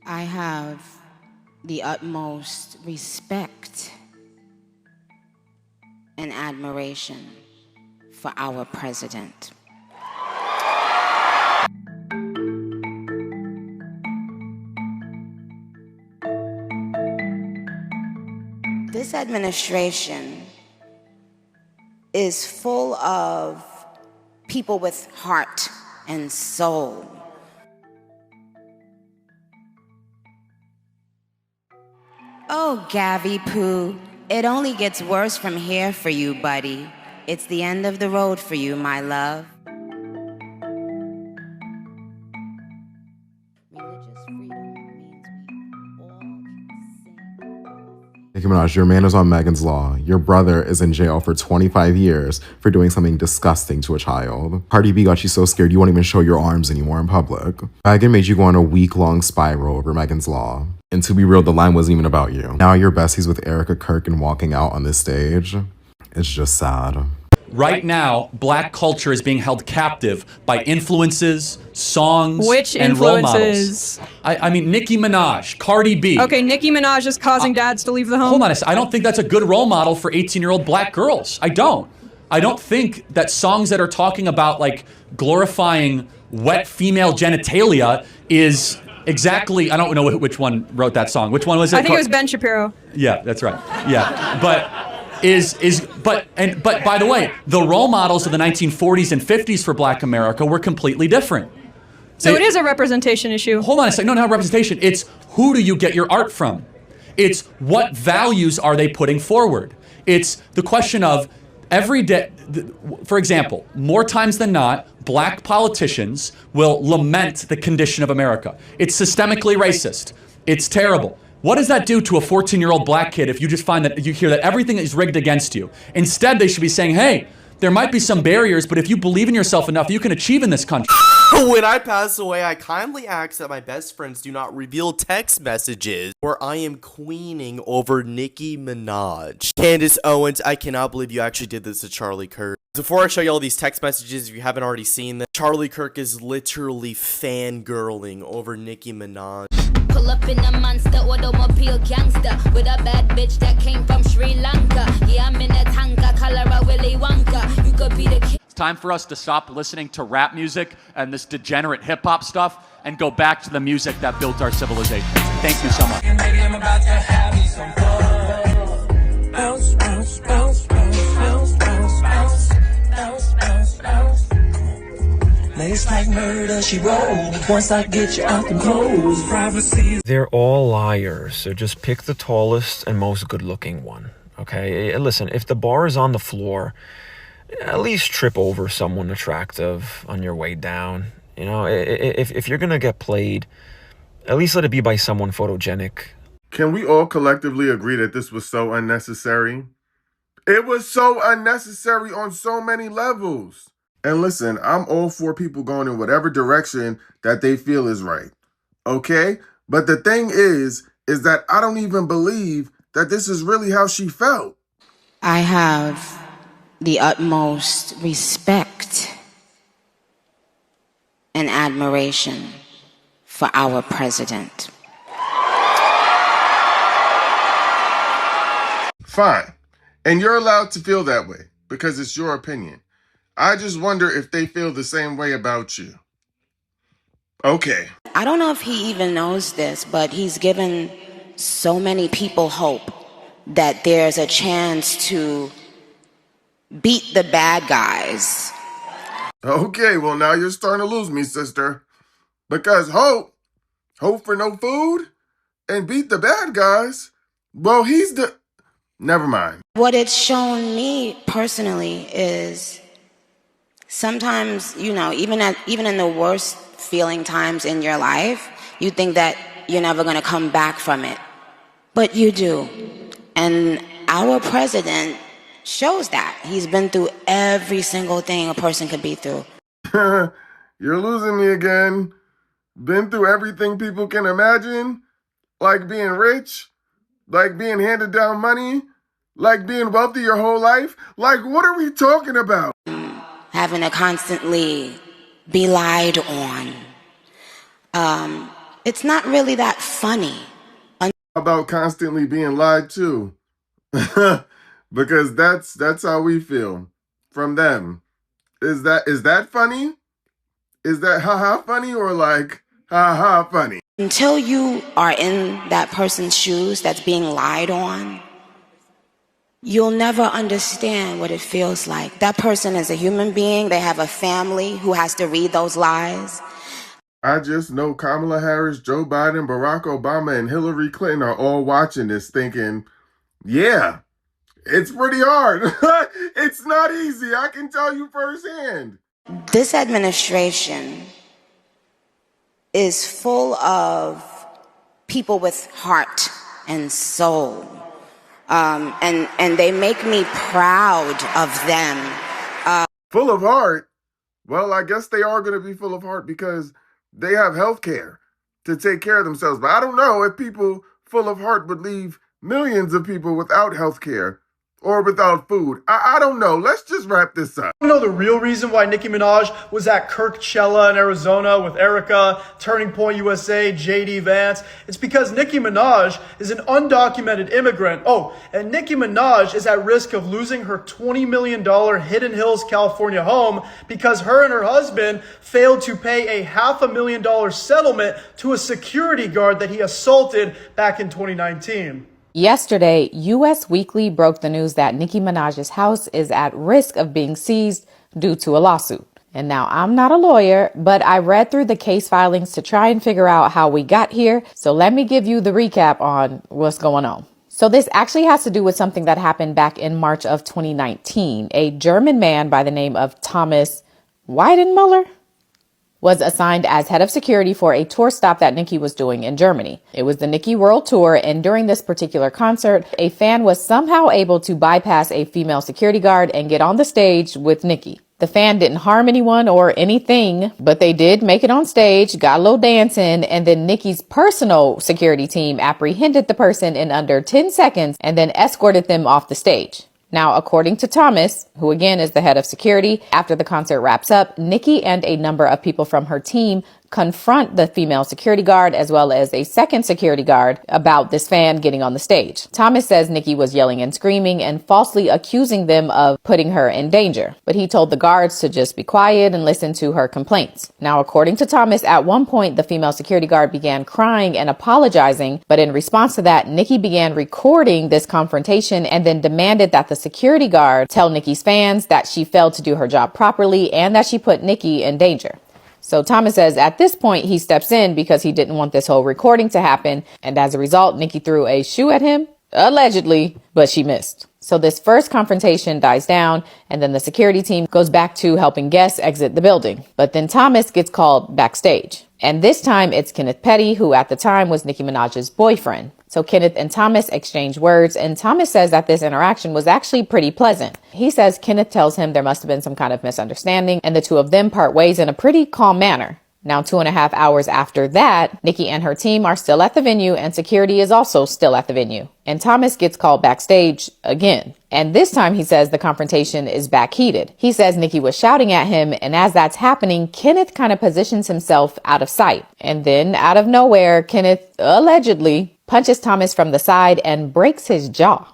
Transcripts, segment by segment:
I have the utmost respect and admiration for our president. This administration is full of people with heart and soul. Oh, Gavy Poo, it only gets worse from here for you, buddy. It's the end of the road for you, my love. Religious freedom means we all can sing. Nicki Minaj, your man is on Megan's Law. Your brother is in jail for 25 years for doing something disgusting to a child. Cardi B got you so scared you won't even show your arms anymore in public. Megan made you go on a week-long spiral over Megan's Law. And to be real, the line wasn't even about you. Now you're besties with Erica Kirk and walking out on this stage. It's just sad. Right now, black culture is being held captive by influences, songs, Which and role models. influences? I mean, Nicki Minaj, Cardi B. Okay, Nicki Minaj is causing dads to leave the home. Hold on a second. I don't think that's a good role model for 18-year-old black girls. I don't think that songs that are talking about like glorifying wet female genitalia is exactly, I don't know which one wrote that song. Which one was it? I think it was Ben Shapiro. Yeah, that's right. Yeah, but by the way, the role models of the 1940s and 50s for Black America were completely different. So it is a representation issue. Hold on a second. No, not representation. It's who do you get your art from? It's what values are they putting forward? It's the question of every day. For example, more times than not, black politicians will lament the condition of America. It's systemically racist. It's terrible. What does that do to a 14-year-old black kid if you just find that you hear that everything is rigged against you? Instead, they should be saying, hey, there might be some barriers, but if you believe in yourself enough, you can achieve in this country. When I pass away, I kindly ask that my best friends do not reveal text messages where I am queening over Nicki Minaj. Candace Owens, I cannot believe you actually did this to Charlie Kirk. Before I show you all these text messages, if you haven't already seen them, Charlie Kirk is literally fangirling over Nicki Minaj. Pull up in a monster automobile gangster with a bad bitch that came from Sri Lanka. Yeah, I'm in a tanka, color a Willy Wonka. You could be the kid. It's time for us to stop listening to rap music and this degenerate hip-hop stuff and go back to the music that built our civilization. Thank you so much. Maybe I'm about to have me some fun. Bounce, bounce, bounce, bounce, bounce, bounce, bounce, bounce, bounce, bounce. Lace like murder, she rolled. Once I get you out the clothes, privacy. They're all liars, so just pick the tallest and most good-looking one, okay? Listen, if the bar is on the floor, at least trip over someone attractive on your way down. You know, if you're gonna get played, at least let it be by someone photogenic. Can we all collectively agree that this was so unnecessary? It was so unnecessary on so many levels. And listen, I'm all for people going in whatever direction that they feel is right. Okay? But the thing is that I don't even believe that this is really how she felt. I have the utmost respect and admiration for our president. Fine. And you're allowed to feel that way because it's your opinion. I just wonder if they feel the same way about you. Okay. I don't know if he even knows this, but he's given so many people hope that there's a chance to beat the bad guys. Okay, well now you're starting to lose me, sister. Because hope for no food, and beat the bad guys, well, never mind. What it's shown me personally is sometimes, you know, even in the worst feeling times in your life, you think that you're never going to come back from it. But you do. And our president shows that. He's been through every single thing a person could be through. You're losing me again. Been through everything people can imagine. Like being rich. Like being handed down money. Like being wealthy your whole life. Like, what are we talking about? Having to constantly be lied on. It's not really that funny. About constantly being lied to. Because that's how we feel from them. Is that funny? Is that haha funny or like haha funny? Until you are in that person's shoes that's being lied on, you'll never understand what it feels like. That person is a human being. They have a family who has to read those lies. I just know Kamala Harris, Joe Biden, Barack Obama, and Hillary Clinton are all watching this thinking, yeah, it's pretty hard. It's not easy. I can tell you firsthand. This administration is full of people with heart and soul. And they make me proud of them. Full of heart? Well, I guess they are going to be full of heart because they have health care to take care of themselves. But I don't know if people full of heart would leave millions of people without health care or without food. I don't know. Let's just wrap this up. You know the real reason why Nicki Minaj was at Kirkchella in Arizona with Erica, Turning Point USA, JD Vance? It's because Nicki Minaj is an undocumented immigrant. Oh, and Nicki Minaj is at risk of losing her $20 million Hidden Hills, California home because her and her husband failed to pay a $500,000 settlement to a security guard that he assaulted back in 2019. Yesterday, U.S. Weekly broke the news that Nicki Minaj's house is at risk of being seized due to a lawsuit. And now I'm not a lawyer, but I read through the case filings to try and figure out how we got here. So let me give you the recap on what's going on. So this actually has to do with something that happened back in March of 2019. A German man by the name of Thomas Weidenmuller was assigned as head of security for a tour stop that Nicki was doing in Germany. It was the Nicki World Tour, and during this particular concert, a fan was somehow able to bypass a female security guard and get on the stage with Nicki. The fan didn't harm anyone or anything, but they did make it on stage, got a little dancing, and then Nicki's personal security team apprehended the person in under 10 seconds and then escorted them off the stage. Now, according to Thomas, who again is the head of security, after the concert wraps up, Nicki and a number of people from her team confront the female security guard as well as a second security guard about this fan getting on the stage. Thomas says Nicki was yelling and screaming and falsely accusing them of putting her in danger, but he told the guards to just be quiet and listen to her complaints. Now, according to Thomas, at one point, the female security guard began crying and apologizing, but in response to that, Nicki began recording this confrontation and then demanded that the security guard tell Nicki's fans that she failed to do her job properly and that she put Nicki in danger. So Thomas says at this point he steps in because he didn't want this whole recording to happen. And as a result, Nicki threw a shoe at him, allegedly, but she missed. So this first confrontation dies down and then the security team goes back to helping guests exit the building. But then Thomas gets called backstage. And this time it's Kenneth Petty, who at the time was Nicki Minaj's boyfriend. So Kenneth and Thomas exchange words, and Thomas says that this interaction was actually pretty pleasant. He says Kenneth tells him there must have been some kind of misunderstanding, and the two of them part ways in a pretty calm manner. Now, 2.5 hours after that, Nicki and her team are still at the venue, and security is also still at the venue. And Thomas gets called backstage again. And this time he says the confrontation is back heated. He says Nicki was shouting at him, and as that's happening, Kenneth kind of positions himself out of sight. And then out of nowhere, Kenneth allegedly punches Thomas from the side and breaks his jaw.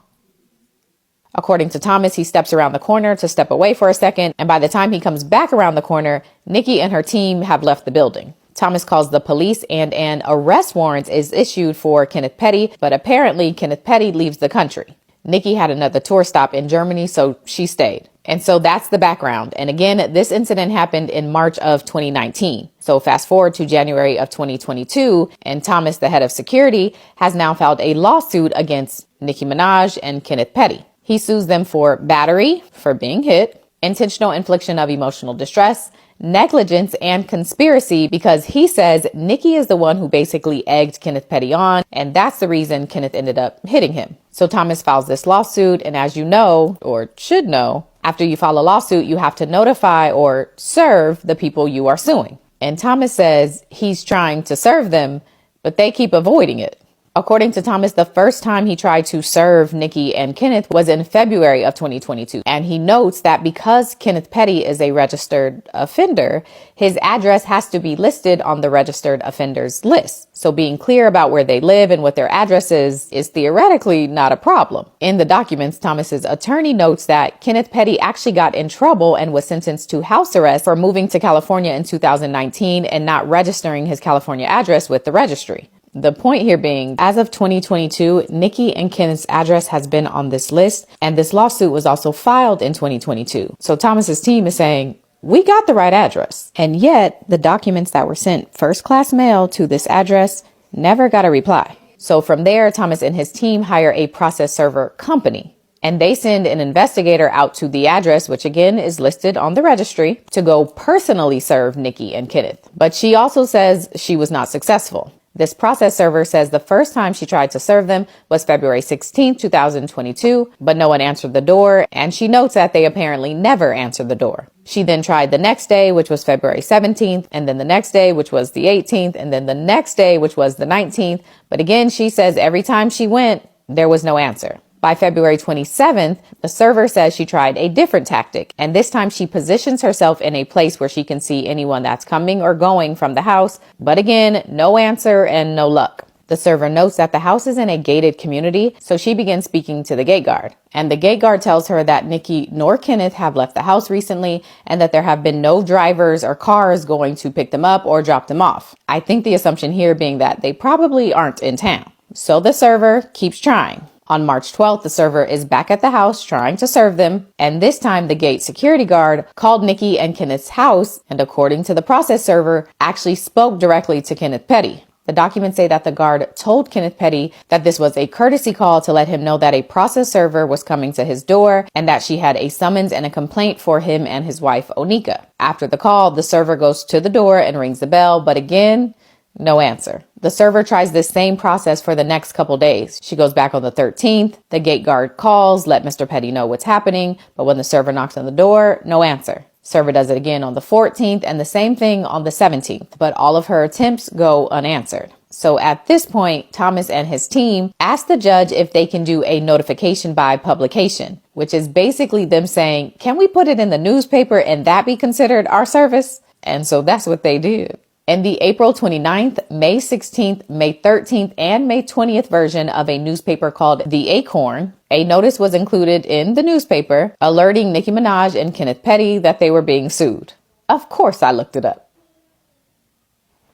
According to Thomas, he steps around the corner to step away for a second, and by the time he comes back around the corner, Nicki and her team have left the building. Thomas calls the police and an arrest warrant is issued for Kenneth Petty, but apparently Kenneth Petty leaves the country. Nicki had another tour stop in Germany, so she stayed. And so that's the background. And again, this incident happened in March of 2019. So fast forward to January of 2022, and Thomas, the head of security, has now filed a lawsuit against Nicki Minaj and Kenneth Petty. He sues them for battery, for being hit, intentional infliction of emotional distress, negligence, and conspiracy because he says Nicki is the one who basically egged Kenneth Petty on, and that's the reason Kenneth ended up hitting him. So Thomas files this lawsuit, and as you know, or should know, after you file a lawsuit, you have to notify or serve the people you are suing. And Thomas says he's trying to serve them, but they keep avoiding it. According to Thomas, the first time he tried to serve Nicki and Kenneth was in February of 2022. And he notes that because Kenneth Petty is a registered offender, his address has to be listed on the registered offenders list. So being clear about where they live and what their address is theoretically not a problem. In the documents, Thomas's attorney notes that Kenneth Petty actually got in trouble and was sentenced to house arrest for moving to California in 2019 and not registering his California address with the registry. The point here being, as of 2022, Nicki and Kenneth's address has been on this list, and this lawsuit was also filed in 2022. So Thomas's team is saying, we got the right address. And yet, the documents that were sent first-class mail to this address never got a reply. So from there, Thomas and his team hire a process server company, and they send an investigator out to the address, which again is listed on the registry, to go personally serve Nicki and Kenneth. But she also says she was not successful. This process server says the first time she tried to serve them was February 16, 2022, but no one answered the door, and she notes that they apparently never answered the door. She then tried the next day, which was February 17th, and then the next day, which was the 18th, and then the next day, which was the 19th. But again, she says every time she went, there was no answer. By February 27th, the server says she tried a different tactic, and this time she positions herself in a place where she can see anyone that's coming or going from the house. But again, no answer and no luck. The server notes that the house is in a gated community, so she begins speaking to the gate guard. And the gate guard tells her that Nicki nor Kenneth have left the house recently and that there have been no drivers or cars going to pick them up or drop them off. I think the assumption here being that they probably aren't in town. So the server keeps trying. On March 12th, the server is back at the house trying to serve them, and this time the gate security guard called Nicki and Kenneth's house, and according to the process server, actually spoke directly to Kenneth Petty. The documents say that the guard told Kenneth Petty that this was a courtesy call to let him know that a process server was coming to his door and that she had a summons and a complaint for him and his wife, Onika. After the call, the server goes to the door and rings the bell, but again, no answer. The server tries this same process for the next couple days. She goes back on the 13th. The gate guard calls, let Mr. Petty know what's happening. But when the server knocks on the door, no answer. Server does it again on the 14th and the same thing on the 17th. But all of her attempts go unanswered. So at this point, Thomas and his team ask the judge if they can do a notification by publication, which is basically them saying, can we put it in the newspaper and that be considered our service? And so that's what they did. In the April 29th, May 16th, May 13th, and May 20th version of a newspaper called The Acorn, a notice was included in the newspaper alerting Nicki Minaj and Kenneth Petty that they were being sued. Of course I looked it up.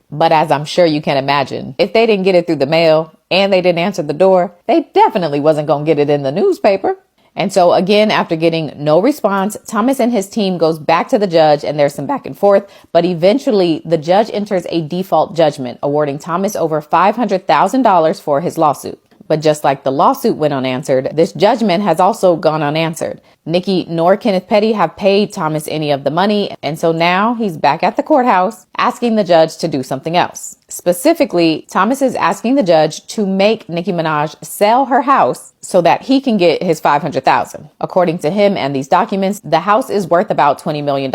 But as I'm sure you can imagine, if they didn't get it through the mail and they didn't answer the door, they definitely wasn't going to get it in the newspaper. And so again, after getting no response, Thomas and his team goes back to the judge and there's some back and forth. But eventually the judge enters a default judgment awarding Thomas over $500,000 for his lawsuit. But just like the lawsuit went unanswered, this judgment has also gone unanswered. Nicki nor Kenneth Petty have paid Thomas any of the money. And so now he's back at the courthouse asking the judge to do something else. Specifically, Thomas is asking the judge to make Nicki Minaj sell her house so that he can get his $500,000. According to him and these documents, the house is worth about $20 million.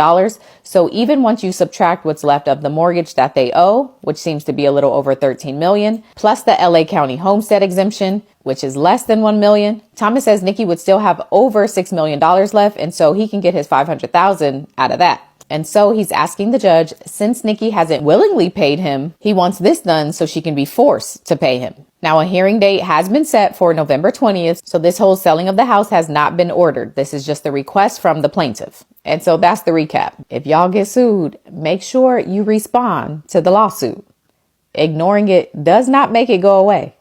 So even once you subtract what's left of the mortgage that they owe, which seems to be a little over $13 million, plus the LA County homestead exemption, which is less than $1 million, Thomas says Nicki would still have over $6 million left, and so he can get his $500,000 out of that. And so he's asking the judge, since Nicki hasn't willingly paid him, he wants this done so she can be forced to pay him. Now, a hearing date has been set for November 20th, so this whole selling of the house has not been ordered. This is just the request from the plaintiff. And so that's the recap. If y'all get sued, make sure you respond to the lawsuit. Ignoring it does not make it go away.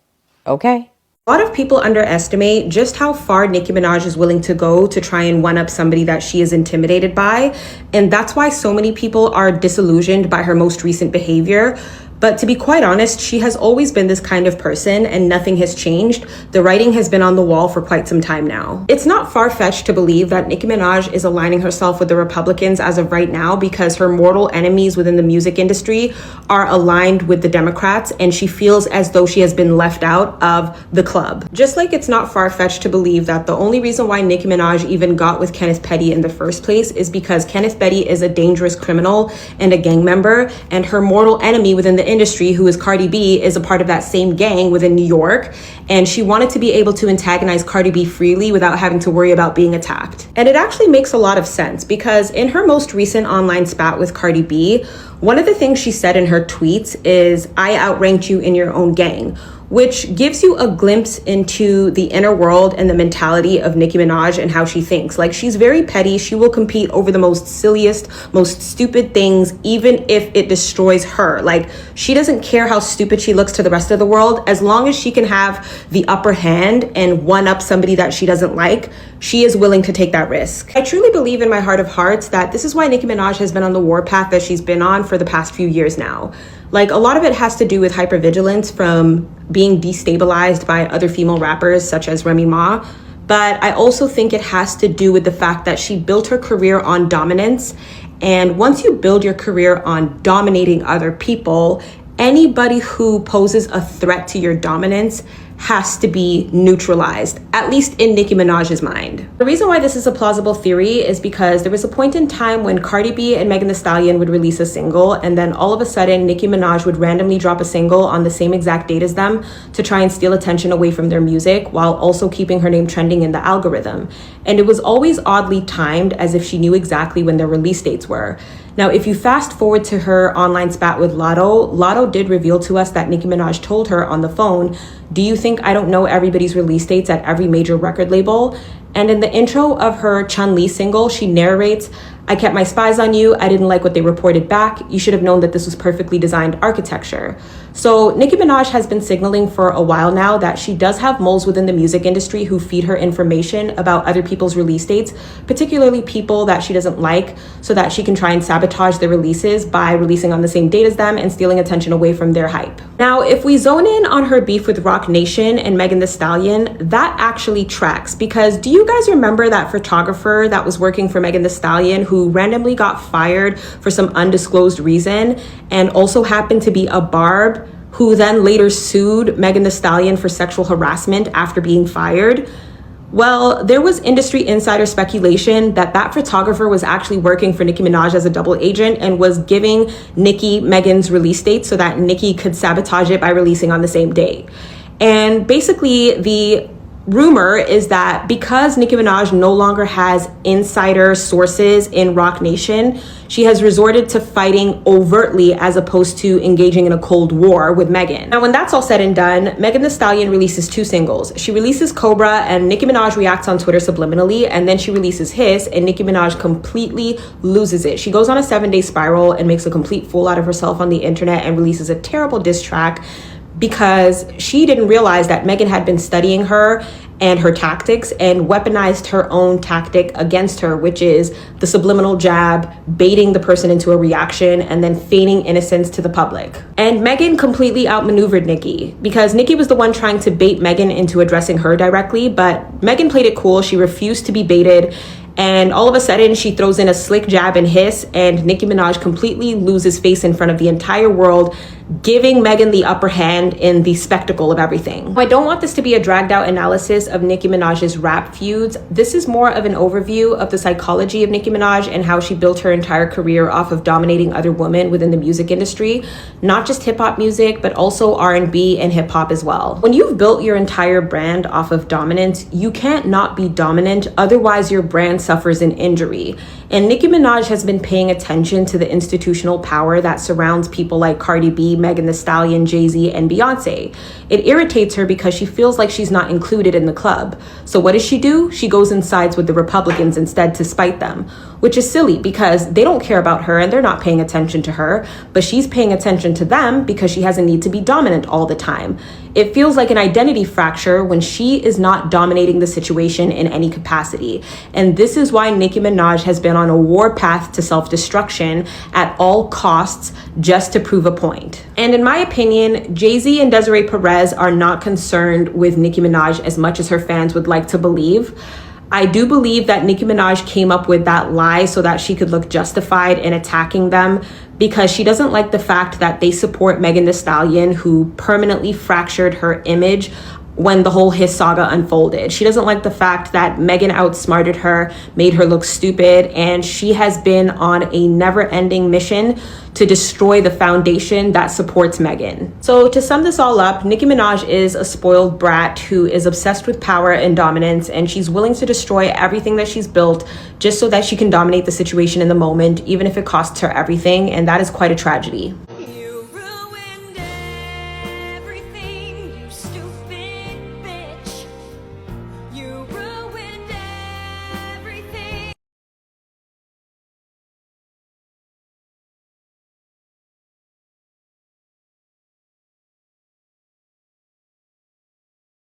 Okay? A lot of people underestimate just how far Nicki Minaj is willing to go to try and one-up somebody that she is intimidated by. And that's why so many people are disillusioned by her most recent behavior. But to be quite honest, she has always been this kind of person and nothing has changed. The writing has been on the wall for quite some time now. It's not far-fetched to believe that Nicki Minaj is aligning herself with the Republicans as of right now because her mortal enemies within the music industry are aligned with the Democrats and she feels as though she has been left out of the club. Just like it's not far-fetched to believe that the only reason why Nicki Minaj even got with Kenneth Petty in the first place is because Kenneth Petty is a dangerous criminal and a gang member, and her mortal enemy within the industry, who is Cardi B, is a part of that same gang within New York, and she wanted to be able to antagonize Cardi B freely without having to worry about being attacked. And it actually makes a lot of sense, because in her most recent online spat with Cardi B, one of the things she said in her tweets is, "I outranked you in your own gang," which gives you a glimpse into the inner world and the mentality of Nicki Minaj and how she thinks. Like, she's very petty. She will compete over the most silliest, most stupid things, even if it destroys her. Like, she doesn't care how stupid she looks to the rest of the world. As long as she can have the upper hand and one up somebody that she doesn't like, she is willing to take that risk. I truly believe in my heart of hearts that this is why Nicki Minaj has been on the warpath that she's been on for the past few years now. Like, a lot of it has to do with hypervigilance from being destabilized by other female rappers such as Remy Ma. But I also think it has to do with the fact that she built her career on dominance. And once you build your career on dominating other people, anybody who poses a threat to your dominance has to be neutralized, at least in Nicki Minaj's mind. The reason why this is a plausible theory is because there was a point in time when Cardi B and Megan Thee Stallion would release a single, and then all of a sudden Nicki Minaj would randomly drop a single on the same exact date as them to try and steal attention away from their music while also keeping her name trending in the algorithm. And it was always oddly timed, as if she knew exactly when their release dates were. Now, if you fast forward to her online spat with Lotto did reveal to us that Nicki Minaj told her on the phone, "Do you think I don't know everybody's release dates at every major record label?" And in the intro of her Chun-Li single, she narrates, "I kept my spies on you. I didn't like what they reported back. You should have known that this was perfectly designed architecture." So Nicki Minaj has been signaling for a while now that she does have moles within the music industry who feed her information about other people's release dates, particularly people that she doesn't like, so that she can try and sabotage their releases by releasing on the same date as them and stealing attention away from their hype. Now, if we zone in on her beef with Roc Nation and Megan Thee Stallion, that actually tracks, because do you guys remember that photographer that was working for Megan Thee Stallion who randomly got fired for some undisclosed reason, and also happened to be a Barb, who then later sued Megan Thee Stallion for sexual harassment after being fired? Well, there was industry insider speculation that that photographer was actually working for Nicki Minaj as a double agent and was giving Nicki Megan's release date so that Nicki could sabotage it by releasing on the same day. And basically, the rumor is that because Nicki Minaj no longer has insider sources in Roc Nation, she has resorted to fighting overtly as opposed to engaging in a cold war with Megan. Now, when that's all said and done, Megan Thee Stallion releases 2 singles. She releases Cobra, and Nicki Minaj reacts on Twitter subliminally, and then she releases Hiss, and Nicki Minaj completely loses it. She goes on a 7-day spiral and makes a complete fool out of herself on the internet and releases a terrible diss track, because she didn't realize that Megan had been studying her and her tactics and weaponized her own tactic against her, which is the subliminal jab, baiting the person into a reaction, and then feigning innocence to the public. And Megan completely outmaneuvered Nicki, because Nicki was the one trying to bait Megan into addressing her directly, but Megan played it cool. She refused to be baited. And all of a sudden, she throws in a slick jab and hiss, and Nicki Minaj completely loses face in front of the entire world, giving Megan the upper hand in the spectacle of everything. I don't want this to be a dragged out analysis of Nicki Minaj's rap feuds. This is more of an overview of the psychology of Nicki Minaj and how she built her entire career off of dominating other women within the music industry, not just hip hop music, but also R&B and hip hop as well. When you've built your entire brand off of dominance, you can't not be dominant, otherwise your brand suffers an injury. And Nicki Minaj has been paying attention to the institutional power that surrounds people like Cardi B, Megan Thee Stallion, Jay-Z, and Beyonce. It irritates her because she feels like she's not included in the club. So what does she do? She goes and sides with the Republicans instead to spite them, which is silly because they don't care about her and they're not paying attention to her, but she's paying attention to them because she has a need to be dominant all the time. It feels like an identity fracture when she is not dominating the situation in any capacity. And this is why Nicki Minaj has been on a warpath to self-destruction at all costs just to prove a point. And in my opinion, Jay-Z and Desiree Perez are not concerned with Nicki Minaj as much as her fans would like to believe. I do believe that Nicki Minaj came up with that lie so that she could look justified in attacking them, because she doesn't like the fact that they support Megan Thee Stallion, who permanently fractured her image when the whole his saga unfolded. She doesn't like the fact that Megan outsmarted her, made her look stupid, and she has been on a never-ending mission to destroy the foundation that supports Megan. So to sum this all up, Nicki Minaj is a spoiled brat who is obsessed with power and dominance, and she's willing to destroy everything that she's built just so that she can dominate the situation in the moment, even if it costs her everything, and that is quite a tragedy.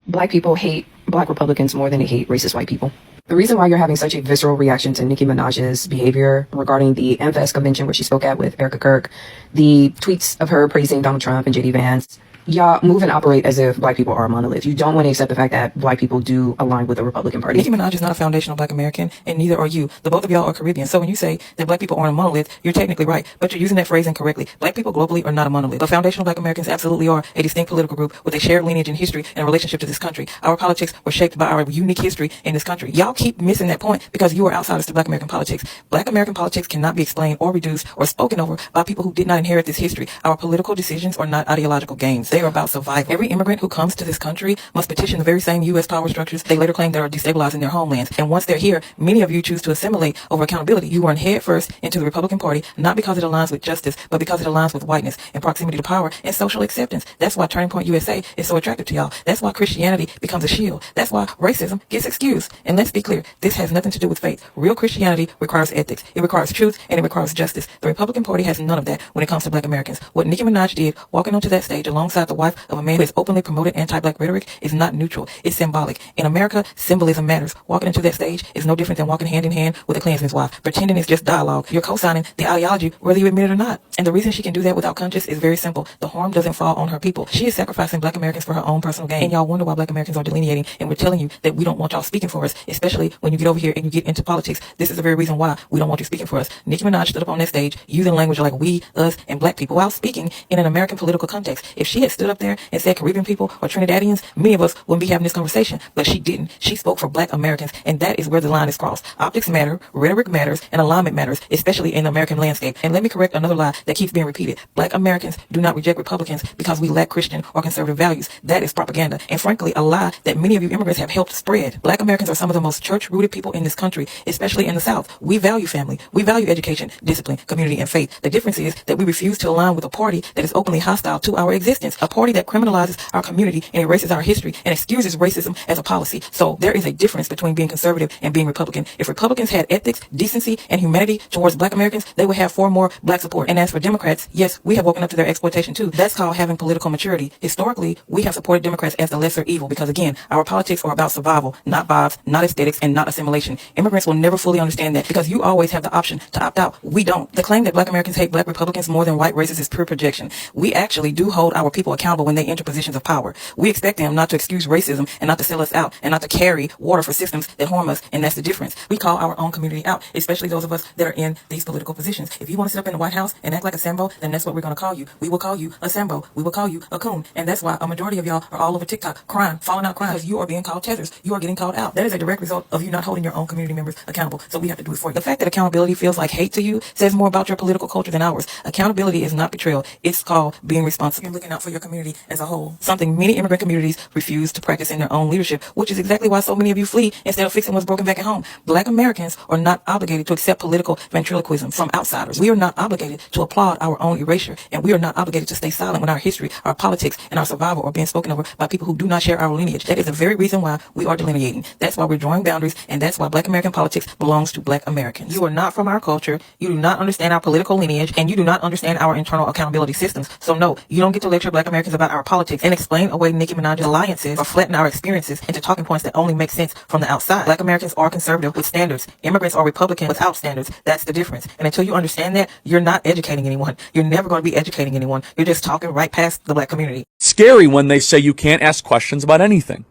Black people hate Black Republicans more than they hate racist white people. The reason why you're having such a visceral reaction to Nicki Minaj's behavior regarding the MFES convention where she spoke at with Erica Kirk, the tweets of her praising Donald Trump and JD Vance, y'all move and operate as if Black people are a monolith. You don't want to accept the fact that Black people do align with the Republican Party. Nicki Minaj is not a foundational Black American, and neither are you. The both of y'all are Caribbean. So when you say that Black people aren't a monolith, you're technically right, but you're using that phrase incorrectly. Black people globally are not a monolith, but foundational Black Americans absolutely are a distinct political group with a shared lineage and history and a relationship to this country. Our politics were shaped by our unique history in this country. Y'all keep missing that point because you are outsiders to Black American politics. Black American politics cannot be explained or reduced or spoken over by people who did not inherit this history. Our political decisions are not ideological games. They are about survival. Every immigrant who comes to this country must petition the very same U.S. power structures they later claim that are destabilizing their homelands. And once they're here, many of you choose to assimilate over accountability. You run head first into the Republican Party, not because it aligns with justice, but because it aligns with whiteness and proximity to power and social acceptance. That's why Turning Point USA is so attractive to y'all. That's why Christianity becomes a shield. That's why racism gets excused. And let's be clear, this has nothing to do with faith. Real Christianity requires ethics. It requires truth and it requires justice. The Republican Party has none of that when it comes to Black Americans. What Nicki Minaj did, walking onto that stage alongside the wife of a man who has openly promoted anti-Black rhetoric, is not neutral. It's symbolic. In America, symbolism matters. Walking into that stage is no different than walking hand in hand with a Klansman's wife. Pretending it's just dialogue. You're co-signing the ideology whether you admit it or not. And the reason she can do that without conscience is very simple. The harm doesn't fall on her people. She is sacrificing Black Americans for her own personal gain. And y'all wonder why Black Americans are delineating, and we're telling you that we don't want y'all speaking for us, especially when you get over here and you get into politics. This is the very reason why we don't want you speaking for us. Nicki Minaj stood up on that stage using language like we, us, and Black people while speaking in an American political context. If she had stood up there and said Caribbean people or Trinidadians, many of us wouldn't be having this conversation, but she didn't. She spoke for Black Americans, and that is where the line is crossed. Optics matter, rhetoric matters, and alignment matters, especially in the American landscape. And let me correct another lie that keeps being repeated. Black Americans do not reject Republicans because we lack Christian or conservative values. That is propaganda, and frankly, a lie that many of you immigrants have helped spread. Black Americans are some of the most church-rooted people in this country, especially in the South. We value family. We value education, discipline, community, and faith. The difference is that we refuse to align with a party that is openly hostile to our existence, a party that criminalizes our community and erases our history and excuses racism as a policy. So there is a difference between being conservative and being Republican. If Republicans had ethics, decency, and humanity towards Black Americans, they would have far more Black support. And as for Democrats, yes, we have woken up to their exploitation too. That's called having political maturity. Historically, we have supported Democrats as the lesser evil because, again, our politics are about survival, not Barbs, not aesthetics, and not assimilation. Immigrants will never fully understand that because you always have the option to opt out. We don't. The claim that Black Americans hate Black Republicans more than white racists is pure projection. We actually do hold our people accountable when they enter positions of power. We expect them not to excuse racism and not to sell us out and not to carry water for systems that harm us, and that's the difference. We call our own community out, especially those of us that are in these political positions. If you want to sit up in the White House and act like a Sambo, then that's what we're going to call you. We will call you a Sambo. We will call you a coon. And that's why a majority of y'all are all over TikTok crying, falling out crying, because you are being called tethers. You are getting called out. That is a direct result of you not holding your own community members accountable. So we have to do it for you. The fact that accountability feels like hate to you says more about your political culture than ours. Accountability is not betrayal. It's called being responsible. You're looking out for your community as a whole. Something many immigrant communities refuse to practice in their own leadership, which is exactly why so many of you flee instead of fixing what's broken back at home. Black Americans are not obligated to accept political ventriloquism from outsiders. We are not obligated to applaud our own erasure, and we are not obligated to stay silent when our history, our politics, and our survival are being spoken over by people who do not share our lineage. That is the very reason why we are delineating. That's why we're drawing boundaries, and that's why Black American politics belongs to Black Americans. You are not from our culture, you do not understand our political lineage, and you do not understand our internal accountability systems. So no, you don't get to lecture Black Americans about our politics and explain away Nicki Minaj's alliances or flatten our experiences into talking points that only make sense from the outside. Black Americans are conservative with standards. Immigrants are Republican without standards. That's the difference. And until you understand that, you're not educating anyone. You're never going to be educating anyone. You're just talking right past the Black community. Scary when they say you can't ask questions about anything.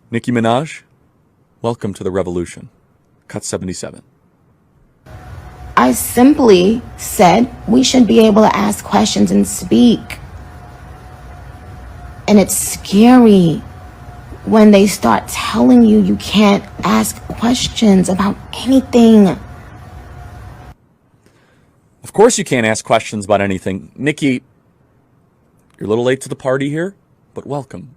Nicki Minaj, welcome to the revolution. Cut 77. I simply said we should be able to ask questions and speak. And it's scary when they start telling you you can't ask questions about anything. Of course you can't ask questions about anything. Nicki, you're a little late to the party here, but welcome.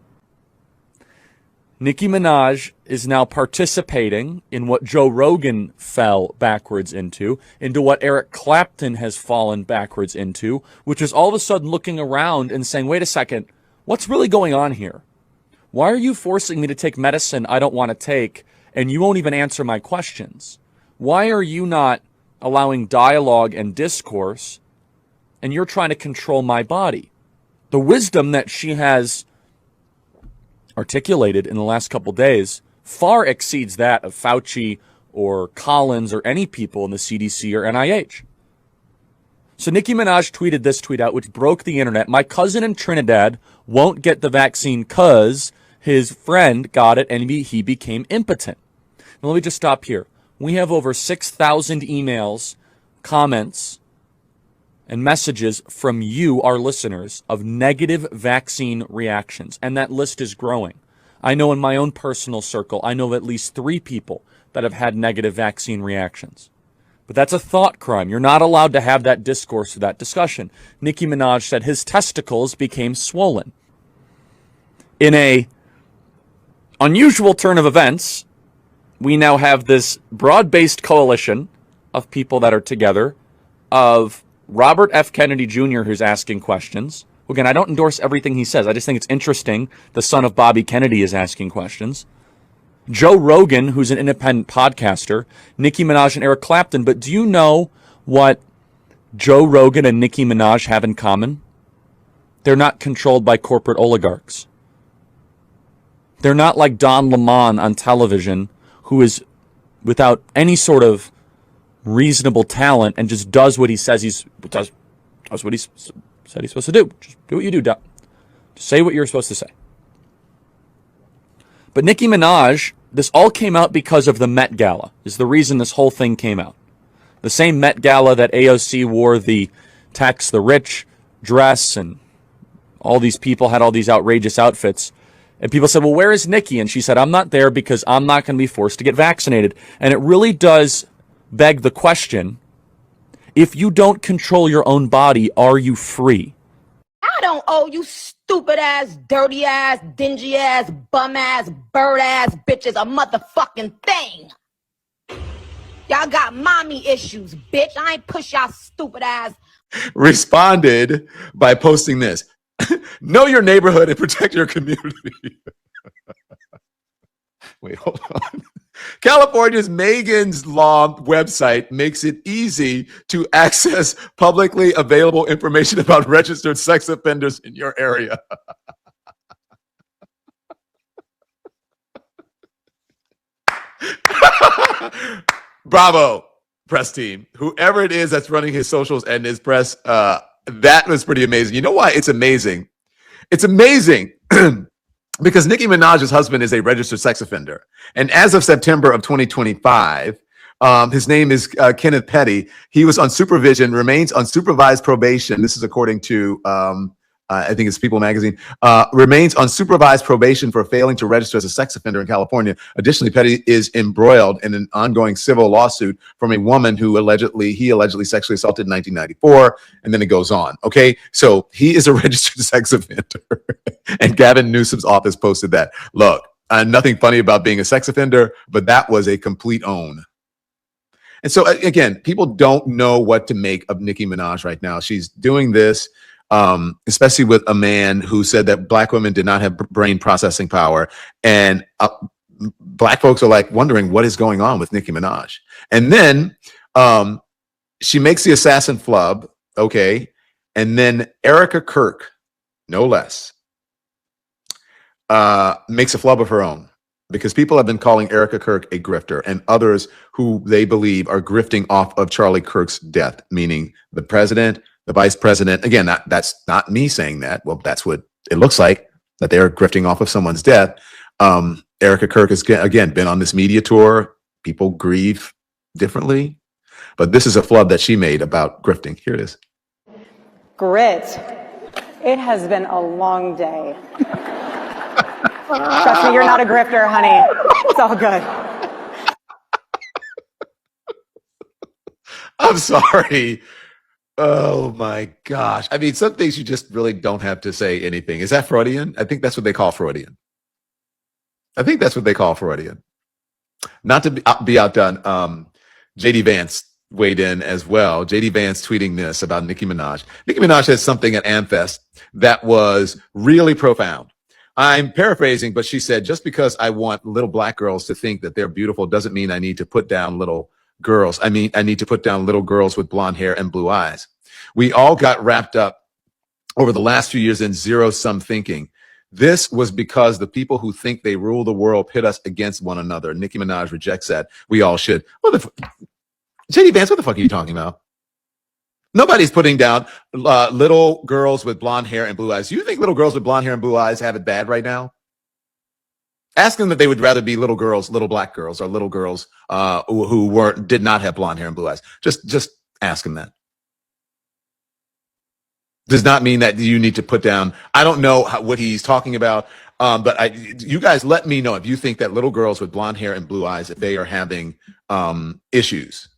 Nicki Minaj is now participating in what Joe Rogan fell backwards into what Eric Clapton has fallen backwards into, which is all of a sudden looking around and saying, wait a second, what's really going on here? Why are you forcing me to take medicine I don't want to take, and you won't even answer my questions? Why are you not allowing dialogue and discourse, and you're trying to control my body? The wisdom that she has articulated in the last couple days far exceeds that of Fauci or Collins or any people in the CDC or NIH. So Nicki Minaj tweeted this tweet out, which broke the internet. My cousin in Trinidad won't get the vaccine because his friend got it and he became impotent. Now, let me just stop here. We have over 6,000 emails, comments, and messages from you, our listeners, of negative vaccine reactions. And that list is growing. I know in my own personal circle, I know of at least 3 people that have had negative vaccine reactions. But that's a thought crime. You're not allowed to have that discourse or that discussion. Nicki Minaj said his testicles became swollen. In a unusual turn of events, we now have this broad-based coalition of people that are together, of Robert F. Kennedy Jr., who's asking questions. Again, I don't endorse everything he says. I just think it's interesting. The son of Bobby Kennedy is asking questions. Joe Rogan, who's an independent podcaster. Nicki Minaj and Eric Clapton. But do you know what Joe Rogan and Nicki Minaj have in common? They're not controlled by corporate oligarchs. They're not like Don Lemon on television, who is without any sort of reasonable talent and just does what he says does what he said he's supposed to do. Just do what you do, Don. Just say what you're supposed to say. But Nicki Minaj, this all came out because of the Met Gala, is the reason this whole thing came out. The same Met Gala that AOC wore the tax the rich dress, and all these people had all these outrageous outfits. And people said, well, where is Nicki? And she said, I'm not there because I'm not going to be forced to get vaccinated. And it really does beg the question, if you don't control your own body, are you free? I don't owe you stupid ass, dirty ass, dingy ass, bum ass, bird ass bitches a motherfucking thing. Y'all got mommy issues, bitch. I ain't push y'all stupid ass. Responded by posting this. Know your neighborhood and protect your community. Wait, hold on. California's Megan's Law website makes it easy to access publicly available information about registered sex offenders in your area. Bravo, press team. Whoever it is that's running his socials and his press, that was pretty amazing. You know why it's amazing? It's amazing because Nicki Minaj's husband is a registered sex offender. And as of September of 2025, his name is Kenneth Petty. He was on supervision, remains on supervised probation. This is according to, I think it's People magazine, remains on supervised probation for failing to register as a sex offender in California. Additionally, Petty is embroiled in an ongoing civil lawsuit from a woman who he allegedly sexually assaulted in 1994, and then it goes on. Okay, so he is a registered sex offender, and Gavin Newsom's office posted that. Look, nothing funny about being a sex offender, but that was a complete own. And so again, people don't know what to make of Nicki Minaj right now. She's doing this. Especially with a man who said that black women did not have brain processing power. And black folks are like wondering what is going on with Nicki Minaj. And then she makes the assassin flub, okay? And then Erica Kirk, no less, makes a flub of her own, because people have been calling Erica Kirk a grifter, and others who they believe are grifting off of Charlie Kirk's death, meaning the president, the vice president. Again, that's not me saying that. Well, that's what it looks like, that they're grifting off of someone's death. Erica Kirk has, again, been on this media tour. People grieve differently. But this is a flub that she made about grifting. Here it is. Grit. It has been a long day. Trust me, you're not a grifter, honey. It's all good. I'm sorry. Oh my gosh. I mean, some things you just really don't have to say anything. Is that Freudian? I think that's what they call Freudian. I think that's what they call Freudian. Not to be outdone, JD Vance weighed in as well. JD Vance tweeting this about Nicki Minaj. Nicki Minaj said something at AmFest that was really profound. I'm paraphrasing, but she said, just because I want little black girls to think that they're beautiful doesn't mean I need to put down little girls. I mean, I need to put down little girls with blonde hair and blue eyes. We all got wrapped up over the last few years in zero-sum thinking. This was because the people who think they rule the world pit us against one another. Nicki Minaj rejects that. We all should. JD Vance, what the fuck are you talking about? Nobody's putting down little girls with blonde hair and blue eyes. You think little girls with blonde hair and blue eyes have it bad right now? Ask them that they would rather be little girls, little black girls, or little girls who did not have blonde hair and blue eyes. Just ask them that. Does not mean that you need to put down. I don't know what he's talking about, but you guys let me know if you think that little girls with blonde hair and blue eyes, if they are having issues.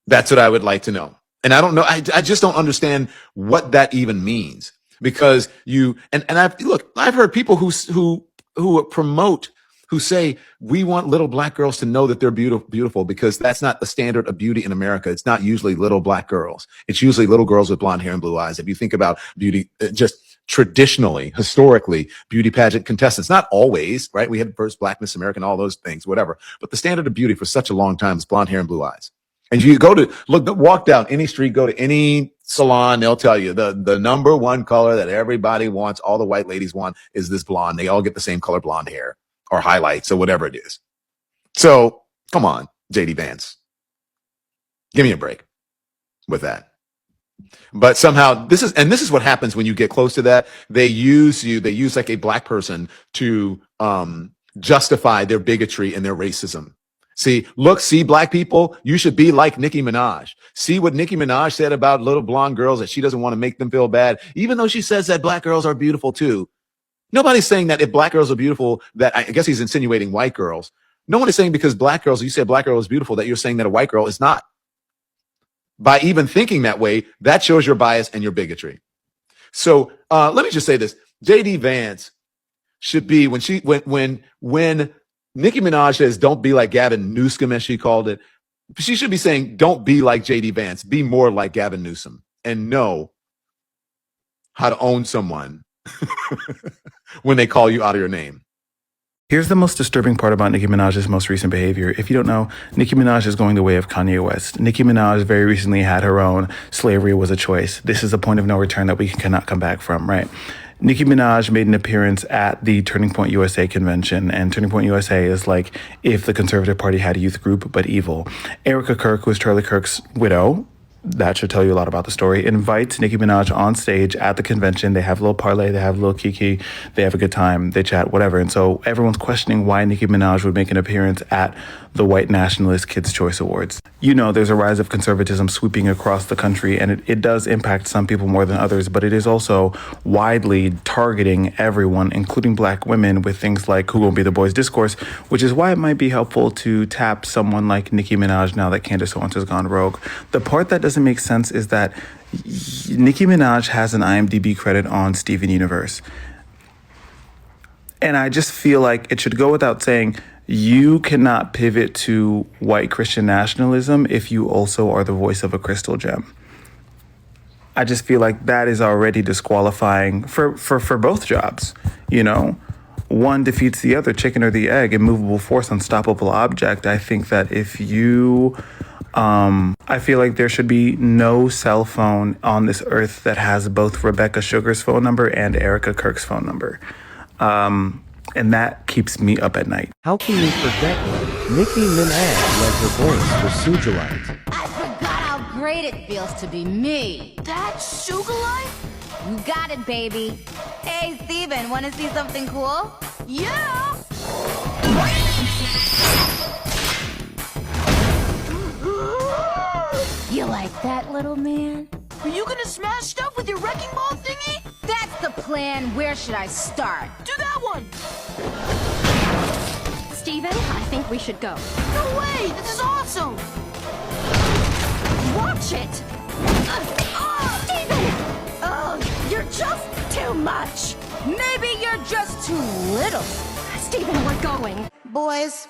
That's what I would like to know. And I don't know. I just don't understand what that even means, because I've heard people who promote, who say, we want little black girls to know that they're beautiful, because that's not the standard of beauty in America. It's not usually little black girls. It's usually little girls with blonde hair and blue eyes. If you think about beauty, just traditionally, historically, beauty pageant contestants, not always, right? We had the first Black Miss America, all those things, whatever. But the standard of beauty for such a long time is blonde hair and blue eyes. And you walk down any street, go to any salon, they'll tell you the number one color that everybody wants, all the white ladies want, is this blonde. They all get the same color blonde hair or highlights or whatever it is. So come on, JD Vance. Give me a break with that. But somehow this is what happens when you get close to that. They use like a black person to justify their bigotry and their racism. See black people, you should be like Nicki Minaj. See what Nicki Minaj said about little blonde girls, that she doesn't want to make them feel bad, even though she says that black girls are beautiful too. Nobody's saying that if black girls are beautiful, that I guess he's insinuating white girls. No one is saying because you said black girl is beautiful, that you're saying that a white girl is not. By even thinking that way, that shows your bias and your bigotry. So let me just say this. JD Vance should be, when Nicki Minaj says, don't be like Gavin Newsom, as she called it, she should be saying, don't be like JD Vance, be more like Gavin Newsom, and know how to own someone when they call you out of your name. Here's the most disturbing part about Nicki Minaj's most recent behavior. If you don't know, Nicki Minaj is going the way of Kanye West. Nicki Minaj very recently had her own "Slavery Was a Choice." This is a point of no return that we cannot come back from, right? Nicki Minaj made an appearance at the Turning Point USA convention, and Turning Point USA is like if the Conservative Party had a youth group, but evil. Erica Kirk, who is Charlie Kirk's widow, that should tell you a lot about the story, invites Nicki Minaj on stage at the convention. They have a little parlay, they have a little kiki, they have a good time, they chat, whatever. And so everyone's questioning why Nicki Minaj would make an appearance at the white nationalist Kids' Choice Awards. You know, there's a rise of conservatism sweeping across the country, and it does impact some people more than others, but it is also widely targeting everyone, including black women, with things like "Who Gonna Be the Boys" discourse, which is why it might be helpful to tap someone like Nicki Minaj now that Candace Owens has gone rogue. The part that doesn't make sense is that Nicki Minaj has an IMDb credit on Steven Universe. And I just feel like it should go without saying, you cannot pivot to white Christian nationalism if you also are the voice of a crystal gem. I just feel like that is already disqualifying for both jobs. You know, one defeats the other, chicken or the egg, immovable force, unstoppable object. I think that if you, I feel like there should be no cell phone on this earth that has both Rebecca Sugar's phone number and Erica Kirk's phone number. And that keeps me up at night. How can you forget when Nicki Minaj lent her voice for Sujalite? I forgot how great it feels to be me. That's Sugalite? You got it, baby. Hey, Steven, wanna see something cool? Yeah! You like that, little man? Are you gonna smash stuff with your wrecking ball thingy? That's the plan. Where should I start? Do that one! Steven, I think we should go. No way! This is awesome! Watch it! Steven! Oh, you're just too much. Maybe you're just too little. Steven, we're going. Boys,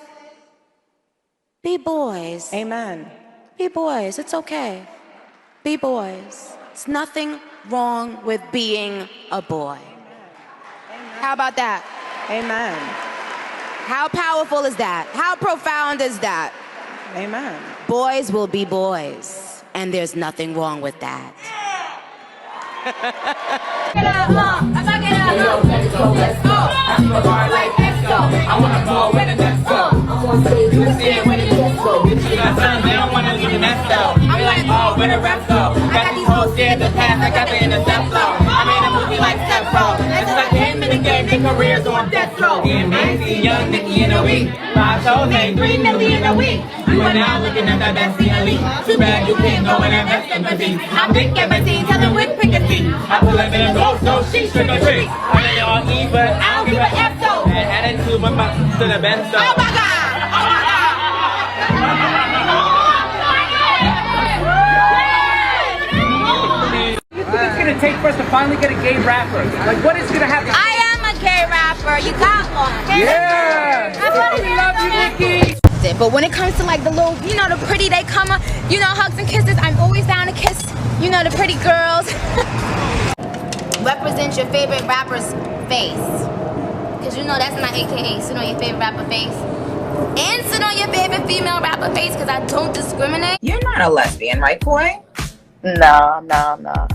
be boys. Amen. Be boys. It's okay. Be boys. It's nothing wrong with being a boy. How about that? Amen. How powerful is that? How profound is that? Amen. Boys will be boys, and there's nothing wrong with that. I wanna go where the nuts go. You can see it when it gets go. You got something, they don't wanna leave the nest though. They like, oh, where the rest go? Got these hoes scared to pass, I got the intercept flow. I made a movie like Step Bro. It's like him in the game, their careers on death row. DMAC, young Nicki in a week. 5 shows ain't 3 million a week. You are now looking at the best in elite. Too bad you can't go and invest in empathy. I'm big empathy, tell them with pick a seat. I pull up in a ghost, no sheets, trick or treat. I know y'all eat, but I don't give a F though. Attitude, my butt to the bench though. Oh my God! Oh my God! What do you think it's gonna take for us to finally get a gay rapper? Like, what is gonna happen? I am a gay rapper. You got one. Yeah! We love you, Nicki! But when it comes to like the little, you know, the pretty, they come up, you know, hugs and kisses. I'm always down to kiss, you know, the pretty girls. Represent your favorite rapper's face. Because you know that's not AKA sit on your favorite rapper face. And sit on your favorite female rapper face because I don't discriminate. You're not a lesbian, right, Koi? No.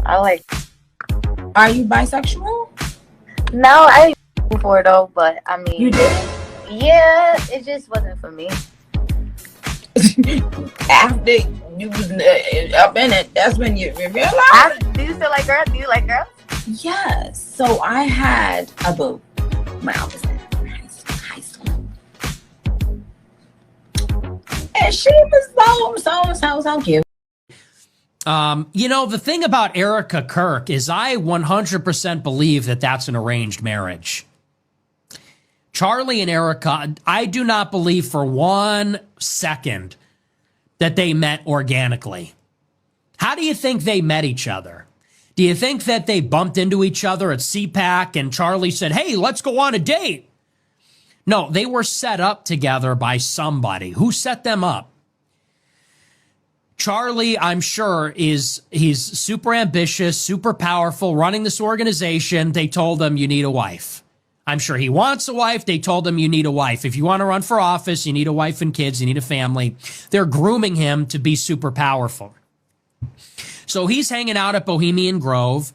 I like. Are you bisexual? No, I before though, but I mean. You did? Yeah, it just wasn't for me. After you was up in it, that's when you realized. Do you still like girls? Do you like girls? Yes. So I had a boo when I was in high school. And she was so cute. You know, the thing about Erica Kirk is I 100% believe that that's an arranged marriage. Charlie and Erica, I do not believe for 1 second that they met organically. How do you think they met each other? Do you think that they bumped into each other at CPAC and Charlie said, hey, let's go on a date? No, they were set up together by somebody. Who set them up? Charlie, I'm sure, he's super ambitious, super powerful, running this organization. They told him you need a wife. I'm sure he wants a wife. They told him you need a wife. If you want to run for office, you need a wife and kids, you need a family. They're grooming him to be super powerful. So he's hanging out at Bohemian Grove,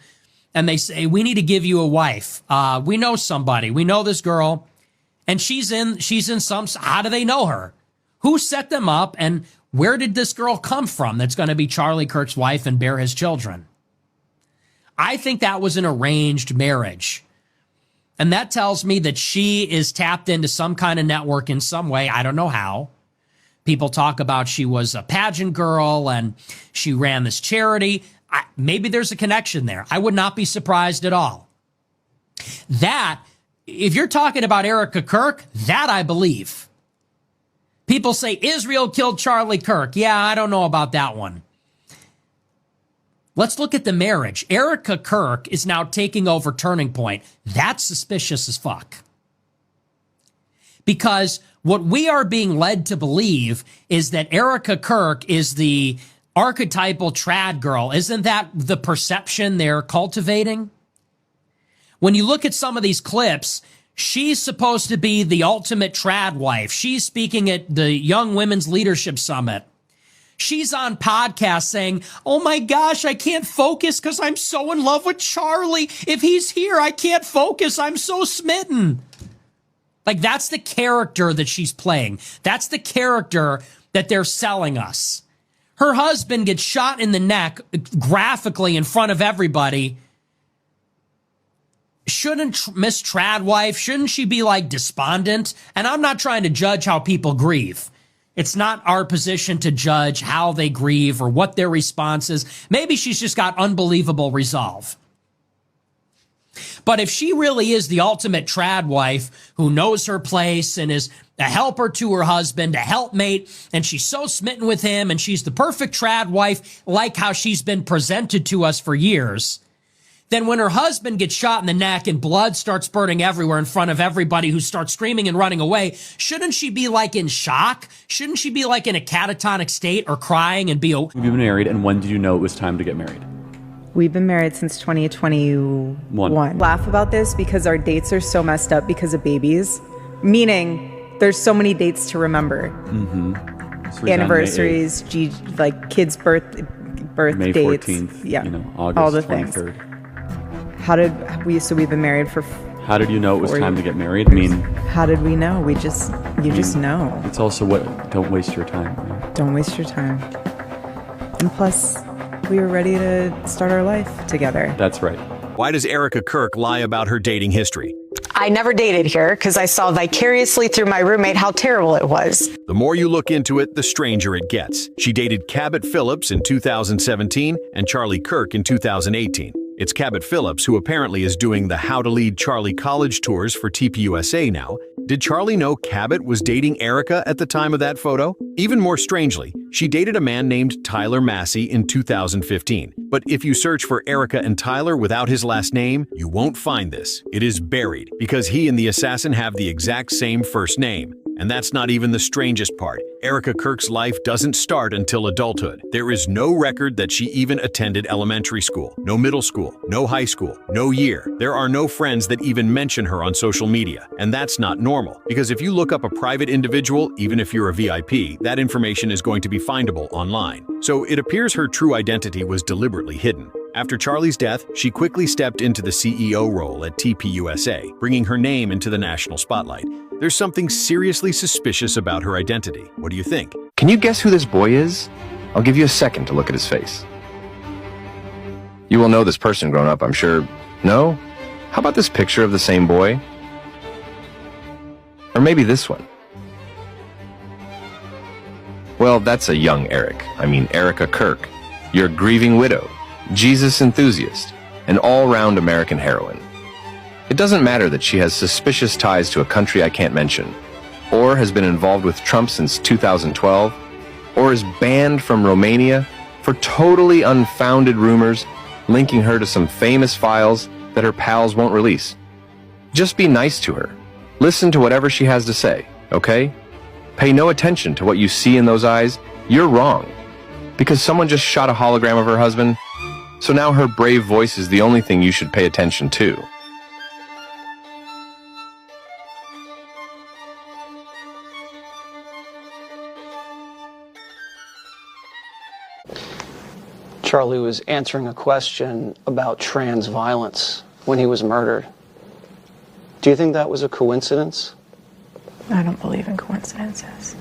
and they say, we need to give you a wife. We know somebody. We know this girl, and she's in some, how do they know her? Who set them up, and where did this girl come from that's going to be Charlie Kirk's wife and bear his children? I think that was an arranged marriage. And that tells me that she is tapped into some kind of network in some way. I don't know how. People talk about she was a pageant girl and she ran this charity. Maybe there's a connection there. I would not be surprised at all. That, if you're talking about Erica Kirk, that I believe. People say Israel killed Charlie Kirk. Yeah, I don't know about that one. Let's look at the marriage. Erica Kirk is now taking over Turning Point. That's suspicious as fuck. Because what we are being led to believe is that Erica Kirk is the archetypal trad girl. Isn't that the perception they're cultivating? When you look at some of these clips, she's supposed to be the ultimate trad wife. She's speaking at the Young Women's Leadership Summit. She's on podcasts saying, oh my gosh, I can't focus because I'm so in love with Charlie. If he's here, I can't focus. I'm so smitten. Like, that's the character that she's playing. That's the character that they're selling us. Her husband gets shot in the neck graphically in front of everybody. Shouldn't Miss Tradwife, shouldn't she be like despondent? And I'm not trying to judge how people grieve. It's not our position to judge how they grieve or what their response is. Maybe she's just got unbelievable resolve. But if she really is the ultimate trad wife who knows her place and is a helper to her husband, a helpmate, and she's so smitten with him and she's the perfect trad wife like how she's been presented to us for years, then when her husband gets shot in the neck and blood starts spurting everywhere in front of everybody who starts screaming and running away, shouldn't she be like in shock? Shouldn't she be like in a catatonic state or crying and be You've been married, and when did you know it was time to get married? We've been married since 2021. Laugh about this because our dates are so messed up because of babies, meaning there's so many dates to remember. Mm-hmm. Anniversaries, like kids' birth May dates. 14th, yeah, August all the 23rd. things. How did we? So we've been married for. How did you know it was time to get married? I mean, how did we know? You just know. It's also don't waste your time. Right? Don't waste your time. And plus, we were ready to start our life together. That's right. Why does Erica Kirk lie about her dating history? I never dated here because I saw vicariously through my roommate how terrible it was. The more you look into it, the stranger it gets. She dated Cabot Phillips in 2017 and Charlie Kirk in 2018. It's Cabot Phillips who apparently is doing the How to Lead Charlie college tours for TPUSA now. Did Charlie know Cabot was dating Erica at the time of that photo? Even more strangely, she dated a man named Tyler Massey in 2015. But if you search for Erica and Tyler without his last name, you won't find this. It is buried because he and the assassin have the exact same first name. And that's not even the strangest part. Erica Kirk's life doesn't start until adulthood. There is no record that she even attended elementary school, no middle school, no high school, no year. There are no friends that even mention her on social media. And that's not normal, because if you look up a private individual, even if you're a VIP, that information is going to be findable online. So it appears her true identity was deliberately hidden. After Charlie's death, she quickly stepped into the CEO role at TPUSA, bringing her name into the national spotlight. There's something seriously suspicious about her identity. What do you think? Can you guess who this boy is? I'll give you a second to look at his face. You will know this person growing up, I'm sure. No? How about this picture of the same boy? Or maybe this one? Well, that's a young Erica Kirk, your grieving widow, Jesus enthusiast, an all-round American heroine. It doesn't matter that she has suspicious ties to a country I can't mention, or has been involved with Trump since 2012, or is banned from Romania for totally unfounded rumors linking her to some famous files that her pals won't release. Just be nice to her. Listen to whatever she has to say, okay? Pay no attention to what you see in those eyes. You're wrong. Because someone just shot a hologram of her husband, so now her brave voice is the only thing you should pay attention to. Charlie was answering a question about trans violence when he was murdered. Do you think that was a coincidence? I don't believe in coincidences.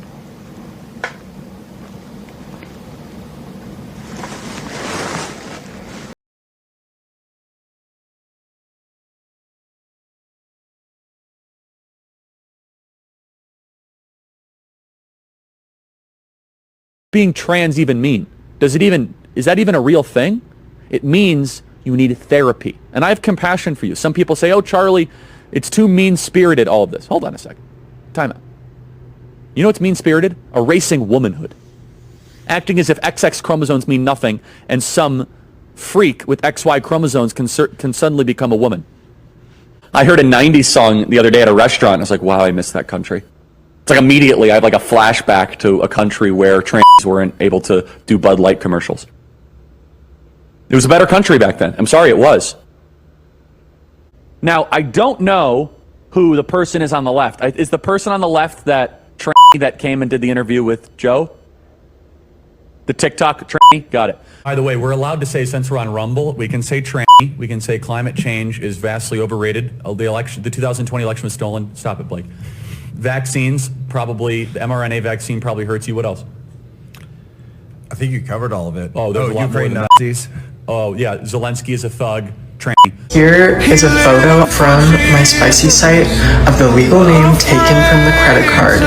Being trans even mean? Is that even a real thing? It means you need therapy. And I have compassion for you. Some people say, oh, Charlie, it's too mean-spirited, all of this. Hold on a second. Time out. You know what's mean-spirited? Erasing womanhood. Acting as if XX chromosomes mean nothing and some freak with XY chromosomes can suddenly become a woman. I heard a 90s song the other day at a restaurant. I was like, wow, I miss that country. It's like immediately I have like a flashback to a country where trans weren't able to do Bud Light commercials. It was a better country back then. I'm sorry, it was. Now, I don't know who the person is on the left. Is the person on the left that tranny that came and did the interview with Joe? The TikTok tranny? Got it. By the way, we're allowed to say, since we're on Rumble, we can say tranny, we can say climate change is vastly overrated. The 2020 election was stolen. Stop it, Blake. Vaccines, probably, the mRNA vaccine probably hurts you. What else? I think you covered all of it. Oh, there's a lot Ukraine more than Nazis. That. Oh, yeah, Zelensky is a thug. Tranny. Here is a photo from my spicy site of the legal name taken from the credit card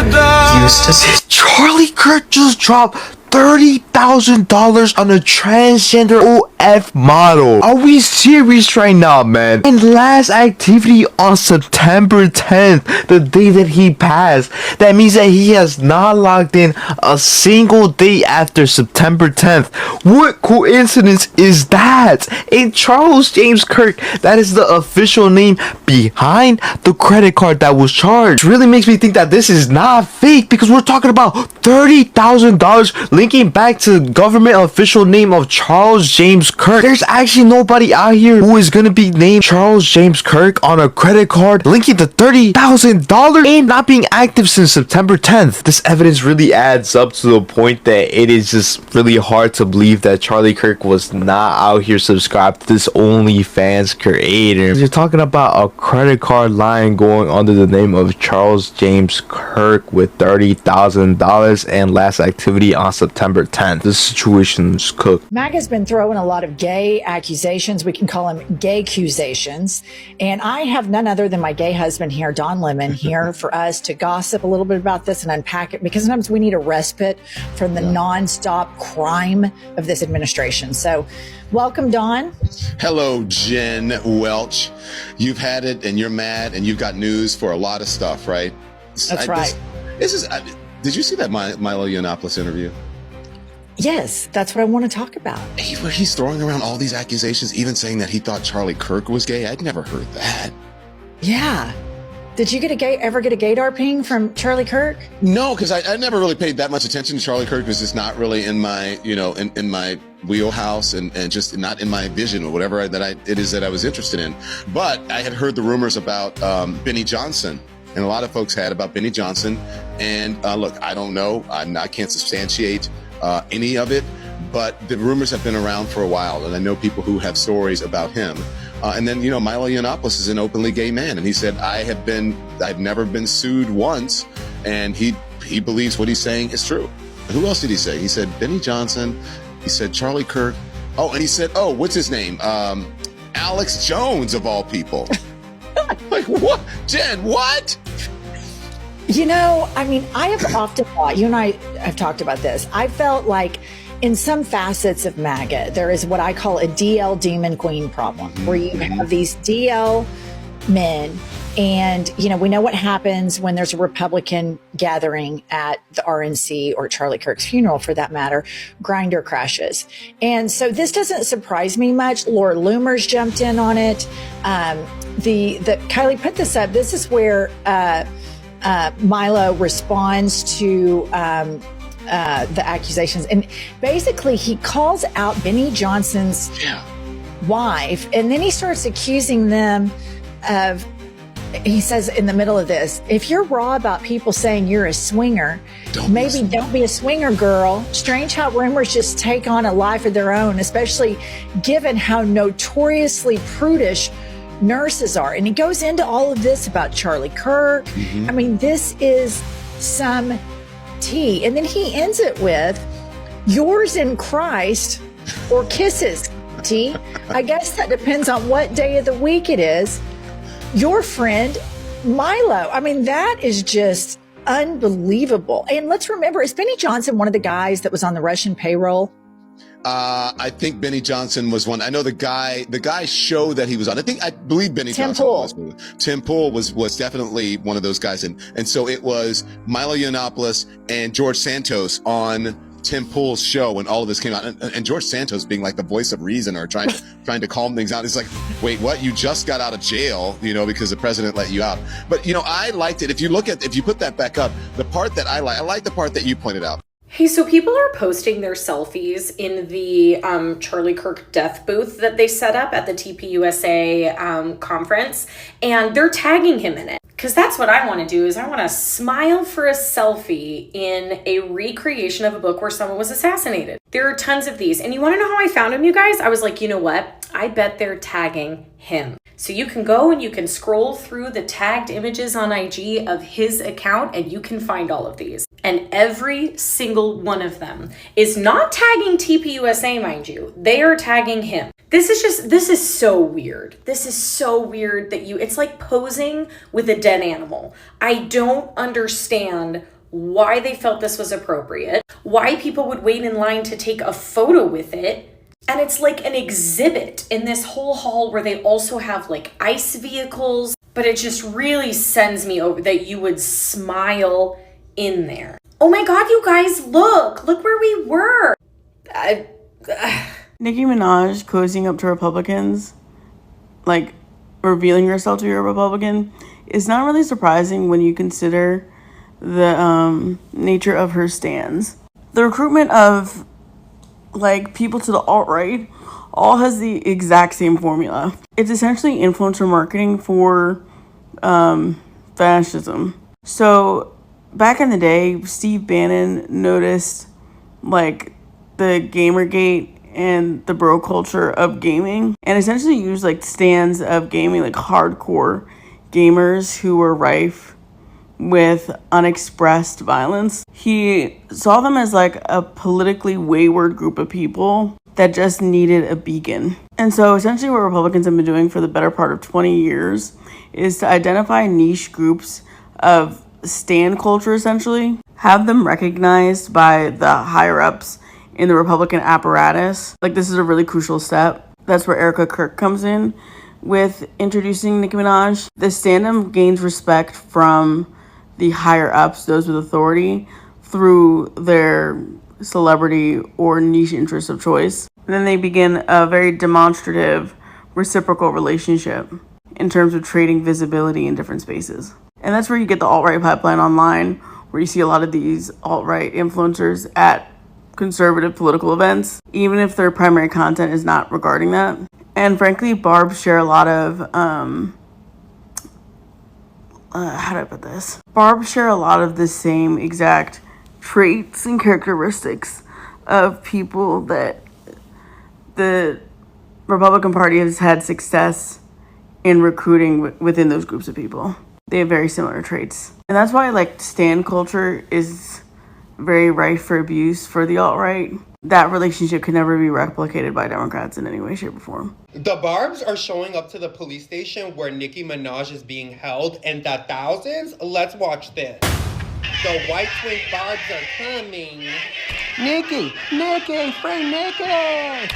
used to Charlie Kirk just dropped $30,000 on a transgender OF model. Are we serious right now, man? And last activity on September 10th, the day that he passed. That means that he has not logged in a single day after September 10th. What coincidence is that? And Charles James Kirk, that is the official name behind the credit card that was charged. Really makes me think that this is not fake, because we're talking about $30,000 linking back to the government official name of Charles James Kirk. There's actually nobody out here who is gonna be named Charles James Kirk on a credit card linking to $30,000 and not being active since September 10th. This evidence really adds up to the point that it is just really hard to believe that Charlie Kirk was not out here subscribed to this OnlyFans creator. You're talking about a credit card line going under the name of Charles James Kirk with $30,000 and last activity on September 10th. This situation's cooked. MAGA's been throwing a lot of gay accusations. We can call them gay accusations. And I have none other than my gay husband here, Don Lemon, here for us to gossip a little bit about this and unpack it, because sometimes we need a respite from the nonstop crime of this administration. So welcome, Don. Hello, Jen Welch. You've had it and you're mad and you've got news for a lot of stuff, right? That's right. Did you see that Milo Yiannopoulos interview? Yes, that's what I want to talk about. Where he's throwing around all these accusations, even saying that he thought Charlie Kirk was gay. I'd never heard that. Yeah. Did you ever get a gaydar ping from Charlie Kirk? No, because I never really paid that much attention to Charlie Kirk, because it's not really in my, in my wheelhouse and just not in my vision or whatever it is that I was interested in. But I had heard the rumors about Benny Johnson. And a lot of folks had about Benny Johnson. And look, I don't know. I can't substantiate any of it. But the rumors have been around for a while. And I know people who have stories about him. And then, Milo Yiannopoulos is an openly gay man. And he said, I've never been sued once. And he believes what he's saying is true. And who else did he say? He said Benny Johnson. He said Charlie Kirk. Oh, and he said, what's his name? Alex Jones, of all people. Like, what? Jen, what? I have often thought, you and I have talked about this. I felt like in some facets of MAGA, there is what I call a DL demon queen problem, where you have these DL men. And, we know what happens when there's a Republican gathering at the RNC or Charlie Kirk's funeral, for that matter. Grindr crashes. And so this doesn't surprise me much. Laura Loomer's jumped in on it. The Kylie put this up. This is where Milo responds to the accusations. And basically, he calls out Benny Johnson's wife, and then he starts accusing them of, he says in the middle of this, if you're raw about people saying you're a swinger, don't be a swinger, girl. Strange how rumors just take on a life of their own, especially given how notoriously prudish nurses are. And he goes into all of this about Charlie Kirk. I mean, this is some tea. And then he ends it with, yours in Christ or kisses, T. I guess that depends on what day of the week it is. Your friend, Milo. I mean, that is just unbelievable. And let's remember, is Benny Johnson one of the guys that was on the Russian payroll? I think Benny Johnson was one. I know the guy show that he was on. I believe Benny Johnson was. Tim Pool was definitely one of those guys. And so it was Milo Yiannopoulos and George Santos on Tim Pool's show when all of this came out, and George Santos being like the voice of reason or trying to calm things down. It's like, wait, what? You just got out of jail, because the president let you out. But I liked it. If you put that back up, the part that I like the part that you pointed out. Hey, so people are posting their selfies in the Charlie Kirk death booth that they set up at the TPUSA conference, and they're tagging him in it. Because that's what I want to do, is I want to smile for a selfie in a recreation of a book where someone was assassinated. There are tons of these. And you want to know how I found him, you guys? I was like, you know what? I bet they're tagging him. So you can go and you can scroll through the tagged images on IG of his account, and you can find all of these. And every single one of them is not tagging TPUSA, mind you. They are tagging him. This is so weird. This is so weird that it's like posing with a dead animal. I don't understand why they felt this was appropriate, why people would wait in line to take a photo with it. And it's like an exhibit in this whole hall where they also have like ICE vehicles, but it just really sends me over that you would smile in there. Oh my God, you guys, look where we were. Nicki Minaj cozying up to Republicans, like revealing herself to be a Republican, is not really surprising when you consider the nature of her stands. The recruitment of like people to the alt-right all has the exact same formula. It's essentially influencer marketing for fascism. So back in the day, Steve Bannon noticed like the Gamergate and the bro culture of gaming, and essentially used like stands of gaming, like hardcore gamers who were rife with unexpressed violence. He saw them as like a politically wayward group of people that just needed a beacon. And so essentially what Republicans have been doing for the better part of 20 years is to identify niche groups of stan culture, essentially, have them recognized by the higher ups in the Republican apparatus. Like, this is a really crucial step. That's where Erica Kirk comes in with introducing Nicki Minaj. The stand-up gains respect from the higher ups, those with authority, through their celebrity or niche interest of choice. And then they begin a very demonstrative reciprocal relationship in terms of trading visibility in different spaces. And that's where you get the alt-right pipeline online, where you see a lot of these alt-right influencers at conservative political events, even if their primary content is not regarding that. And frankly, Barbs share a lot of, how do I put this? Barbs share a lot of the same exact traits and characteristics of people that the Republican Party has had success in recruiting within those groups of people. They have very similar traits. And that's why like stan culture is very rife for abuse for the alt-right. That relationship can never be replicated by Democrats in any way, shape, or form. The Barbs are showing up to the police station where Nicki Minaj is being held in the thousands. Let's watch this. The white twin Barbs are coming. Nicki, free Nicki!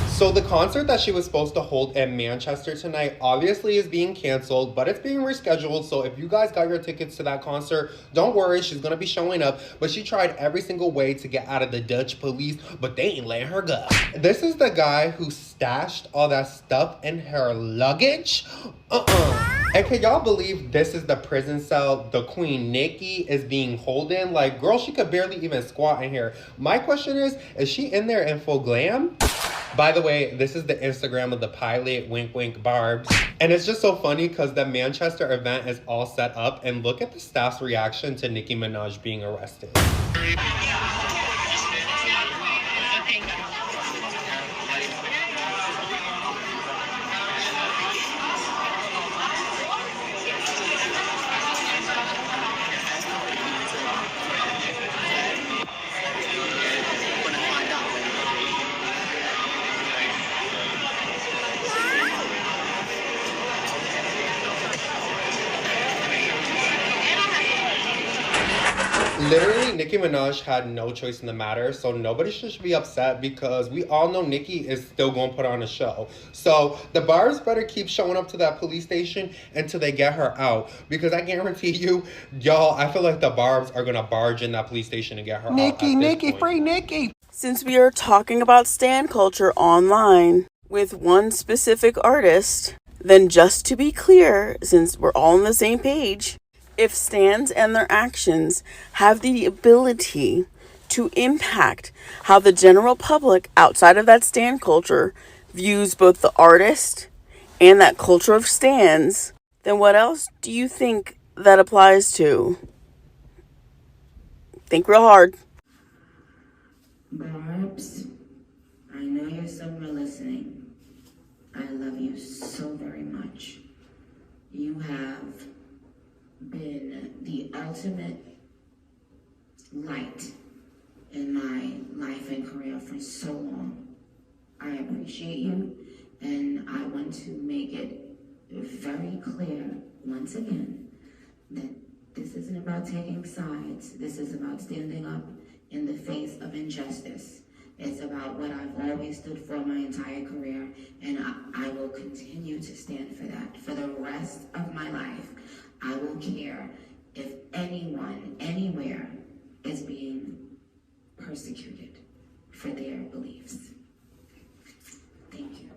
So the concert that she was supposed to hold in Manchester tonight obviously is being canceled, but it's being rescheduled. So if you guys got your tickets to that concert, don't worry, she's gonna be showing up. But she tried every single way to get out of the Dutch police, but they ain't letting her go. This is the guy who stashed all that stuff in her luggage. And can y'all believe this is the prison cell the Queen Nicki is being held in? Like, girl, she could barely even squat in here. My question is she in there in full glam? By the way, this is the Instagram of the pilot, wink, wink, Barbs. And it's just so funny because the Manchester event is all set up, and look at the staff's reaction to Nicki Minaj being arrested. Literally, Nicki Minaj had no choice in the matter, so nobody should be upset because we all know Nicki is still going to put on a show. So the Barbs better keep showing up to that police station until they get her out, because I guarantee you, y'all, I feel like the Barbs are going to barge in that police station and get her out. Nicki, free Nicki! Since we are talking about stan culture online with one specific artist, then just to be clear, since we're all on the same page, if stans and their actions have the ability to impact how the general public outside of that stan culture views both the artist and that culture of stans, then what else do you think that applies to? Think real hard. Barbs, I know you're somewhere listening. I love you so very much. You have been the ultimate light in my life and career for so long. I appreciate you, and I want to make it very clear once again that This isn't about taking sides. This is about standing up in the face of injustice. It's about what I've always stood for my entire career, and I will continue to stand for that. For the rest of my life, I will care if anyone, anywhere, is being persecuted for their beliefs. Thank you.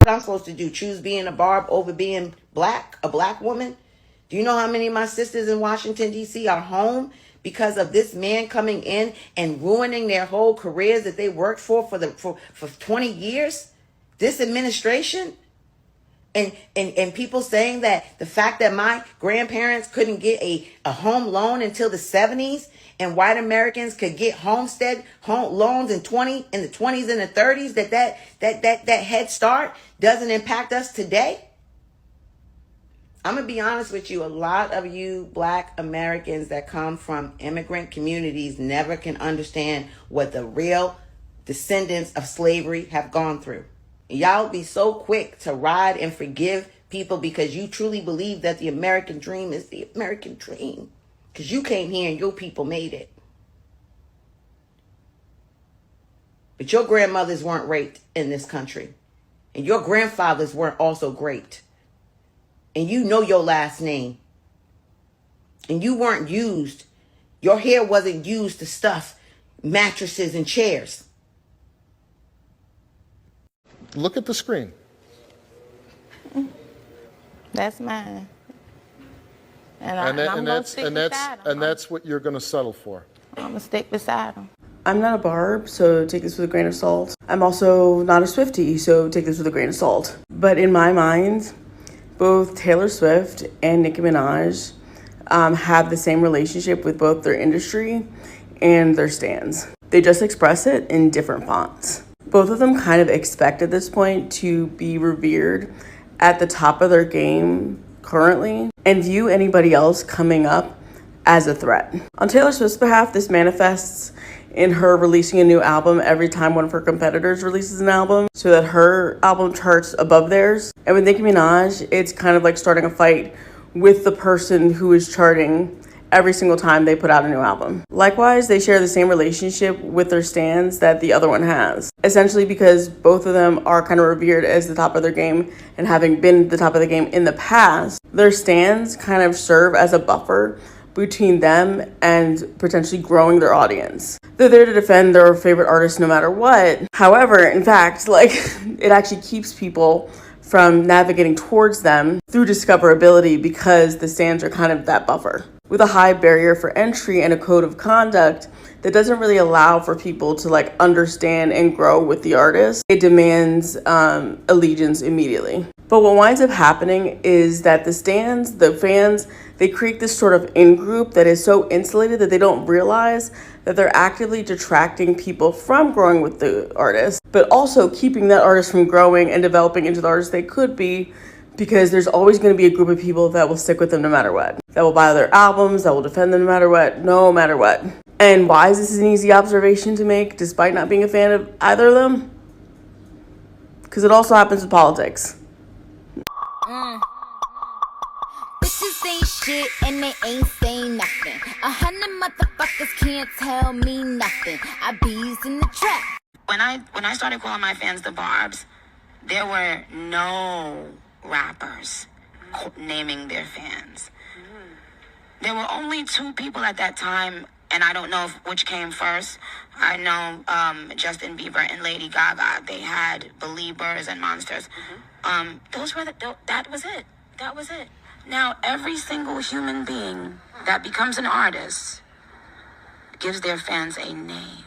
What I'm supposed to do? Choose being a Barb over being a black woman? Do you know how many of my sisters in Washington, D.C. are home because of this man coming in and ruining their whole careers that they worked for 20 years? This administration? And people saying that the fact that my grandparents couldn't get a home loan until the 70s, and white Americans could get home loans in the 20s and the 30s, that head start doesn't impact us today? I'm going to be honest with you. A lot of you black Americans that come from immigrant communities never can understand what the real descendants of slavery have gone through. Y'all be so quick to ride and forgive people because you truly believe that the American dream is the American dream. Because you came here and your people made it. But your grandmothers weren't raped in this country. And your grandfathers weren't also raped. And you know your last name. And you weren't used. Your hair wasn't used to stuff mattresses and chairs. Look at the screen. That's mine. And that's what you're going to settle for. I'm going to stick beside him. I'm not a Barb, so take this with a grain of salt. I'm also not a Swiftie, so take this with a grain of salt. But in my mind, both Taylor Swift and Nicki Minaj have the same relationship with both their industry and their stans. They just express it in different fonts. Both of them kind of expect at this point to be revered at the top of their game currently and view anybody else coming up as a threat. On Taylor Swift's behalf, this manifests in her releasing a new album every time one of her competitors releases an album so that her album charts above theirs. And with Nicki Minaj, it's kind of like starting a fight with the person who is charting every single time they put out a new album. Likewise, they share the same relationship with their stans that the other one has. Essentially because both of them are kind of revered as the top of their game, and having been the top of the game in the past, their stans kind of serve as a buffer between them and potentially growing their audience. They're there to defend their favorite artist no matter what. However, in fact, it actually keeps people from navigating towards them through discoverability because the stans are kind of that buffer. With a high barrier for entry and a code of conduct that doesn't really allow for people to understand and grow with the artist, it demands allegiance immediately. But what winds up happening is that the stans, the fans, they create this sort of in-group that is so insulated that they don't realize that they're actively detracting people from growing with the artist, but also keeping that artist from growing and developing into the artist they could be, because there's always going to be a group of people that will stick with them no matter what, that will buy their albums, that will defend them no matter what. And why is this an easy observation to make despite not being a fan of either of them? Because it also happens with politics. Bitches ain't shit and they ain't saying nothing. 100 motherfuckers can't tell me nothing. I bees in the trap. When I started calling my fans the Barbs, there were no rappers naming their fans. There were only two people at that time, and I don't know which came first. I know Justin Bieber and Lady Gaga. They had Beliebers and Monsters. That was it. That was it. Now, every single human being that becomes an artist gives their fans a name.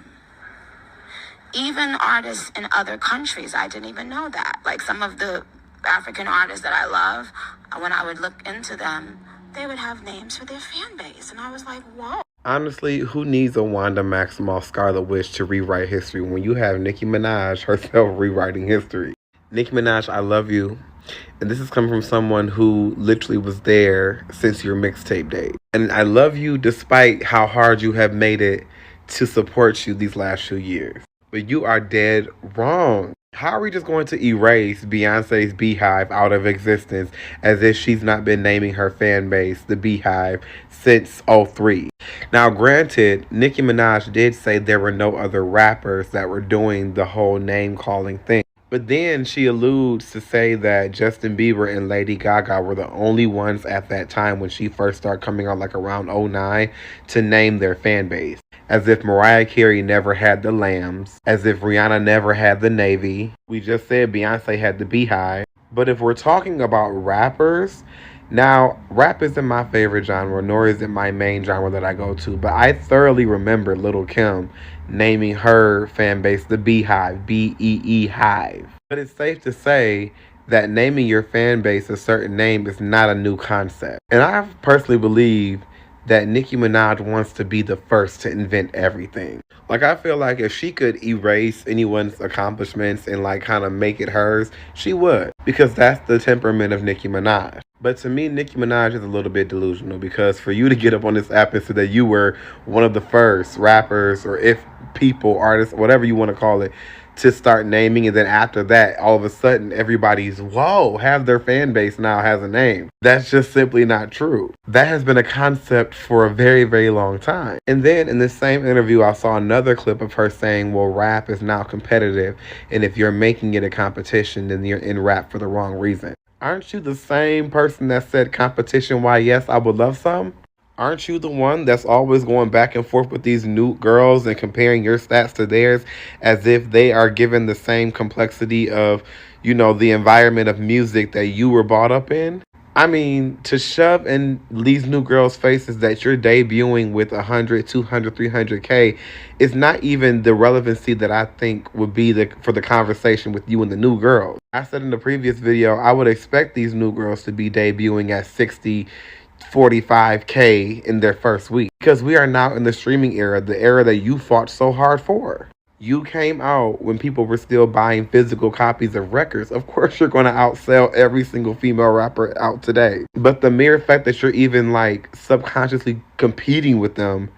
Even artists in other countries, I didn't even know that. Like some of the African artists that I love, when I would look into them, they would have names for their fan base. And I was like, whoa. Honestly, who needs a Wanda Maximoff Scarlet Witch to rewrite history when you have Nicki Minaj herself rewriting history? Nicki Minaj, I love you. And this is coming from someone who literally was there since your mixtape day. And I love you despite how hard you have made it to support you these last few years. But you are dead wrong. How are we just going to erase Beyonce's Beehive out of existence as if she's not been naming her fan base the Beehive since '03? Now, granted, Nicki Minaj did say there were no other rappers that were doing the whole name calling thing. But then she alludes to say that Justin Bieber and Lady Gaga were the only ones at that time when she first started coming out, like around '09, to name their fan base. As if Mariah Carey never had the Lambs. As if Rihanna never had the Navy. We just said Beyonce had the Beehive. But if we're talking about rappers, now, rap isn't my favorite genre, nor is it my main genre that I go to. But I thoroughly remember Lil' Kim naming her fan base the Beehive, B-E-E Hive. But it's safe to say that naming your fan base a certain name is not a new concept. And I personally believe that Nicki Minaj wants to be the first to invent everything. Like, I feel like if she could erase anyone's accomplishments and like kind of make it hers, she would. Because that's the temperament of Nicki Minaj. But to me, Nicki Minaj is a little bit delusional, because for you to get up on this app and say that you were one of the first rappers, or if people, artists, whatever you want to call it, to start naming, and then after that, all of a sudden, everybody's, whoa, have their fan base now has a name. That's just simply not true. That has been a concept for a very, very long time. And then in this same interview, I saw another clip of her saying, well, rap is now competitive, and if you're making it a competition, then you're in rap for the wrong reason. Aren't you the same person that said competition, why yes, I would love some? Aren't you the one that's always going back and forth with these new girls and comparing your stats to theirs as if they are given the same complexity of, you know, the environment of music that you were brought up in? I mean, to shove in these new girls' faces that you're debuting with 100, 200, 300K is not even the relevancy that I think would be for the conversation with you and the new girls. I said in the previous video, I would expect these new girls to be debuting at 60, 45K in their first week, because we are now in the streaming era, the era that you fought so hard for. You came out when people were still buying physical copies of records. Of course, you're going to outsell every single female rapper out today. But the mere fact that you're even like subconsciously competing with them,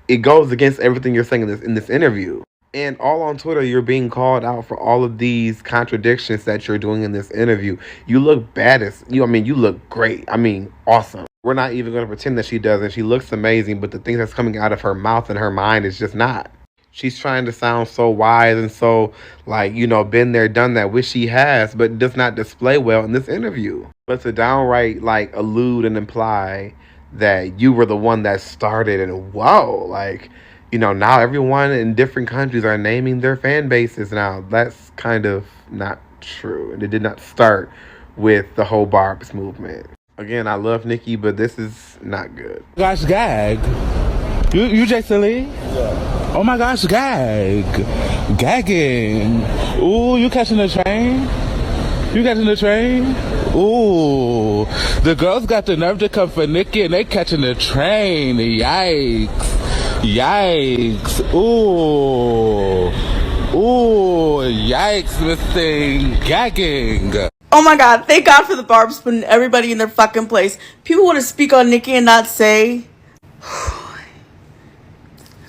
it goes against everything you're saying in this interview. And all on Twitter, you're being called out for all of these contradictions that you're doing in this interview. You look you look great. I mean, awesome. We're not even going to pretend that she doesn't. She looks amazing, but the things that's coming out of her mouth and her mind is just not. She's trying to sound so wise and so, like, you know, been there, done that, which she has, but does not display well in this interview. But to downright, like, allude and imply that you were the one that started, and whoa, like, you know, now everyone in different countries are naming their fan bases now. That's kind of not true. And it did not start with the whole Barbs movement. Again, I love Nicki, but this is not good. Gosh, gag. You Jason Lee? Yeah. Oh my gosh, gag. Gagging. Ooh, you catching the train? You catching the train? Ooh. The girls got the nerve to come for Nicki and they catching the train. Yikes. Yikes. Ooh. Ooh. Yikes, Miss Thing. Gagging. Oh my god, thank God for the Barbs putting everybody in their fucking place. People want to speak on Nicki and not say...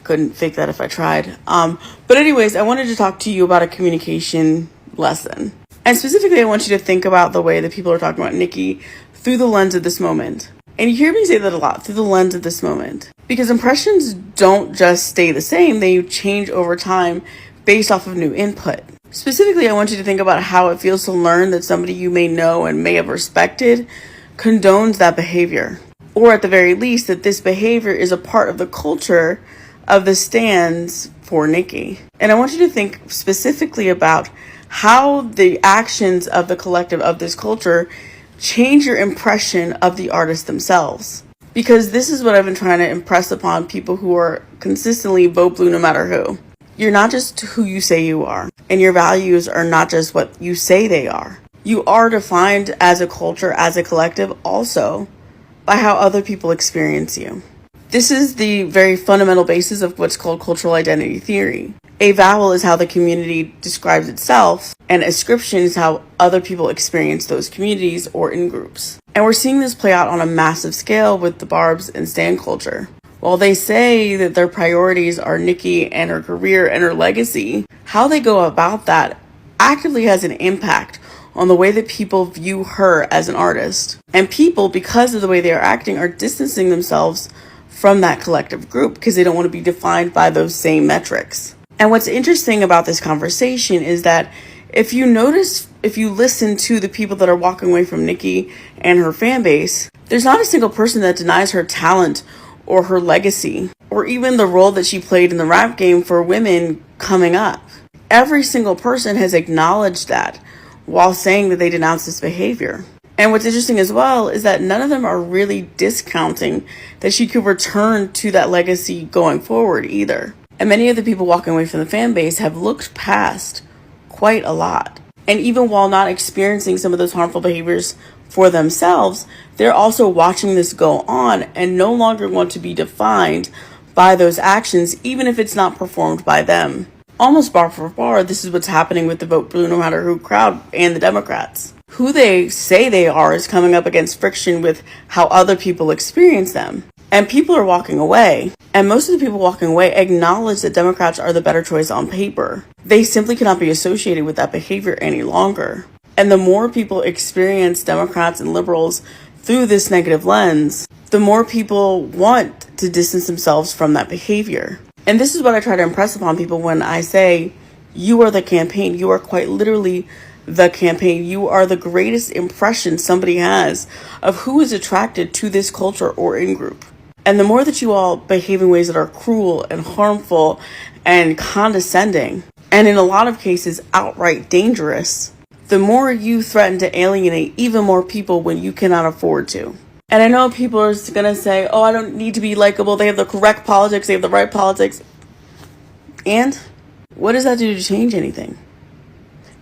Couldn't fake that if I tried. But anyways, I wanted to talk to you about a communication lesson. And specifically, I want you to think about the way that people are talking about Nicki through the lens of this moment. And you hear me say that a lot, through the lens of this moment. Because impressions don't just stay the same, they change over time based off of new input. Specifically, I want you to think about how it feels to learn that somebody you may know and may have respected condones that behavior. Or at the very least, that this behavior is a part of the culture of the stands for Nicki. And I want you to think specifically about how the actions of the collective of this culture change your impression of the artists themselves. Because this is what I've been trying to impress upon people who are consistently vote blue no matter who. You're not just who you say you are, and your values are not just what you say they are. You are defined as a culture, as a collective, also by how other people experience you. This is the very fundamental basis of what's called cultural identity theory. A vowel is how the community describes itself, and ascription is how other people experience those communities or in groups. And we're seeing this play out on a massive scale with the Barbs and stan culture. While they say that their priorities are Nicki and her career and her legacy, how they go about that actively has an impact on the way that people view her as an artist. And people, because of the way they are acting, are distancing themselves from that collective group because they don't want to be defined by those same metrics. And what's interesting about this conversation is that if you listen to the people that are walking away from Nicki and her fan base, there's not a single person that denies her talent or her legacy, or even the role that she played in the rap game for women coming up. Every single person has acknowledged that while saying that they denounce this behavior. And what's interesting as well is that none of them are really discounting that she could return to that legacy going forward either. And many of the people walking away from the fan base have looked past quite a lot. And even while not experiencing some of those harmful behaviors for themselves, they're also watching this go on and no longer want to be defined by those actions, even if it's not performed by them. Almost bar for bar, this is what's happening with the Vote Blue No Matter Who crowd and the Democrats. Who they say they are is coming up against friction with how other people experience them. And people are walking away. And most of the people walking away acknowledge that Democrats are the better choice on paper. They simply cannot be associated with that behavior any longer. And the more people experience Democrats and liberals through this negative lens, the more people want to distance themselves from that behavior. And this is what I try to impress upon people when I say, you are the campaign. You are quite literally the campaign. You are the greatest impression somebody has of who is attracted to this culture or in-group. And the more that you all behave in ways that are cruel and harmful and condescending, and in a lot of cases outright dangerous, the more you threaten to alienate even more people when you cannot afford to. And I know people are going to say, oh, I don't need to be likable. They have the correct politics. They have the right politics. And what does that do to change anything?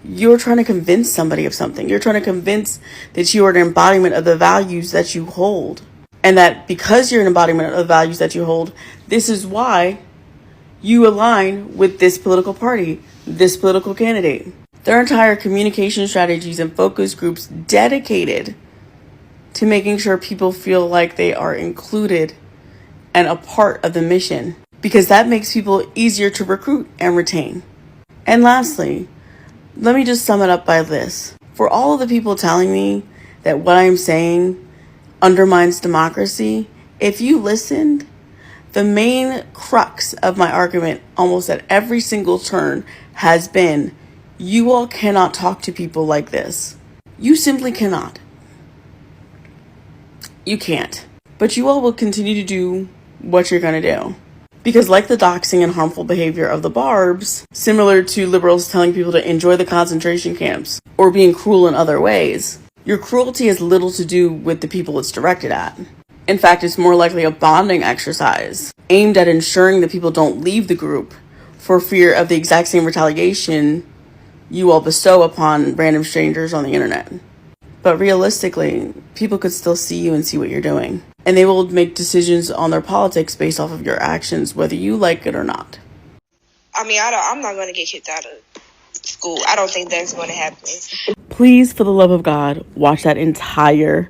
You're trying to convince somebody of something. You're trying to convince that you are an embodiment of the values that you hold. And that because you're an embodiment of the values that you hold, this is why you align with this political party, this political candidate. There are entire communication strategies and focus groups dedicated to making sure people feel like they are included and a part of the mission, because that makes people easier to recruit and retain. And lastly, let me just sum it up by this. For all of the people telling me that what I'm saying undermines democracy, if you listened, the main crux of my argument almost at every single turn has been, you all cannot talk to people like this. You simply cannot. You can't. But you all will continue to do what you're going to do. Because like the doxing and harmful behavior of the Barbs, similar to liberals telling people to enjoy the concentration camps or being cruel in other ways, your cruelty has little to do with the people it's directed at. In fact, it's more likely a bonding exercise aimed at ensuring that people don't leave the group for fear of the exact same retaliation you all bestow upon random strangers on the internet. But realistically, people could still see you and see what you're doing. And they will make decisions on their politics based off of your actions, whether you like it or not. I mean, I'm not going to get kicked out of school. I don't think that's going to happen. Please, for the love of God, watch that entire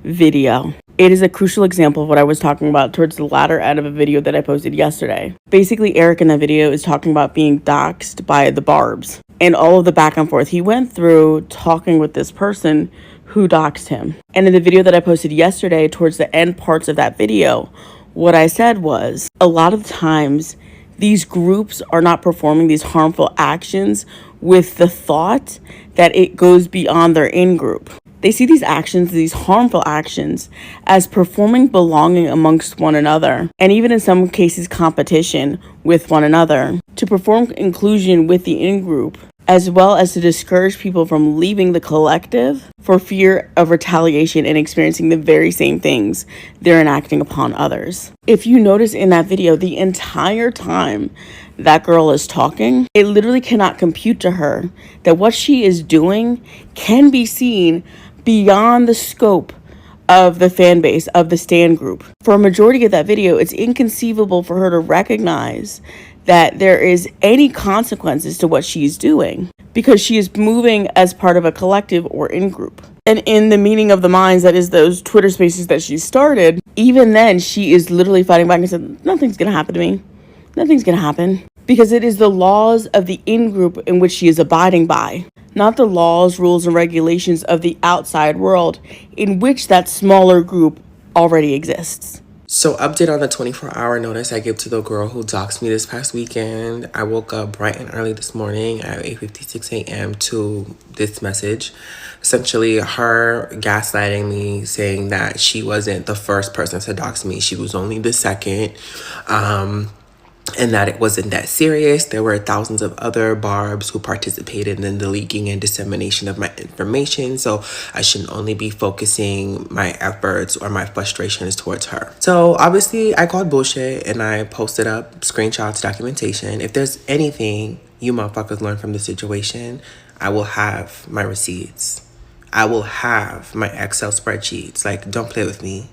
video. It is a crucial example of what I was talking about towards the latter end of a video that I posted yesterday. Basically, Eric in that video is talking about being doxed by the Barbs and all of the back and forth he went through talking with this person who doxed him. And in the video that I posted yesterday, towards the end parts of that video, what I said was, a lot of times these groups are not performing these harmful actions with the thought that it goes beyond their in-group. They see these actions, these harmful actions, as performing belonging amongst one another, and even in some cases competition with one another, to perform inclusion with the in-group, as well as to discourage people from leaving the collective for fear of retaliation and experiencing the very same things they're enacting upon others. If you notice in that video, the entire time that girl is talking, it literally cannot compute to her that what she is doing can be seen beyond the scope of the fan base, of the stan group. For a majority of that video, it's inconceivable for her to recognize that there is any consequences to what she's doing, because she is moving as part of a collective or in-group. And in the meeting of the minds, that is those Twitter spaces that she started, even then she is literally fighting back and said, nothing's going to happen to me. Nothing's going to happen. Because it is the laws of the in-group in which she is abiding by, not the laws, rules, and regulations of the outside world in which that smaller group already exists. So update on the 24-hour notice I gave to the girl who doxed me this past weekend. I woke up bright and early this morning at 8:56 a.m. to this message. Essentially, her gaslighting me, saying that she wasn't the first person to dox me. She was only the second. And that it wasn't that serious. There were thousands of other Barbs who participated in the leaking and dissemination of my information, so I shouldn't only be focusing my efforts or my frustrations towards her. So obviously I called bullshit and I posted up screenshots, documentation. If there's anything you motherfuckers learn from the situation, I will have my receipts. I will have my Excel spreadsheets. Like, don't play with me.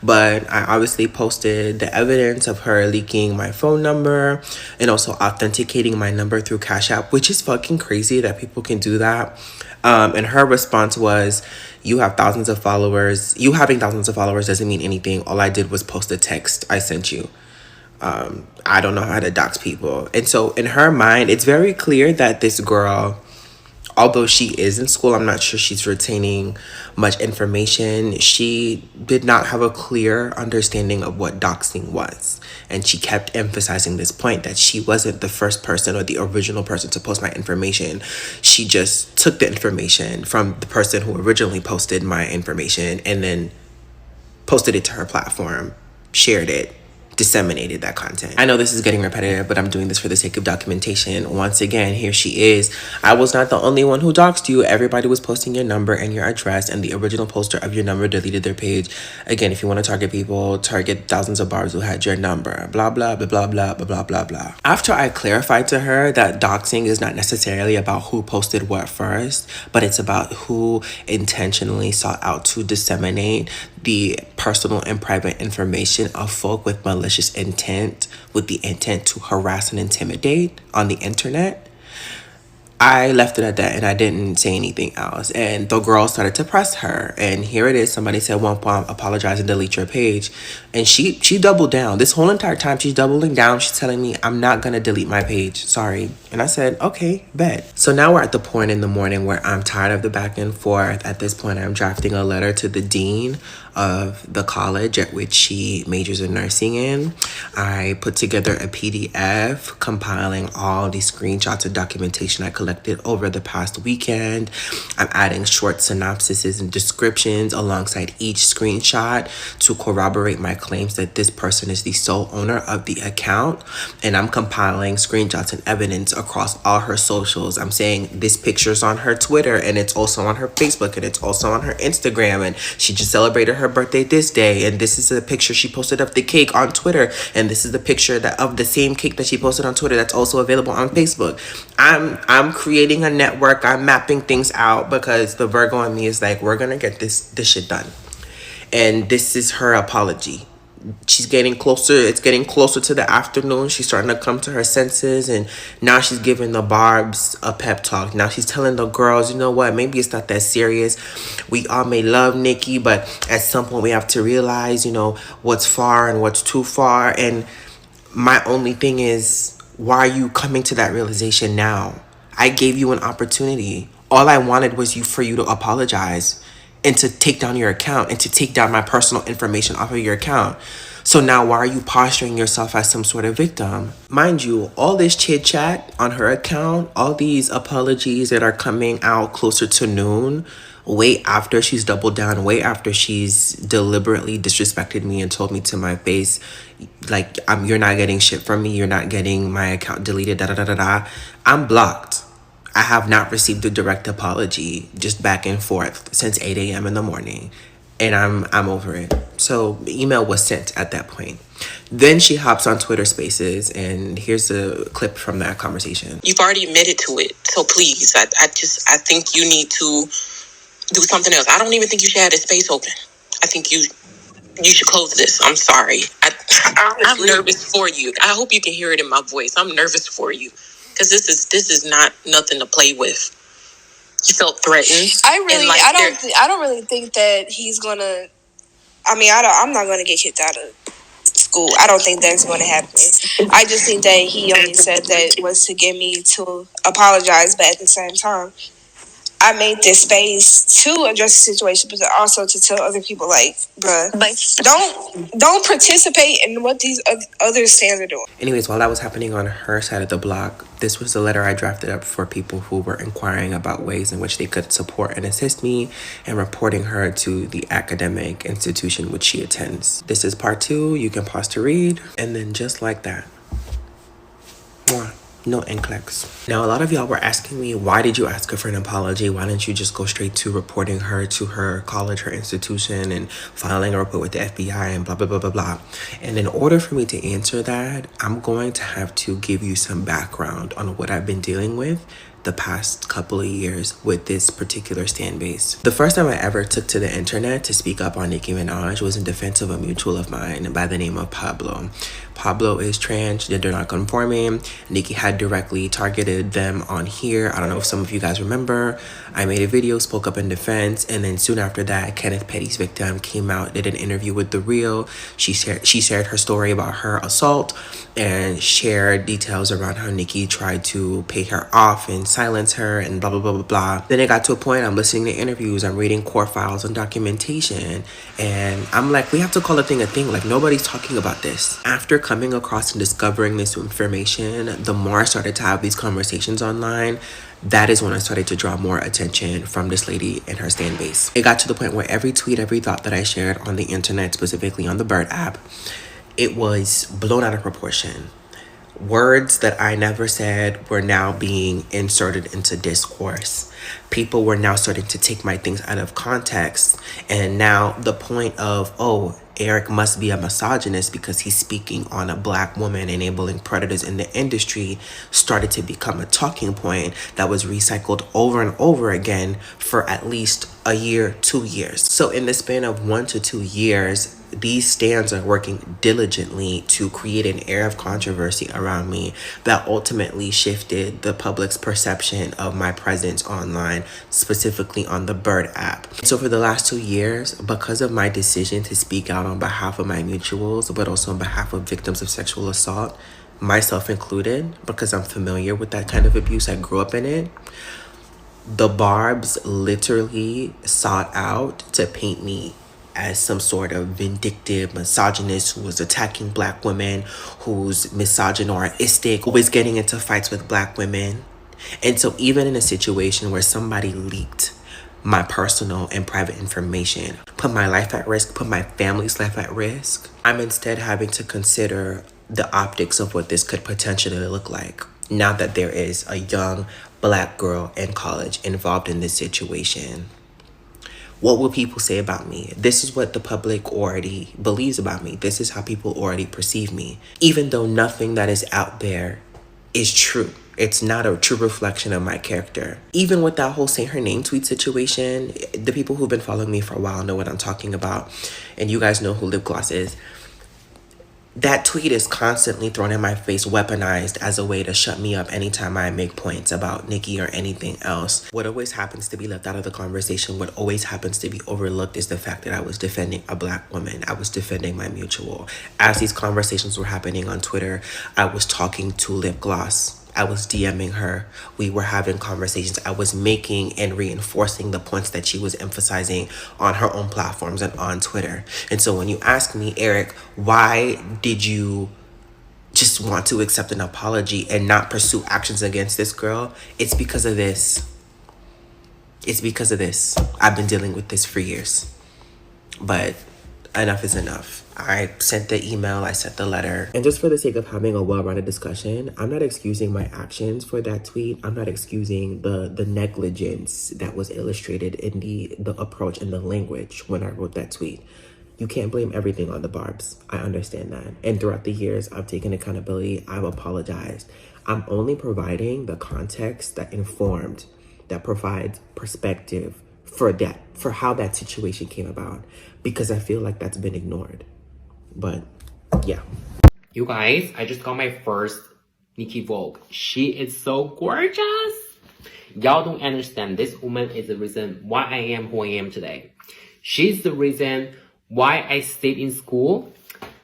But I obviously posted the evidence of her leaking my phone number and also authenticating my number through Cash App, which is fucking crazy that people can do that. And her response was, you have thousands of followers. You having thousands of followers doesn't mean anything. All I did was post a text I sent you. I don't know how to dox people. And so in her mind, it's very clear that this girl, although she is in school, I'm not sure she's retaining much information. She did not have a clear understanding of what doxing was. And she kept emphasizing this point that she wasn't the first person or the original person to post my information. She just took the information from the person who originally posted my information and then posted it to her platform, shared it, disseminated that content. I know this is getting repetitive, but I'm doing this for the sake of documentation. Once again, here she is. I was not the only one who doxed you. Everybody was posting your number and your address, and the original poster of your number deleted their page. Again, if you want to target people, target thousands of Barbs who had your number. Blah, blah, blah, blah, blah, blah, blah, blah, blah. After I clarified to her that doxing is not necessarily about who posted what first, but it's about who intentionally sought out to disseminate the personal and private information of folk with malicious intent, with the intent to harass and intimidate on the internet, I left it at that and I didn't say anything else. And the girl started to press her. And here it is. Somebody said, "Womp womp, apologize and delete your page." And she doubled down. This whole entire time, she's doubling down. She's telling me, "I'm not going to delete my page. Sorry." And I said, "Okay, bet." So now we're at the point in the morning where I'm tired of the back and forth. At this point, I'm drafting a letter to the dean of the college at which she majors in nursing in. I put together a PDF compiling all the screenshots and documentation I collected over the past weekend. I'm adding short synopsises and descriptions alongside each screenshot to corroborate my claims that this person is the sole owner of the account. And I'm compiling screenshots and evidence across all her socials. I'm saying this picture's on her Twitter and it's also on her Facebook and it's also on her Instagram, and she just celebrated her birthday this day, and this is a picture she posted of the cake on Twitter, and this is the picture that of the same cake that she posted on Twitter that's also available on Facebook. I'm creating a network. I'm mapping things out because the Virgo in me is like, we're gonna get this shit done. And this is her apology. She's getting closer. It's getting closer to the afternoon. She's starting to come to her senses, and now she's giving the Barbs a pep talk. Now she's telling the girls, you know what, maybe it's not that serious. We all may love Nicki, but at some point we have to realize, you know, what's far and what's too far. And my only thing is, why are you coming to that realization now? I gave you an opportunity. All I wanted was for you to apologize and to take down your account and to take down my personal information off of your account. So now why are you posturing yourself as some sort of victim? Mind you, all this chit chat on her account, all these apologies that are coming out closer to noon, way after she's doubled down, way after she's deliberately disrespected me and told me to my face, like, you're not getting shit from me, you're not getting my account deleted, da da da da da. I'm blocked. I have not received a direct apology, just back and forth since 8 a.m. in the morning. And I'm over it. So the email was sent at that point. Then she hops on Twitter Spaces, and here's a clip from that conversation. You've already admitted to it, so please, I think you need to do something else. I don't even think you should have this space open. I think you You should close this. I'm sorry. I'm nervous for you. I hope you can hear it in my voice. I'm nervous for you because this is not nothing to play with. You felt threatened. I don't really think that he's gonna. I'm not gonna get kicked out of school. I don't think that's going to happen. I just think that he only said that was to get me to apologize, but at the same time, I made this space to address the situation, but also to tell other people, like, bruh, don't participate in what these other stands are doing. Anyways, while that was happening on her side of the block, this was the letter I drafted up for people who were inquiring about ways in which they could support and assist me in reporting her to the academic institution which she attends. This is part 2. You can pause to read. And then just like that. Mwah. No NCLEX. Now, a lot of y'all were asking me, why did you ask her for an apology? Why didn't you just go straight to reporting her to her college, her institution, and filing a report with the FBI and blah, blah, blah, blah, blah. And in order for me to answer that, I'm going to have to give you some background on what I've been dealing with the past couple of years with this particular stand base. The first time I ever took to the internet to speak up on Nicki Minaj was in defense of a mutual of mine by the name of Pablo. Pablo is transgender non-conforming. Nicki had directly targeted them on here. I don't know if some of you guys remember. I made a video, spoke up in defense, and then soon after that, Kenneth Petty's victim came out, did an interview with The Real. She shared her story about her assault and shared details around how Nicki tried to pay her off and silence her and blah, blah, blah, blah, blah. Then it got to a point, I'm listening to interviews, I'm reading court files and documentation, and I'm like, we have to call a thing. Like, nobody's talking about this. After coming across and discovering this information, the more I started to have these conversations online, that is when I started to draw more attention from this lady and her stand base. It got to the point where every tweet, every thought that I shared on the internet, specifically on the Bird app, it was blown out of proportion. Words that I never said were now being inserted into discourse. People were now starting to take my things out of context. And now the point of, oh, Eric must be a misogynist because he's speaking on a black woman enabling predators in the industry started to become a talking point that was recycled over and over again for at least a year, 2 years. So in the span of 1 to 2 years, these stands are working diligently to create an air of controversy around me that ultimately shifted the public's perception of my presence online, specifically on the Bird app. So for the last 2 years, because of my decision to speak out on behalf of my mutuals, but also on behalf of victims of sexual assault, myself included, because I'm familiar with that kind of abuse, I grew up in it, the Barbs literally sought out to paint me as some sort of vindictive misogynist who was attacking black women, who's misogynoristic, always getting into fights with black women. And so even in a situation where somebody leaked my personal and private information, put my life at risk, put my family's life at risk, I'm instead having to consider the optics of what this could potentially look like now that there is a young black girl in college involved in this situation. What will people say about me? This is what the public already believes about me. This is how people already perceive me. Even though nothing that is out there is true. It's not a true reflection of my character. Even with that whole say her name tweet situation, the people who've been following me for a while know what I'm talking about. And you guys know who Lip Gloss is. That tweet is constantly thrown in my face, weaponized as a way to shut me up anytime I make points about Nicki or anything else. What always happens to be left out of the conversation, what always happens to be overlooked is the fact that I was defending a black woman. I was defending my mutual. As these conversations were happening on Twitter, I was talking to Lip Gloss. I was DMing her. We were having conversations. I was making and reinforcing the points that she was emphasizing on her own platforms and on Twitter. And so when you ask me, Eric, why did you just want to accept an apology and not pursue actions against this girl? It's because of this. It's because of this. I've been dealing with this for years. But enough is enough. I sent the email, I sent the letter. And just for the sake of having a well-rounded discussion, I'm not excusing my actions for that tweet. I'm not excusing the negligence that was illustrated in the approach and the language when I wrote that tweet. You can't blame everything on the Barbs. I understand that. And throughout the years, I've taken accountability. I've apologized. I'm only providing the context that informed, that provides perspective for how that situation came about, because I feel like that's been ignored. But yeah. You guys, I just got my first Nicki Vogue. She is so gorgeous. Y'all don't understand. This woman is the reason why I am who I am today. She's the reason why I stayed in school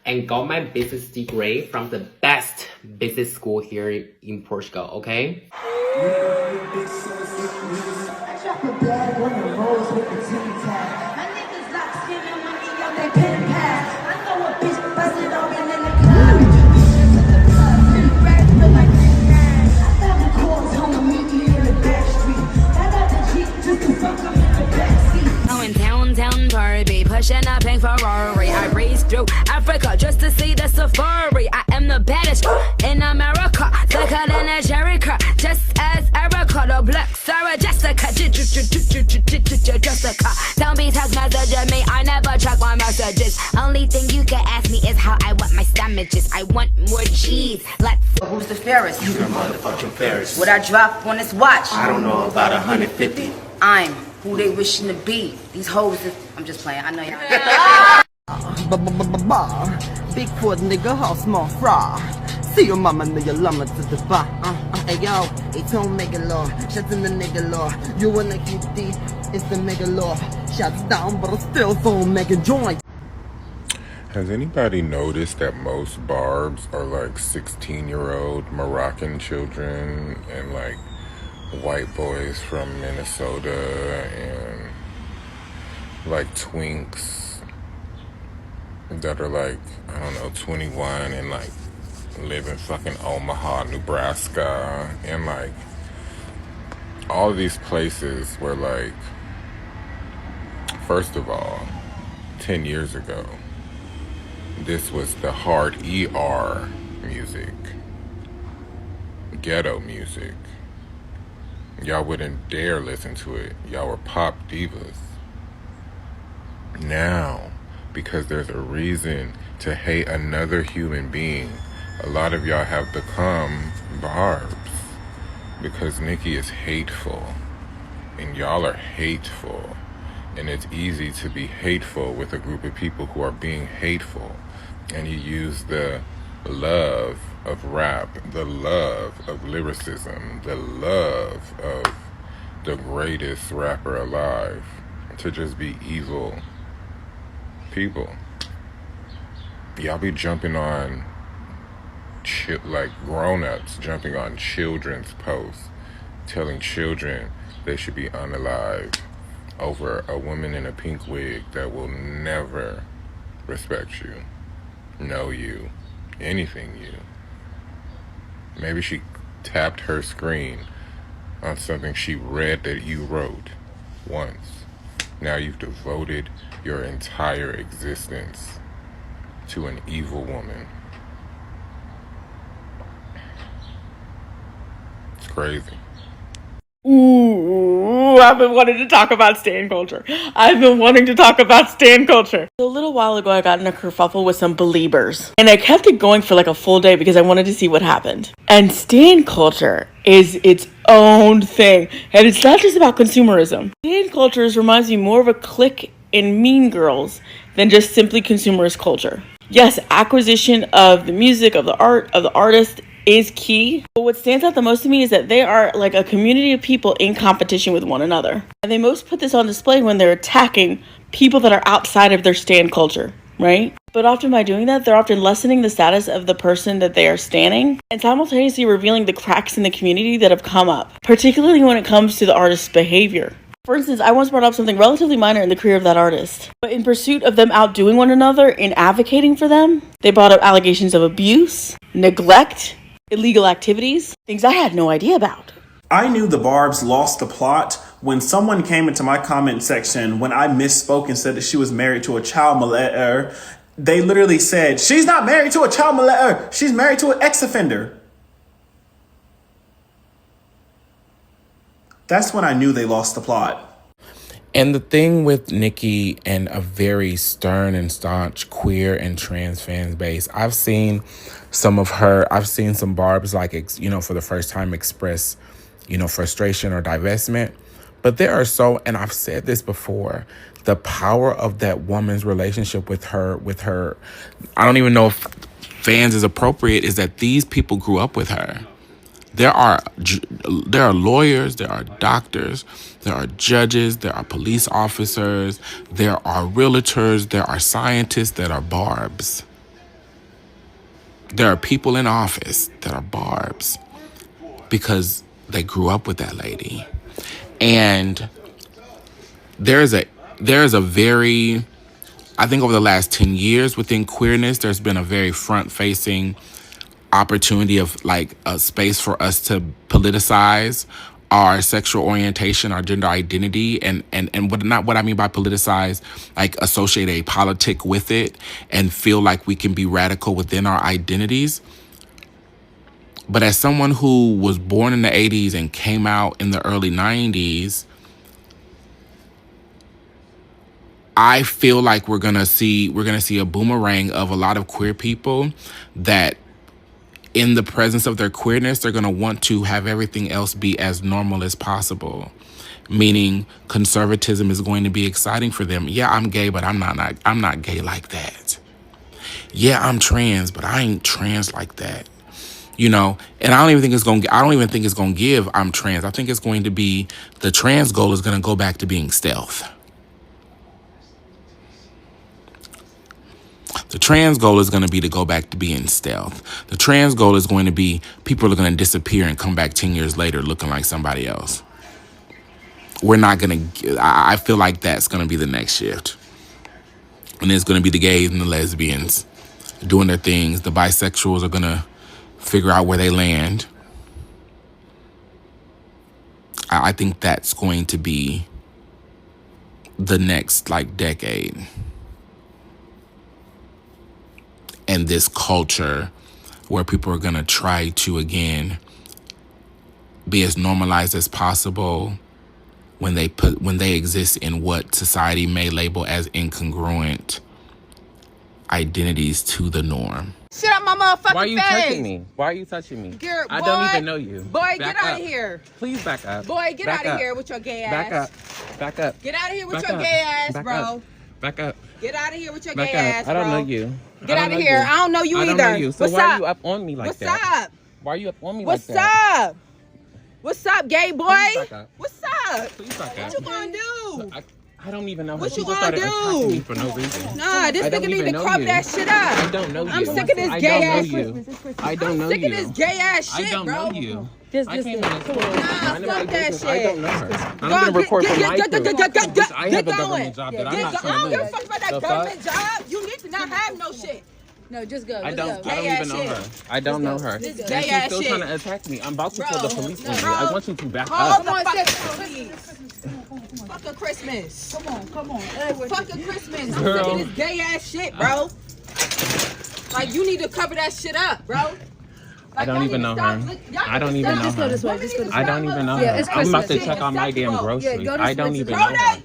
and got my business degree from the best business school here in Portugal, okay? Downtown Barbie, pushing a pink Ferrari. I raced through Africa just to see the safari. I am the baddest in America, thicker than a Jericho. Just as Erica, the black Sarah Jessica, Jessica. Don't be text messaging me, I never check my messages. Only thing you can ask me is how I want my sandwiches. I want more cheese. Like, who's the fairest? You the motherfucking fairest. What I drop on this watch? I don't know, about 150. I'm who they wishing to be. These hoes is, I'm just playing, I know y'all. Bigfoot nigga, how small fry. See your mama, nigga, llama to the bar. Hey yo, it's on mega law. Shots in the nigga law. You wanna keep deep, it's the mega law. Shots down, but I'm still so mega joint. Has anybody noticed that most Barbs are like 16-year-old Moroccan children and like white boys from Minnesota and like twinks that are like, I don't know, 21 and like live in fucking Omaha, Nebraska, and like all of these places where like, first of all, 10 years ago, this was the hard ER music, ghetto music. Y'all wouldn't dare listen to it. Y'all were pop divas. Now, because there's a reason to hate another human being, a lot of y'all have become Barbs because Nicki is hateful and y'all are hateful, and it's easy to be hateful with a group of people who are being hateful, and you use the love of rap, the love of lyricism, the love of the greatest rapper alive to just be evil people. Y'all be jumping on like grown-ups jumping on children's posts, telling children they should be unalived over a woman in a pink wig that will never respect you, know you, anything you. Maybe she tapped her screen on something she read that you wrote once. Now you've devoted your entire existence to an evil woman. It's crazy. Ooh, I've been wanting to talk about stan culture. A little while ago, I got in a kerfuffle with some believers, and I kept it going for like a full day because I wanted to see what happened. And stan culture is its own thing, and it's not just about consumerism. Stan culture reminds me more of a clique in Mean Girls than just simply consumerist culture. Yes, acquisition of the music, of the art, of the artist is key. But what stands out the most to me is that they are like a community of people in competition with one another. And they most put this on display when they're attacking people that are outside of their stan culture, right? But often by doing that, they're often lessening the status of the person that they are standing and simultaneously revealing the cracks in the community that have come up, particularly when it comes to the artist's behavior. For instance, I once brought up something relatively minor in the career of that artist, but in pursuit of them outdoing one another in advocating for them, they brought up allegations of abuse, neglect, illegal activities, things I had no idea about. I knew the Barbs lost the plot when someone came into my comment section when I misspoke and said that she was married to a child molester. They literally said, she's not married to a child molester, she's married to an ex-offender. That's when I knew they lost the plot. And the thing with Nicki and a very stern and staunch queer and trans fan base, I've seen some Barbs like, for the first time express, frustration or divestment. But there are and I've said this before, the power of that woman's relationship with her, I don't even know if fans is appropriate, is that these people grew up with her. There are lawyers, there are doctors, there are judges, there are police officers, there are realtors, there are scientists that are Barbs. There are people in office that are Barbs because they grew up with that lady. And there's a very, I think over the last 10 years within queerness, there's been a very front-facing opportunity of like a space for us to politicize our sexual orientation, our gender identity, and what I mean by politicize, like associate a politic with it and feel like we can be radical within our identities. But as someone who was born in the 80s and came out in the early 90s, I feel like we're gonna see a boomerang of a lot of queer people that in the presence of their queerness, they're gonna want to have everything else be as normal as possible. Meaning conservatism is going to be exciting for them. Yeah, I'm gay, but I'm not gay like that. Yeah, I'm trans, but I ain't trans like that. You know, and I don't even think it's gonna give I'm trans. I think it's going to be the trans goal is gonna go back to being stealth. The trans goal is going to be to go back to being stealth. The trans goal is going to be people are going to disappear and come back 10 years later looking like somebody else. We're not going to, I feel like that's going to be the next shift. And it's going to be the gays and the lesbians doing their things. The bisexuals are going to figure out where they land. I think that's going to be the next decade. And this culture where people are going to try to, again, be as normalized as possible when they exist in what society may label as incongruent identities to the norm. Shit out my motherfucking face. Why are you touching me? Why are you touching me? Girl, I don't even know you. Boy, get out of here. Please back up. Boy, get out of here with your gay ass. Back up. Get out of here with your gay ass, bro. Back up. Get out of here with your gay ass, bro. I don't know you. Get out of here. I don't know you either. I don't know you. So what's why up? are you up on me like that? What's up? Why are you up on me like that? What's up? What's up, gay boy? Please back up. What's up? Please back up. What you gonna do? I don't even know. What you People gonna started attacking me do? for no reason. Nah, this nigga need to crop that shit up. I don't know you. I'm sick of this gay ass shit. I don't know you. I'm sick of this gay ass shit, bro. I don't know you. I came in this store. Nah, fuck that shit. I don't know her. I'm gonna report for my crew. I have a government job that I'm not I trying don't to give a lose. fuck about that government job. You need to not have no shit. No, just go. I don't even know her. I don't know her. This And gay she's ass still shit. trying to attack me. I'm about to call the police on you. bro. I want you to back Call up. the fucking police. Fuck a Christmas. Come on. Fuck a Christmas. I'm sick of this gay ass shit, bro. Like, you need to cover that shit up, bro. I don't even know her. I don't even know her. I don't even know her. I'm about to check on my damn groceries. I don't even know her.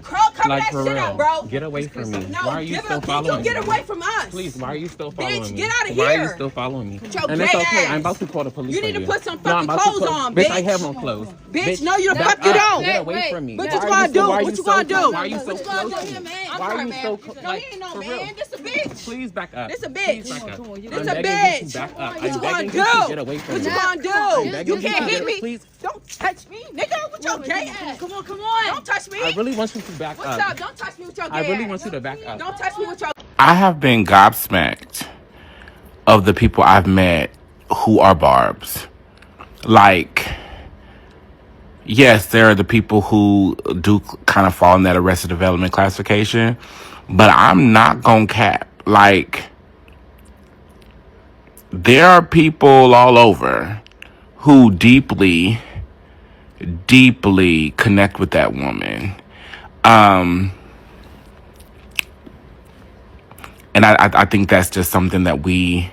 Like, for real. Get away from me. Why are you still following me? Get away from us. Please, why are you still following me? Get out of Why are you here. still following me? your And it's gay okay. ass. I'm about to call the police You need on to put some No, I'm fucking about to clothes call- on, Bitch, I bitch. have on clothes. Bitch, no, you the back fuck you up. don't. Get away from me. What Why you are gonna do? why are What you so gonna do? close? Why are you so What you gonna close? do? Yeah, man. Why are you so No, like, he ain't no for man. real? This a bitch. Please back up. This a Please bitch. back up. This I'm a begging bitch. you to back up. What I'm you gonna begging do? you to get away from What me. you gonna I'm do? begging You you to can't get hit it. me. Please. Don't touch me, nigga. With your gay ass. Come on. Don't touch me. I really want you to back What's up. up? Don't touch me with your gay I really ass. want you to back up. Don't touch me with your. I have been gobsmacked of the people I've met who are Barbs. Like, yes, there are the people who do kind of fall in that Arrested Development classification, but I'm not gonna cap. Like, there are people all over who deeply connect with that woman. And I think that's just something that we,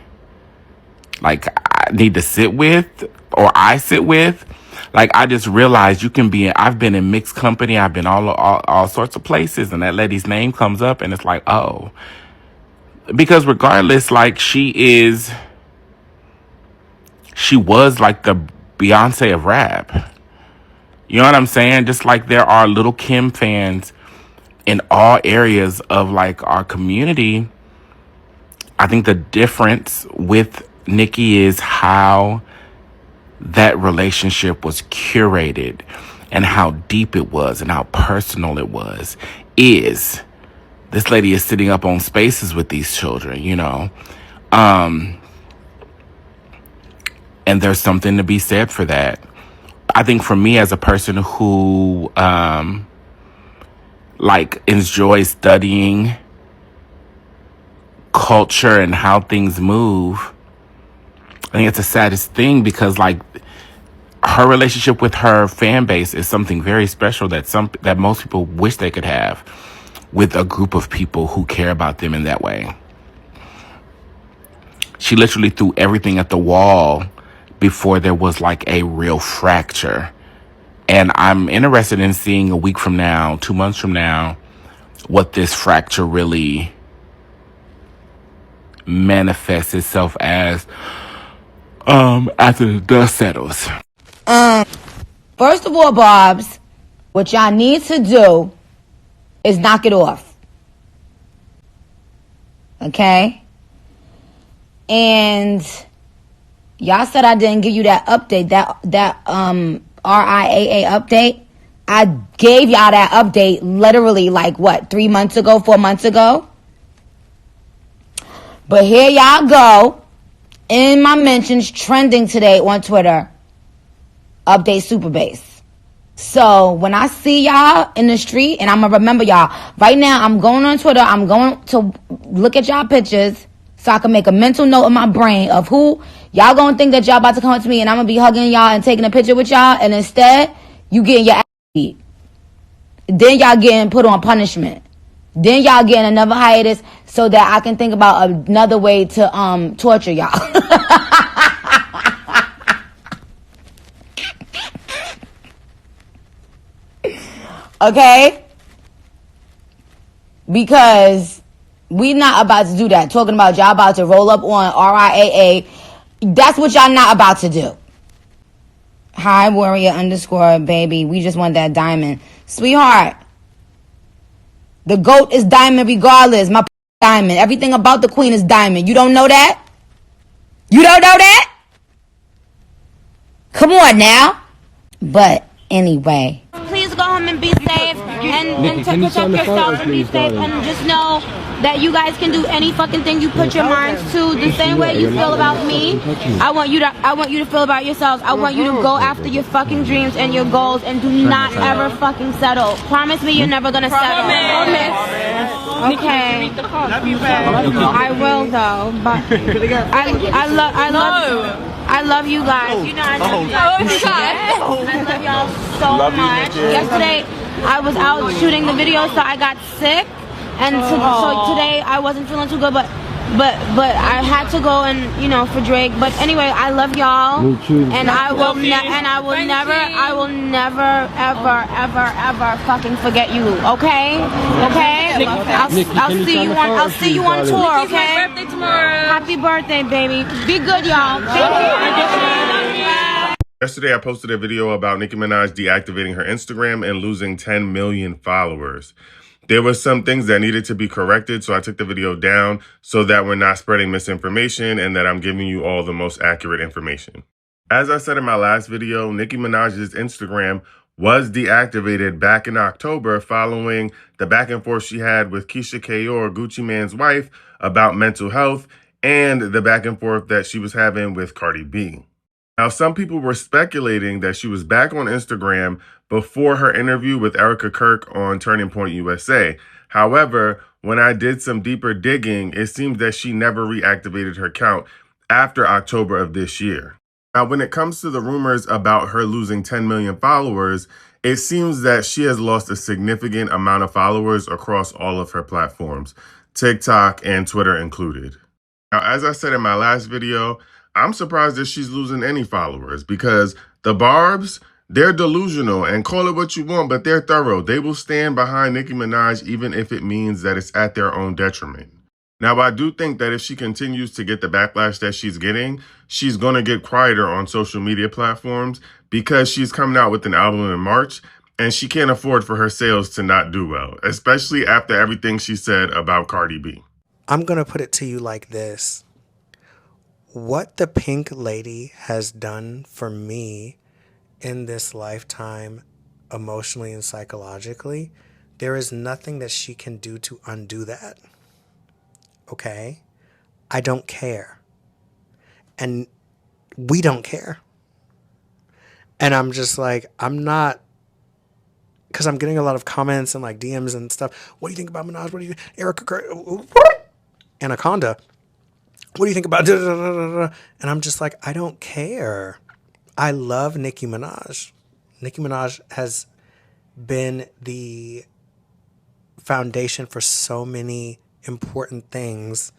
I need to sit with, or I sit with. Like, I just realized I've been in mixed company. I've been all sorts of places, and that lady's name comes up, and it's like, oh. Because regardless, she was like the Beyonce of rap. You know what I'm saying? Just like there are Little Kim fans in all areas of like our community. I think the difference with Nicki is how that relationship was curated and how deep it was and how personal it was. This lady is sitting up on spaces with these children, you know. And there's something to be said for that. I think for me as a person who like enjoys studying culture and how things move, I think it's the saddest thing because like her relationship with her fan base is something very special that most people wish they could have with a group of people who care about them in that way. She literally threw everything at the wall before there was like a real fracture. And I'm interested in seeing a week from now, 2 months from now, what this fracture really manifests itself as after the dust settles. First of all, Barbs, what y'all need to do is knock it off. Okay? And y'all said I didn't give you that update, that RIAA update. I gave y'all that update literally like what, 3 months ago, 4 months ago? But here y'all go in my mentions trending today on Twitter. Update super base. So when I see y'all in the street, and I'm gonna remember y'all right now, I'm going on Twitter, I'm going to look at y'all pictures so I can make a mental note in my brain of who y'all gonna think that y'all about to come up to me, and I'm gonna be hugging y'all and taking a picture with y'all, and instead you getting your ass beat. Then y'all getting put on punishment. Then y'all getting another hiatus so that I can think about another way to torture y'all. Okay? Because we not about to do that. Talking about y'all about to roll up on RIAA. That's what y'all not about to do. Hi, warrior _ baby. We just want that diamond. Sweetheart. The GOAT is diamond regardless. My diamond. Everything about the queen is diamond. You don't know that? You don't know that? Come on now. But anyway. Please go home and be safe and protect yourself and be safe and just know that you guys can do any fucking thing you put your minds to. The same way you feel about me, I want you to feel about yourselves. I want you to go after your fucking dreams and your goals and do not ever fucking settle. Promise me you're never gonna settle. Promise. Okay. I will though, but I love you guys. You know I love you guys. I love y'all so much. Yesterday I was out shooting the video, so I got sick, and so today I wasn't feeling too good, but I had to go and for Drake. But anyway, I love y'all, and I will never ever fucking forget you. Okay? I'll see you on tour. Okay? My birthday tomorrow. Happy birthday, baby. Be good, y'all. Thank you. Yesterday, I posted a video about Nicki Minaj deactivating her Instagram and losing 10 million followers. There were some things that needed to be corrected, so I took the video down so that we're not spreading misinformation and that I'm giving you all the most accurate information. As I said in my last video, Nicki Minaj's Instagram was deactivated back in October following the back and forth she had with Keisha Kayor, Gucci Mane's wife, about mental health, and the back and forth that she was having with Cardi B. Now, some people were speculating that she was back on Instagram before her interview with Erica Kirk on Turning Point USA. However, when I did some deeper digging, it seems that she never reactivated her account after October of this year. Now, when it comes to the rumors about her losing 10 million followers, it seems that she has lost a significant amount of followers across all of her platforms, TikTok and Twitter included. Now, as I said in my last video, I'm surprised that she's losing any followers because the Barbs, they're delusional, and call it what you want, but they're thorough. They will stand behind Nicki Minaj even if it means that it's at their own detriment. Now, I do think that if she continues to get the backlash that she's getting, she's going to get quieter on social media platforms because she's coming out with an album in March and she can't afford for her sales to not do well, especially after everything she said about Cardi B. I'm going to put it to you like this. What the pink lady has done for me in this lifetime, emotionally and psychologically, there is nothing that she can do to undo that. Okay? I don't care. And we don't care. And I'm just like, I'm not, because I'm getting a lot of comments and like DMs and stuff. What do you think about Minaj? What do you, Erica Kirk, Anaconda? What do you think about, and I'm just like, I don't care. I love Nicki Minaj. Nicki Minaj has been the foundation for so many important things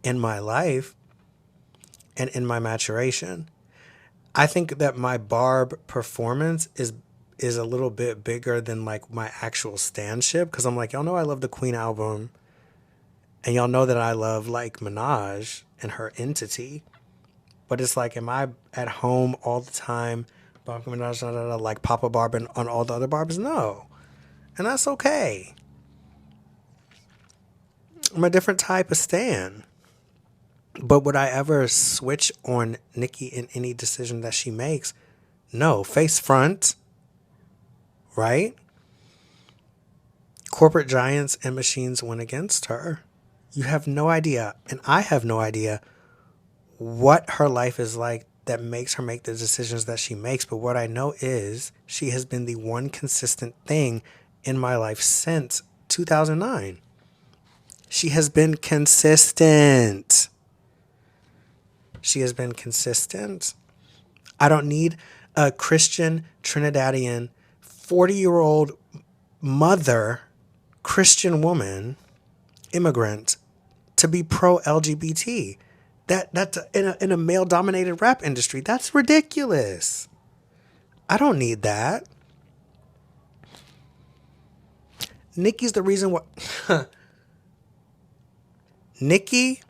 in my life and in my maturation. I think that my Barb performance is a little bit bigger than like my actual standship, because I'm like, y'all know I love the Queen album and y'all know that I love like Minaj and her entity, but it's like, am I at home all the time Minaj, like Papa Barb and on all the other Barbs? No, and that's okay. I'm a different type of stan. But would I ever switch on Nicki in any decision that she makes? No. Face front, right? Corporate giants and machines went against her. You have no idea, and I have no idea what her life is like that makes her make the decisions that she makes. But what I know is she has been the one consistent thing in my life since 2009. She has been consistent. She has been consistent. I don't need a Christian Trinidadian 40-year-old mother, Christian woman, immigrant, to be pro-LGBT. That's in a male-dominated rap industry. That's ridiculous. I don't need that. Nicki's the reason why... Nicki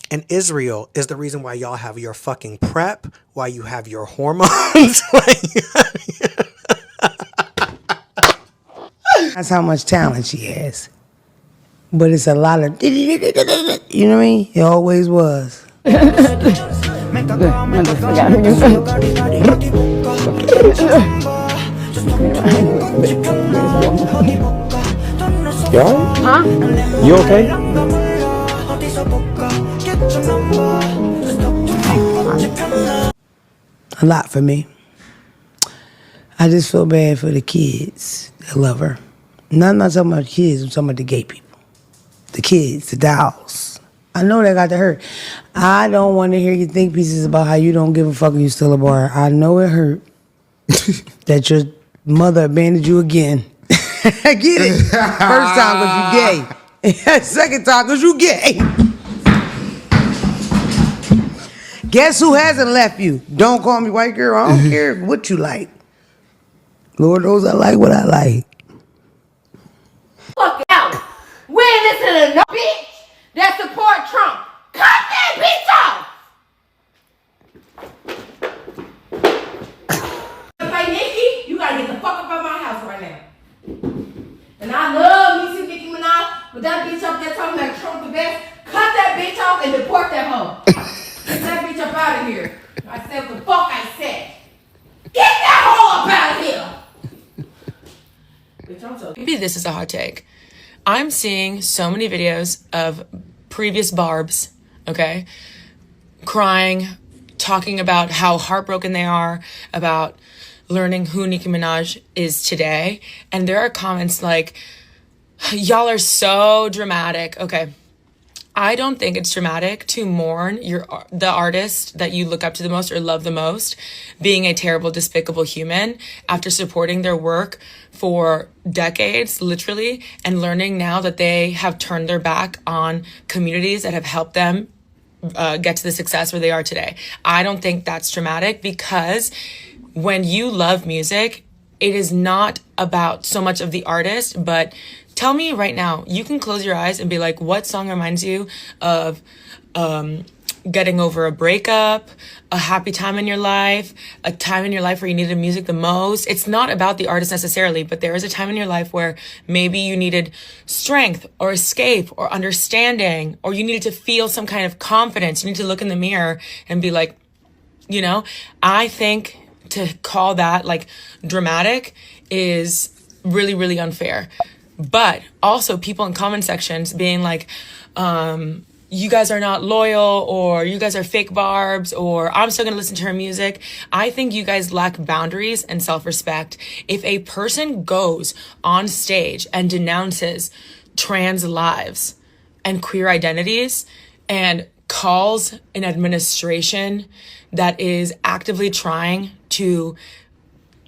and Israel is the reason why y'all have your fucking PrEP, why you have your hormones. That's how much talent she has. But it's a lot of, you know what I mean? It always was. Y'all? Huh? You okay? A lot for me. I just feel bad for the kids that love her. No, I'm not talking about kids, I'm talking about the gay people. The kids, the dolls. I know that got to hurt. I don't want to hear you think pieces about how you don't give a fuck and you still a bar. I know it hurt that your mother abandoned you again. I get it. First time because you gay. Second time because you gay. Guess who hasn't left you? Don't call me white girl. I don't care what you like. Lord knows I like what I like. Fuck out. We ain't listening to no bitch that support Trump. Cut that bitch off. Hey, Nicki, you gotta get the fuck up out of my house right now. And I love me some Nicki Minaj, but that bitch up there talking about Trump the best. Cut that bitch off and deport that hoe. Get that bitch up out of here. I said what the fuck I said. Get that hoe up out of here. Maybe this is a hot take. I'm seeing so many videos of previous Barbs, okay, crying, talking about how heartbroken they are about learning who Nicki Minaj is today. And there are comments like, y'all are so dramatic. Okay, I don't think it's dramatic to mourn the artist that you look up to the most or love the most being a terrible, despicable human after supporting their work for decades, literally, and learning now that they have turned their back on communities that have helped them get to the success where they are today. I don't think that's dramatic, because when you love music, it is not about so much of the artist, but Tell me right now, you can close your eyes and be like, what song reminds you of getting over a breakup, a happy time in your life, a time in your life where you needed music the most? It's not about the artist necessarily, but there is a time in your life where maybe you needed strength or escape or understanding, or you needed to feel some kind of confidence. You need to look in the mirror and be like, you know, I think to call that like dramatic is really, really unfair. But also people in comment sections being like, you guys are not loyal, or you guys are fake Barbs, or I'm still gonna listen to her music. I think you guys lack boundaries and self-respect. If a person goes on stage and denounces trans lives and queer identities and calls an administration that is actively trying to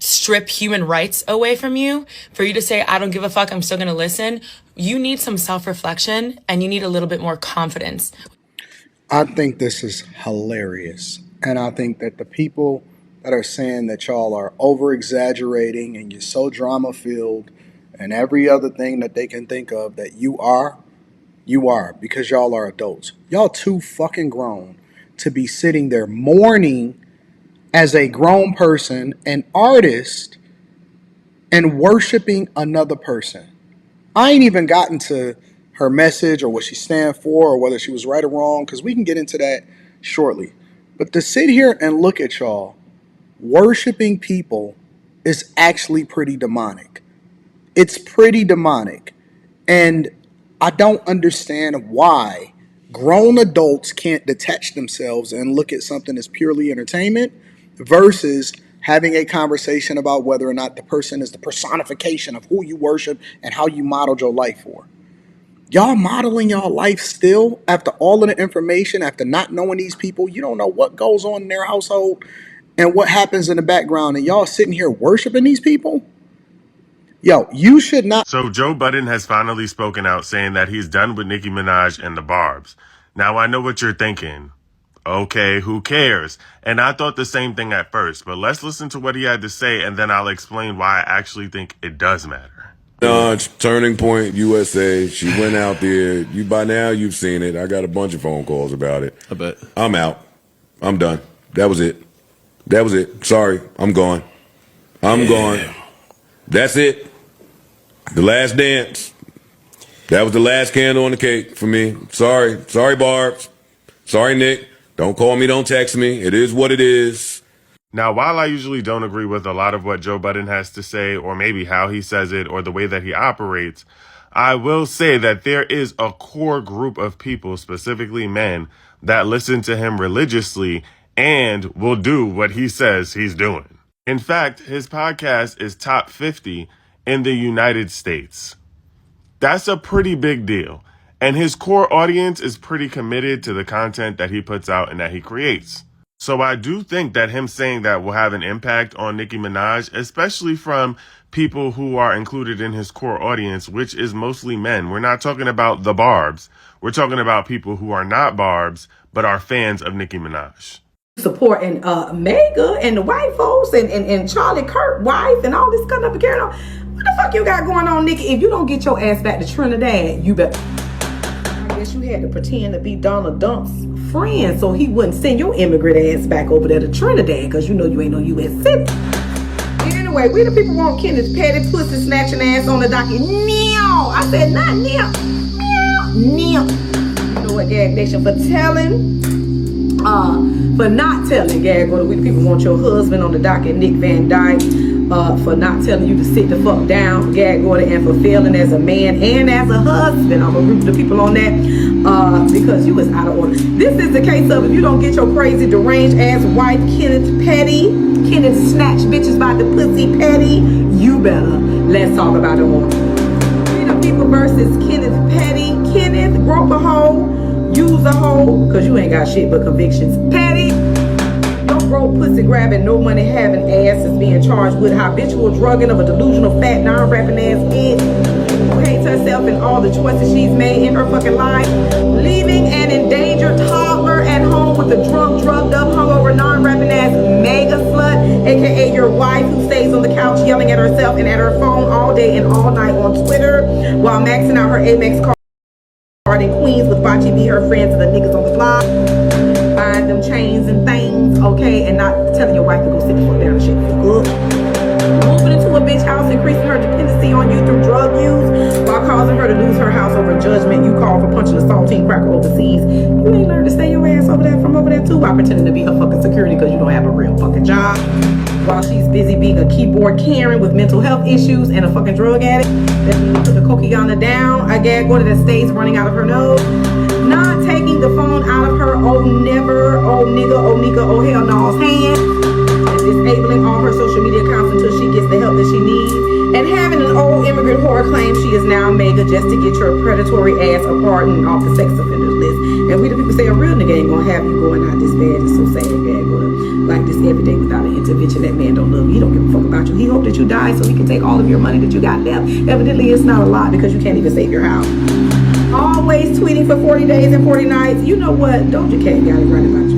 strip human rights away from you, for you to say, I don't give a fuck, I'm still gonna listen, you need some self-reflection and you need a little bit more confidence. I think this is hilarious. And I think that the people that are saying that y'all are over-exaggerating and you're so drama-filled and every other thing that they can think of that you are, because y'all are adults. Y'all too fucking grown to be sitting there mourning as a grown person, an artist, and worshiping another person. I ain't even gotten to her message or what she stands for or whether she was right or wrong, because we can get into that shortly. But to sit here and look at y'all worshiping people is actually pretty demonic. It's pretty demonic. And I don't understand why grown adults can't detach themselves and look at something as purely entertainment versus having a conversation about whether or not the person is the personification of who you worship and how you modeled your life for. Y'all modeling y'all life still after all of the information, after not knowing these people. You don't know what goes on in their household and what happens in the background, and y'all sitting here worshiping these people? Yo, you should not. So Joe Budden has finally spoken out saying that he's done with Nicki Minaj and the Barbs. Now I know what you're thinking. Okay, who cares? And I thought the same thing at first, but let's listen to what he had to say and then I'll explain why I actually think it does matter. Turning Point USA. She went out there. By now you've seen it. I got a bunch of phone calls about it. I bet. I'm out. I'm done. That was it. Sorry, I'm gone. I'm gone. That's it. The last dance. That was the last candle on the cake for me. Sorry, Barbs. Sorry, Nick. Don't call me, don't text me. It is what it is. Now, while I usually don't agree with a lot of what Joe Budden has to say, or maybe how he says it, or the way that he operates, I will say that there is a core group of people, specifically men, that listen to him religiously and will do what he says he's doing. In fact, his podcast is top 50 in the United States. That's a pretty big deal. And his core audience is pretty committed to the content that he puts out and that he creates. So I do think that him saying that will have an impact on Nicki Minaj, especially from people who are included in his core audience, which is mostly men. We're not talking about the Barbs. We're talking about people who are not Barbs, but are fans of Nicki Minaj. Supporting MAGA and the white folks and Charlie Kirk wife and all this kind of carrying on. What the fuck you got going on, Nicki? If you don't get your ass back to Trinidad, you better. I guess you had to pretend to be Donald Dump's friend so he wouldn't send your immigrant ass back over there to Trinidad, because you know you ain't no U.S. citizen. Anyway, we the people want Kenneth petty pussy snatching ass on the docket. Meow. I said not meow. Meow. Meow. You know what, Gag Nation, for not telling, Gag, or we the people want your husband on the docket, Nick Van Dyke. For not telling you to sit the fuck down, Gag Order, and for failing as a man and as a husband. I'm gonna group the people on that because you is out of order. This is the case of if you don't get your crazy deranged ass wife Kenneth petty, Kenneth snatch bitches by the pussy petty, you better. Let's talk about it more. We the people versus Kenneth petty. Kenneth grope a hoe, use a hoe, cause you ain't got shit but convictions. Petty. Broke pussy grabbing, no money having ass is being charged with habitual drugging of a delusional fat non-rapping ass bitch who hates herself and all the choices she's made in her fucking life, leaving an endangered toddler at home with a drunk, drugged up, hungover, non-rapping ass mega slut, aka your wife who stays on the couch yelling at herself and at her phone all day day and all night on Twitter while maxing out her Amex card in Queens with Bocce B, her friends, and the niggas on the block. Buying them chains and things, okay, and not telling your wife to go sit the fuck down and shit good. Moving into a bitch house, increasing her dependency on you through drug use while causing her to lose her house over judgment you call for punching a saltine cracker overseas. You ain't learned to stay your ass over there from over there too while pretending to be her fucking security because you don't have a real fucking job. While she's busy being a keyboard Karen with mental health issues and a fucking drug addict that needs to put the coquiana down, a gag order that stays running out of her nose. Not taking the phone out of her oh never, oh nigga, oh nigga, oh hell no's hand. Disabling all her social media accounts until she gets the help that she needs, and having an old immigrant whore claim she is now MAGA just to get your predatory ass a pardon off the sex offenders list. And we the people say a real nigga ain't gonna have you going out this bad. It's so sad, bad, like this every day without an intervention. That man don't love you. He don't give a fuck about you. He hope that you die so he can take all of your money that you got left. Evidently, it's not a lot because you can't even save your house. Always tweeting for 40 days and 40 nights. You know what? Doja Cat got it right about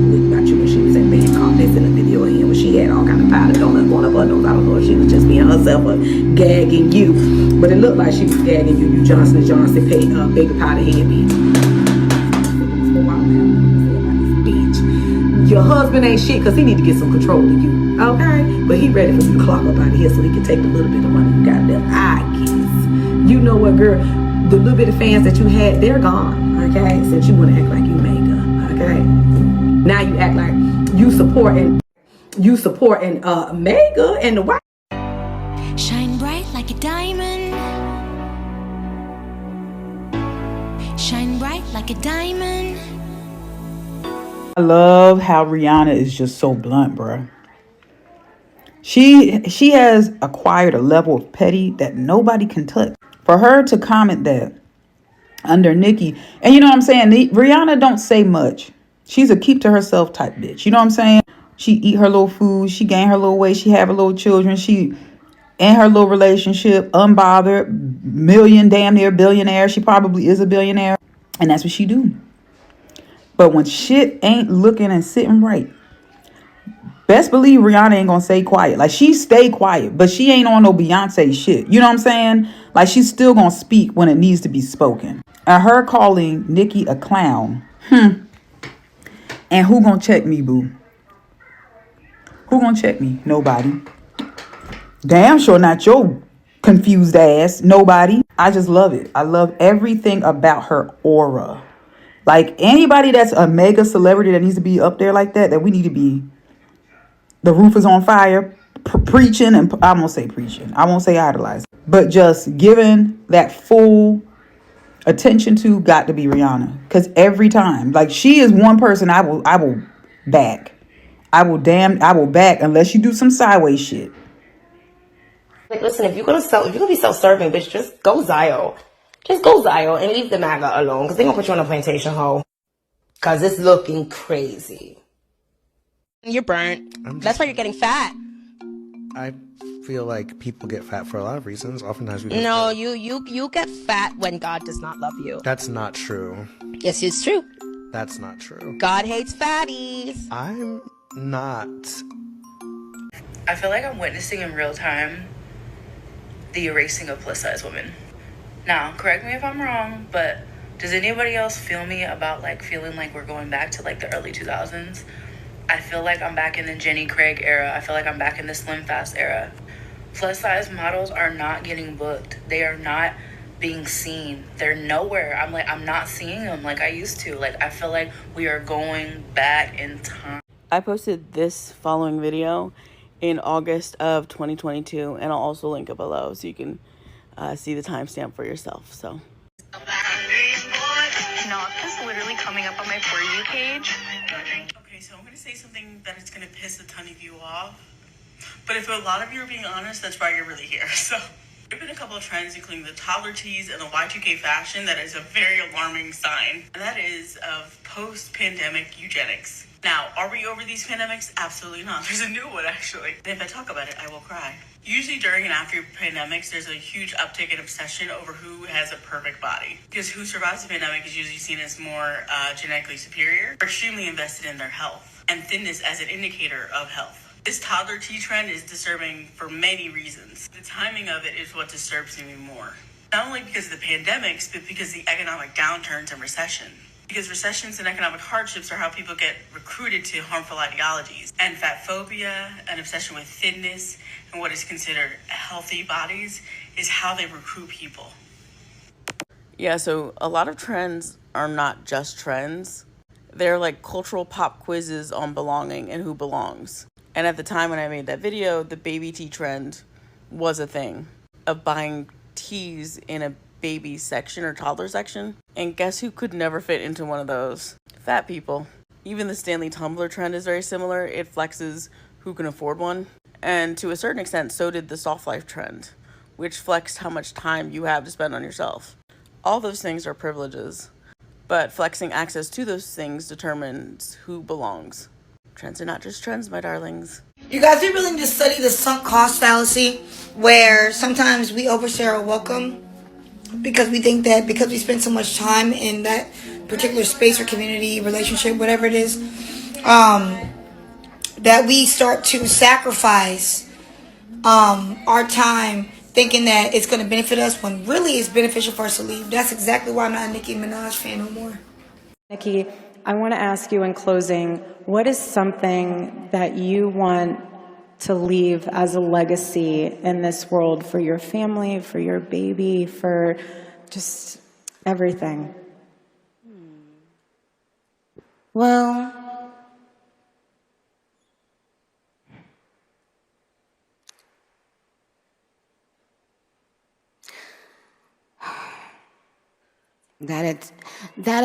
you when she was at Bangkok. This in a video of him when she had all kind of powder donut going up her nose. I don't know if she was just being herself or gagging you, but it looked like she was gagging you. You Johnson & Johnson baby powder head bitch. Your husband ain't shit because he need to get some control of you, okay? But he ready for you to clock up out of here so he can take the little bit of money you got left. I guess. You know what, girl? The little bit of fans that you had, they're gone, okay? Since you want to act like you MAGA, okay? Now you act like you supporting MAGA and the white. Shine bright like a diamond. Shine bright like a diamond. I love how Rihanna is just so blunt, bruh. She has acquired a level of petty that nobody can touch. For her to comment that under Nicki, and you know what I'm saying, Rihanna don't say much. She's a keep to herself type bitch. You know what I'm saying? She eat her little food. She gain her little weight. She have her little children. She in her little relationship, unbothered, damn near billionaire. She probably is a billionaire. And that's what she do. But when shit ain't looking and sitting right, best believe Rihanna ain't gonna stay quiet. Like, she stay quiet, but she ain't on no Beyonce shit. You know what I'm saying? Like, she's still gonna speak when it needs to be spoken. And her calling Nicki a clown. And who gonna check me, boo? Who gonna check me? Nobody. Damn sure not your confused ass. Nobody. I just love it. I love everything about her aura. Like, anybody that's a mega celebrity that needs to be up there like that we need to be, the roof is on fire, preaching, and I won't say preaching. I won't say idolizing. But just giving that full attention to got to be Rihanna. Because every time, like, she is one person I will back. I will back unless you do some sideways shit. Like, listen, if you're gonna be self-serving, bitch, just go Zio. Just go Zio and leave the MAGA alone, because they're gonna put you on a plantation hoe. Because it's looking crazy. You're burnt. That's why you're getting fat. I feel like people get fat for a lot of reasons. Oftentimes we No, you get fat when God does not love you. That's not true. Yes, it's true. That's not true. God hates fatties. I'm not. I feel like I'm witnessing in real time the erasing of plus size women. Now, correct me if I'm wrong, but does anybody else feel me about like feeling like we're going back to like the early 2000s? I feel like I'm back in the Jenny Craig era. I feel like I'm back in the Slim Fast era. Plus size models are not getting booked. They are not being seen. They're nowhere. I'm not seeing them like I used to. Like, I feel like we are going back in time. I posted this following video in August of 2022, and I'll also link it below so you can see the timestamp for yourself. So. Knock is literally coming up on my For You page. Okay, so I'm going to say something that is going to piss a ton of you off. But if a lot of you are being honest, that's why you're really here. So there have been a couple of trends, including the toddler tees and the Y2K fashion, that is a very alarming sign. And that is of post-pandemic eugenics. Now, are we over these pandemics? Absolutely not. There's a new one, actually. And if I talk about it, I will cry. Usually during and after pandemics, there's a huge uptick in obsession over who has a perfect body. Because who survives the pandemic is usually seen as more genetically superior or extremely invested in their health. And thinness as an indicator of health. This toddler tea trend is disturbing for many reasons. The timing of it is what disturbs me more. Not only because of the pandemics, but because of the economic downturns and recession. Because recessions and economic hardships are how people get recruited to harmful ideologies. And fat phobia, an obsession with thinness, and what is considered healthy bodies is how they recruit people. Yeah, so a lot of trends are not just trends. They're like cultural pop quizzes on belonging and who belongs. And at the time when I made that video, the baby tea trend was a thing of buying teas in a baby section or toddler section. And guess who could never fit into one of those? Fat people. Even the Stanley Tumbler trend is very similar. It flexes who can afford one. And to a certain extent, so did the soft life trend, which flexed how much time you have to spend on yourself. All those things are privileges, but flexing access to those things determines who belongs. Trends are not just trends, my darlings. You guys, we really need to study the sunk cost fallacy, where sometimes we overstay our welcome because we think that because we spend so much time in that particular space or community, relationship, whatever it is, that we start to sacrifice our time thinking that it's going to benefit us when really it's beneficial for us to leave. That's exactly why I'm not a Nicki Minaj fan no more. Nicki, I want to ask you in closing, what is something that you want to leave as a legacy in this world for your family, for your baby, for just everything? Well, that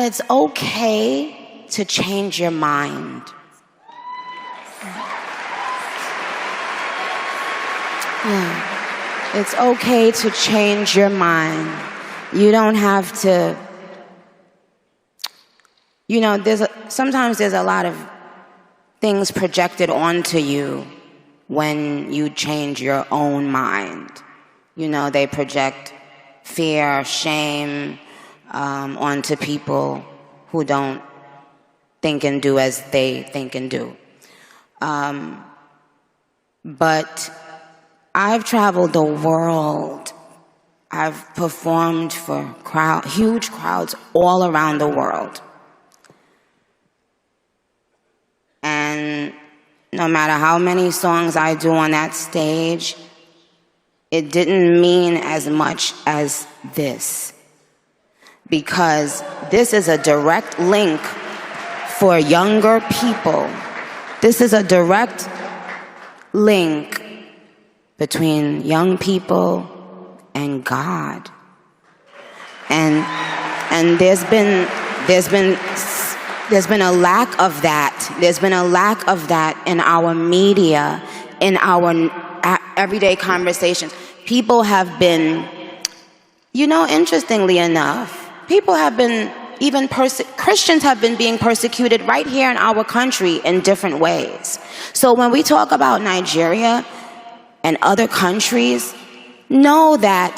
it's okay to change your mind. Yeah. It's okay to change your mind. You don't have to, you know, sometimes there's a lot of things projected onto you when you change your own mind. You know, they project fear, shame, onto people who don't think and do as they think and do. But I've traveled the world. I've performed for huge crowds all around the world. And no matter how many songs I do on that stage, it didn't mean as much as this. Because this is a direct link for younger people. This is a direct link between young people and God. And there's been a lack of that. There's been a lack of that in our media, in our everyday conversations. People have been, you know, interestingly enough, people have been, even Christians have been being persecuted right here in our country in different ways. So when we talk about Nigeria and other countries, know that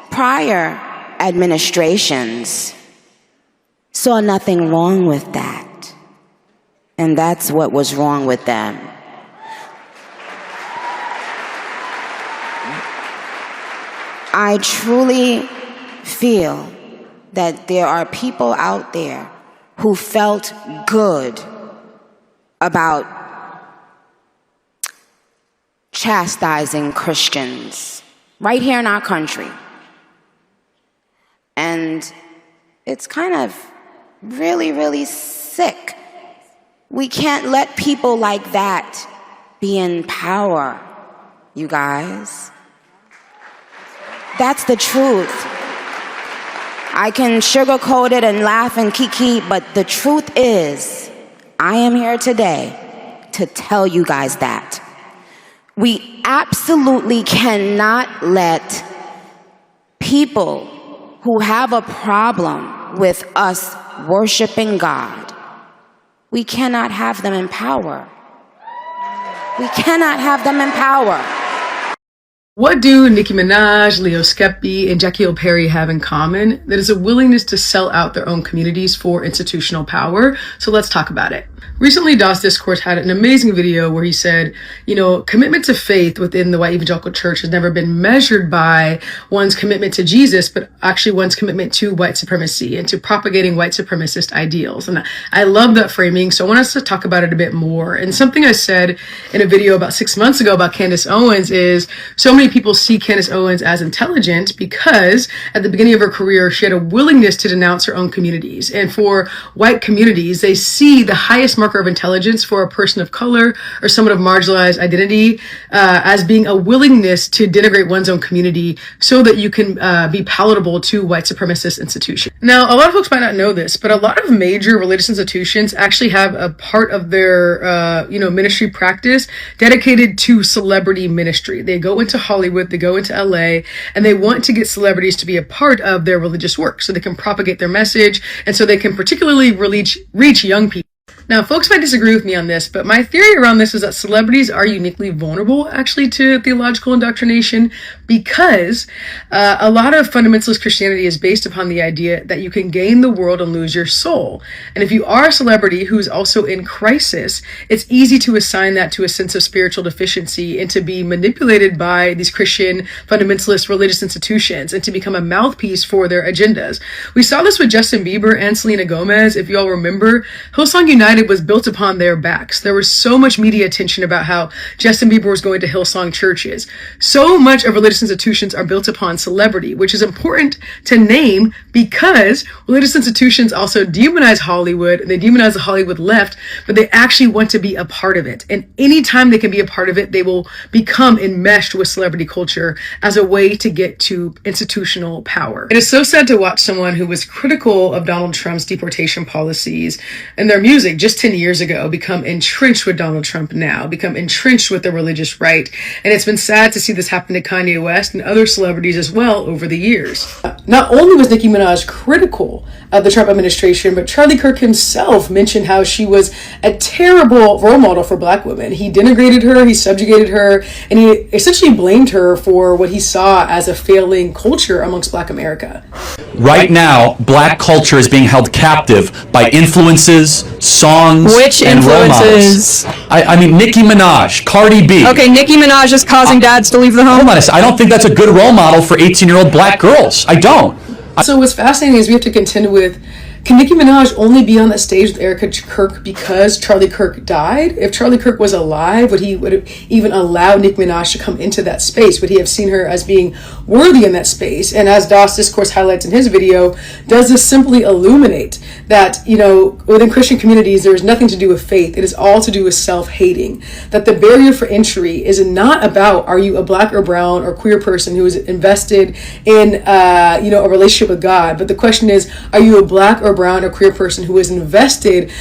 prior administrations saw nothing wrong with that. And that's what was wrong with them. I truly feel that there are people out there who felt good about chastising Christians right here in our country. And it's kind of really, really sick. We can't let people like that be in power, you guys. That's the truth. I can sugarcoat it and laugh and kiki, but the truth is, I am here today to tell you guys that. We absolutely cannot let people who have a problem with us worshiping God, we cannot have them in power. We cannot have them in power. What do Nicki Minaj, Leo Skeppy, and Jackie Hill Perry have in common? That is a willingness to sell out their own communities for institutional power. So let's talk about it. Recently, Das Discourse had an amazing video where he said, you know, commitment to faith within the white evangelical church has never been measured by one's commitment to Jesus, but actually one's commitment to white supremacy and to propagating white supremacist ideals. And I love that framing, so I want us to talk about it a bit more. And something I said in a video about 6 months ago about Candace Owens is so many people see Candace Owens as intelligent because at the beginning of her career, she had a willingness to denounce her own communities. And for white communities, they see the highest marker of intelligence for a person of color or someone of marginalized identity as being a willingness to denigrate one's own community so that you can be palatable to white supremacist institutions. Now, a lot of folks might not know this, but a lot of major religious institutions actually have a part of their ministry practice dedicated to celebrity ministry. They go into Hollywood, they go into LA, and they want to get celebrities to be a part of their religious work so they can propagate their message and so they can particularly reach young people. Now, folks might disagree with me on this, but my theory around this is that celebrities are uniquely vulnerable, actually, to theological indoctrination because a lot of fundamentalist Christianity is based upon the idea that you can gain the world and lose your soul. And if you are a celebrity who's also in crisis, it's easy to assign that to a sense of spiritual deficiency and to be manipulated by these Christian fundamentalist religious institutions and to become a mouthpiece for their agendas. We saw this with Justin Bieber and Selena Gomez. If you all remember, Hillsong United was built upon their backs. There was so much media attention about how Justin Bieber was going to Hillsong churches. So much of religious institutions are built upon celebrity, which is important to name because religious institutions also demonize Hollywood and they demonize the Hollywood left, but they actually want to be a part of it. And anytime they can be a part of it, they will become enmeshed with celebrity culture as a way to get to institutional power. It is so sad to watch someone who was critical of Donald Trump's deportation policies and their music just 10 years ago become entrenched with Donald Trump now, become entrenched with the religious right. And it's been sad to see this happen to Kanye West and other celebrities as well over the years. Not only was Nicki Minaj critical of the Trump administration, but Charlie Kirk himself mentioned how she was a terrible role model for black women. He denigrated her, he subjugated her, and he essentially blamed her for what he saw as a failing culture amongst black America. Right now, black culture is being held captive by influences, songs, Which and influences? role models. I mean, Nicki Minaj, Cardi B. Okay, Nicki Minaj is causing dads to leave the home. Hold on a second. I don't think that's a good role model for 18-year-old black girls. I don't. So what's fascinating is we have to contend with, can Nicki Minaj only be on that stage with Erica Kirk because Charlie Kirk died? If Charlie Kirk was alive, would he have even allowed Nicki Minaj to come into that space? Would he have seen her as being worthy in that space? And as Das Discourse highlights in his video, does this simply illuminate that, you know, within Christian communities, there is nothing to do with faith. It is all to do with self-hating. That the barrier for entry is not about, are you a black or brown or queer person who is invested in, a relationship with God? But the question is, are you a black or brown or queer person who is invested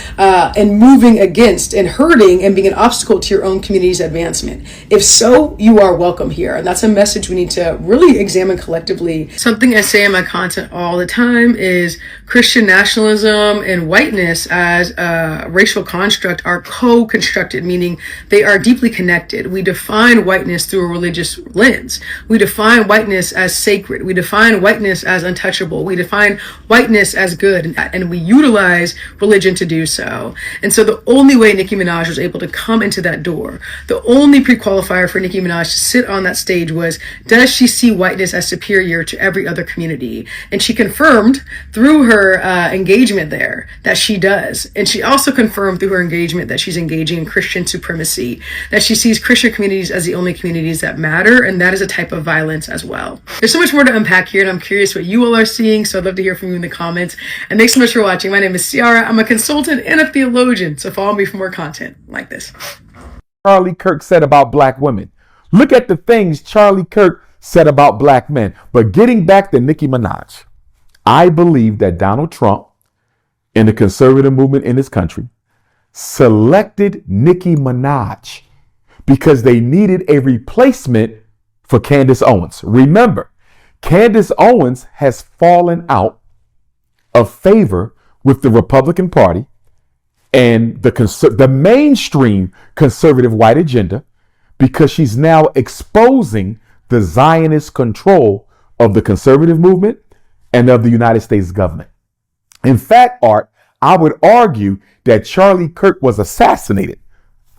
in moving against and hurting and being an obstacle to your own community's advancement? If so, you are welcome here. And that's a message we need to really examine collectively. Something I say in my content all the time is Christian nationalism and whiteness as a racial construct are co-constructed, meaning they are deeply connected. We define whiteness through a religious lens. We define whiteness as sacred. We define whiteness as untouchable. We define whiteness as good. And we utilize religion to do so. And so the only way Nicki Minaj was able to come into that door, the only pre-qualifier for Nicki Minaj to sit on that stage was, does she see whiteness as superior to every other community? And she confirmed through her engagement there that she does. And she also confirmed through her engagement that she's engaging in Christian supremacy, that she sees Christian communities as the only communities that matter, and that is a type of violence as well. There's so much more to unpack here, and I'm curious what you all are seeing, so I'd love to hear from you in the comments. And thanks so much for watching. My name is Ciara. I'm a consultant and a theologian, so follow me for more content like this. Charlie Kirk said about black women. Look at the things Charlie Kirk said about black men. But getting back to Nicki Minaj, I believe that Donald Trump and the conservative movement in this country selected Nicki Minaj because they needed a replacement for Candace Owens. Remember, Candace Owens has fallen out of favor with the Republican Party and the mainstream conservative white agenda because she's now exposing the Zionist control of the conservative movement and of the United States government. In fact, Art, I would argue that Charlie Kirk was assassinated,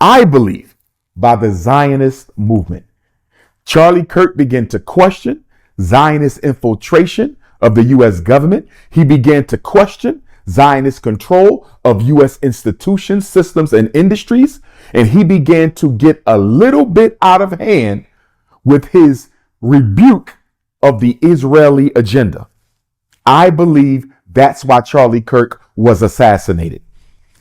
I believe, by the Zionist movement. Charlie Kirk began to question Zionist infiltration of the U.S. government. He began to question Zionist control of U.S. institutions, systems, and industries. And he began to get a little bit out of hand with his rebuke of the Israeli agenda. I believe that's why Charlie Kirk was assassinated.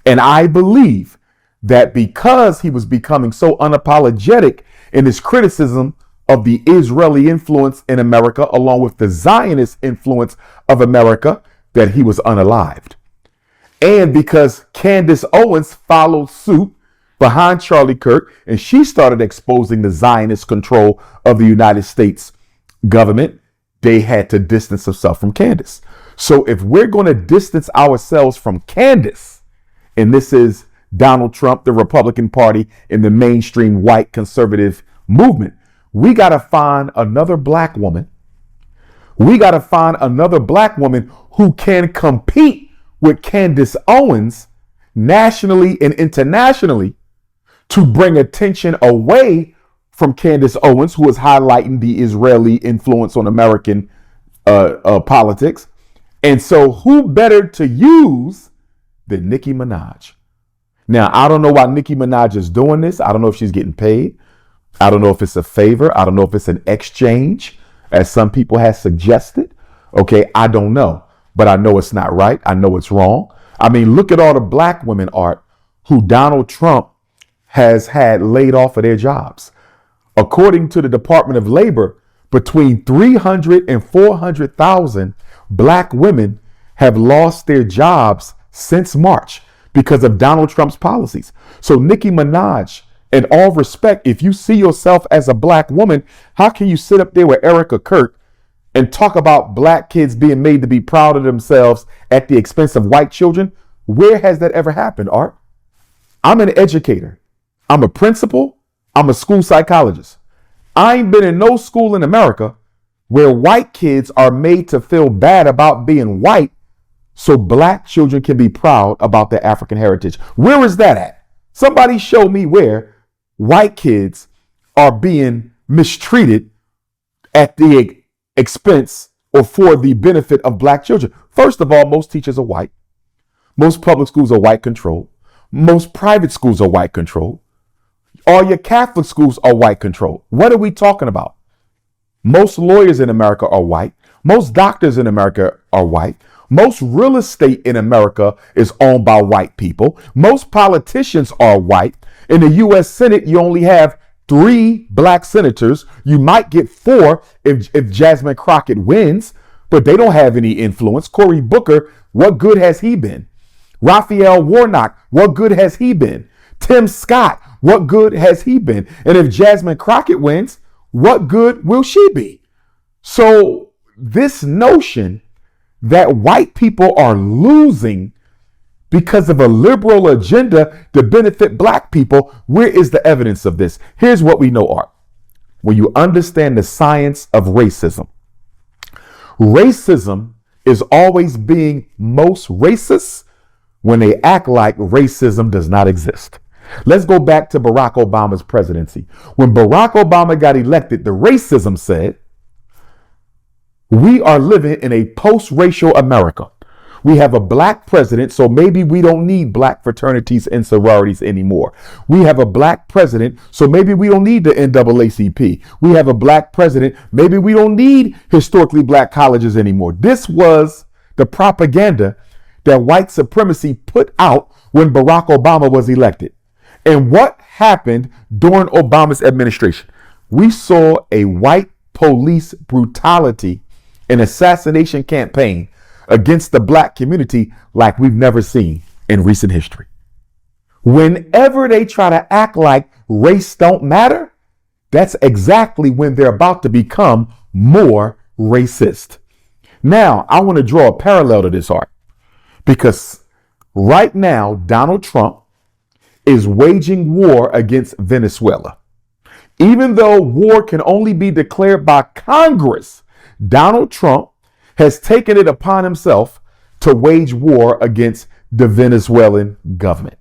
And I believe that because he was becoming so unapologetic in his criticism of the Israeli influence in America, along with the Zionist influence of America, that he was unalived. And because Candace Owens followed suit behind Charlie Kirk, and she started exposing the Zionist control of the United States government, they had to distance themselves from Candace. So if we're going to distance ourselves from Candace, and this is Donald Trump, the Republican Party, and the mainstream white conservative movement, we got to find another black woman. We got to find another black woman who can compete with Candace Owens nationally and internationally to bring attention away from Candace Owens, who is highlighting the Israeli influence on American politics. And so who better to use than Nicki Minaj? Now, I don't know why Nicki Minaj is doing this. I don't know if she's getting paid. I don't know if it's a favor. I don't know if it's an exchange, as some people have suggested. Okay, I don't know. But I know it's not right. I know it's wrong. I mean, look at all the black women, Art, who Donald Trump has had laid off of their jobs. According to the Department of Labor, between 300 and 400,000 black women have lost their jobs since March because of Donald Trump's policies. So Nicki Minaj, in all respect, if you see yourself as a black woman, how can you sit up there with Erica Kirk and talk about black kids being made to be proud of themselves at the expense of white children? Where has that ever happened, Art? I'm an educator. I'm a principal. I'm a school psychologist. I ain't been in no school in America where white kids are made to feel bad about being white so black children can be proud about their African heritage. Where is that at? Somebody show me where white kids are being mistreated at the expense or for the benefit of black children. First of all, most teachers are white. Most public schools are white controlled. Most private schools are white controlled. All your Catholic schools are white controlled. What are we talking about? Most lawyers in America are white. Most doctors in America are white. Most real estate in America is owned by white people. Most politicians are white. In the U.S. Senate, you only have 3 black senators. You might get 4 if Jasmine Crockett wins, but they don't have any influence. Cory Booker, what good has he been? Raphael Warnock, what good has he been? Tim Scott, what good has he been? And if Jasmine Crockett wins, what good will she be? So this notion that white people are losing because of a liberal agenda to benefit black people, where is the evidence of this? Here's what we know, Art. When you understand the science of racism, racism is always being most racist when they act like racism does not exist. Let's go back to Barack Obama's presidency. When Barack Obama got elected, the racism said, we are living in a post-racial America. We have a black president, so maybe we don't need black fraternities and sororities anymore. We have a black president, so maybe we don't need the NAACP. We have a black president, maybe we don't need historically black colleges anymore. This was the propaganda that white supremacy put out when Barack Obama was elected. And what happened during Obama's administration? We saw a white police brutality and assassination campaign against the black community like we've never seen in recent history. Whenever they try to act like race don't matter, that's exactly when they're about to become more racist. Now, I want to draw a parallel to this, Art, because right now, Donald Trump is waging war against Venezuela. Even though war can only be declared by Congress, Donald Trump has taken it upon himself to wage war against the Venezuelan government.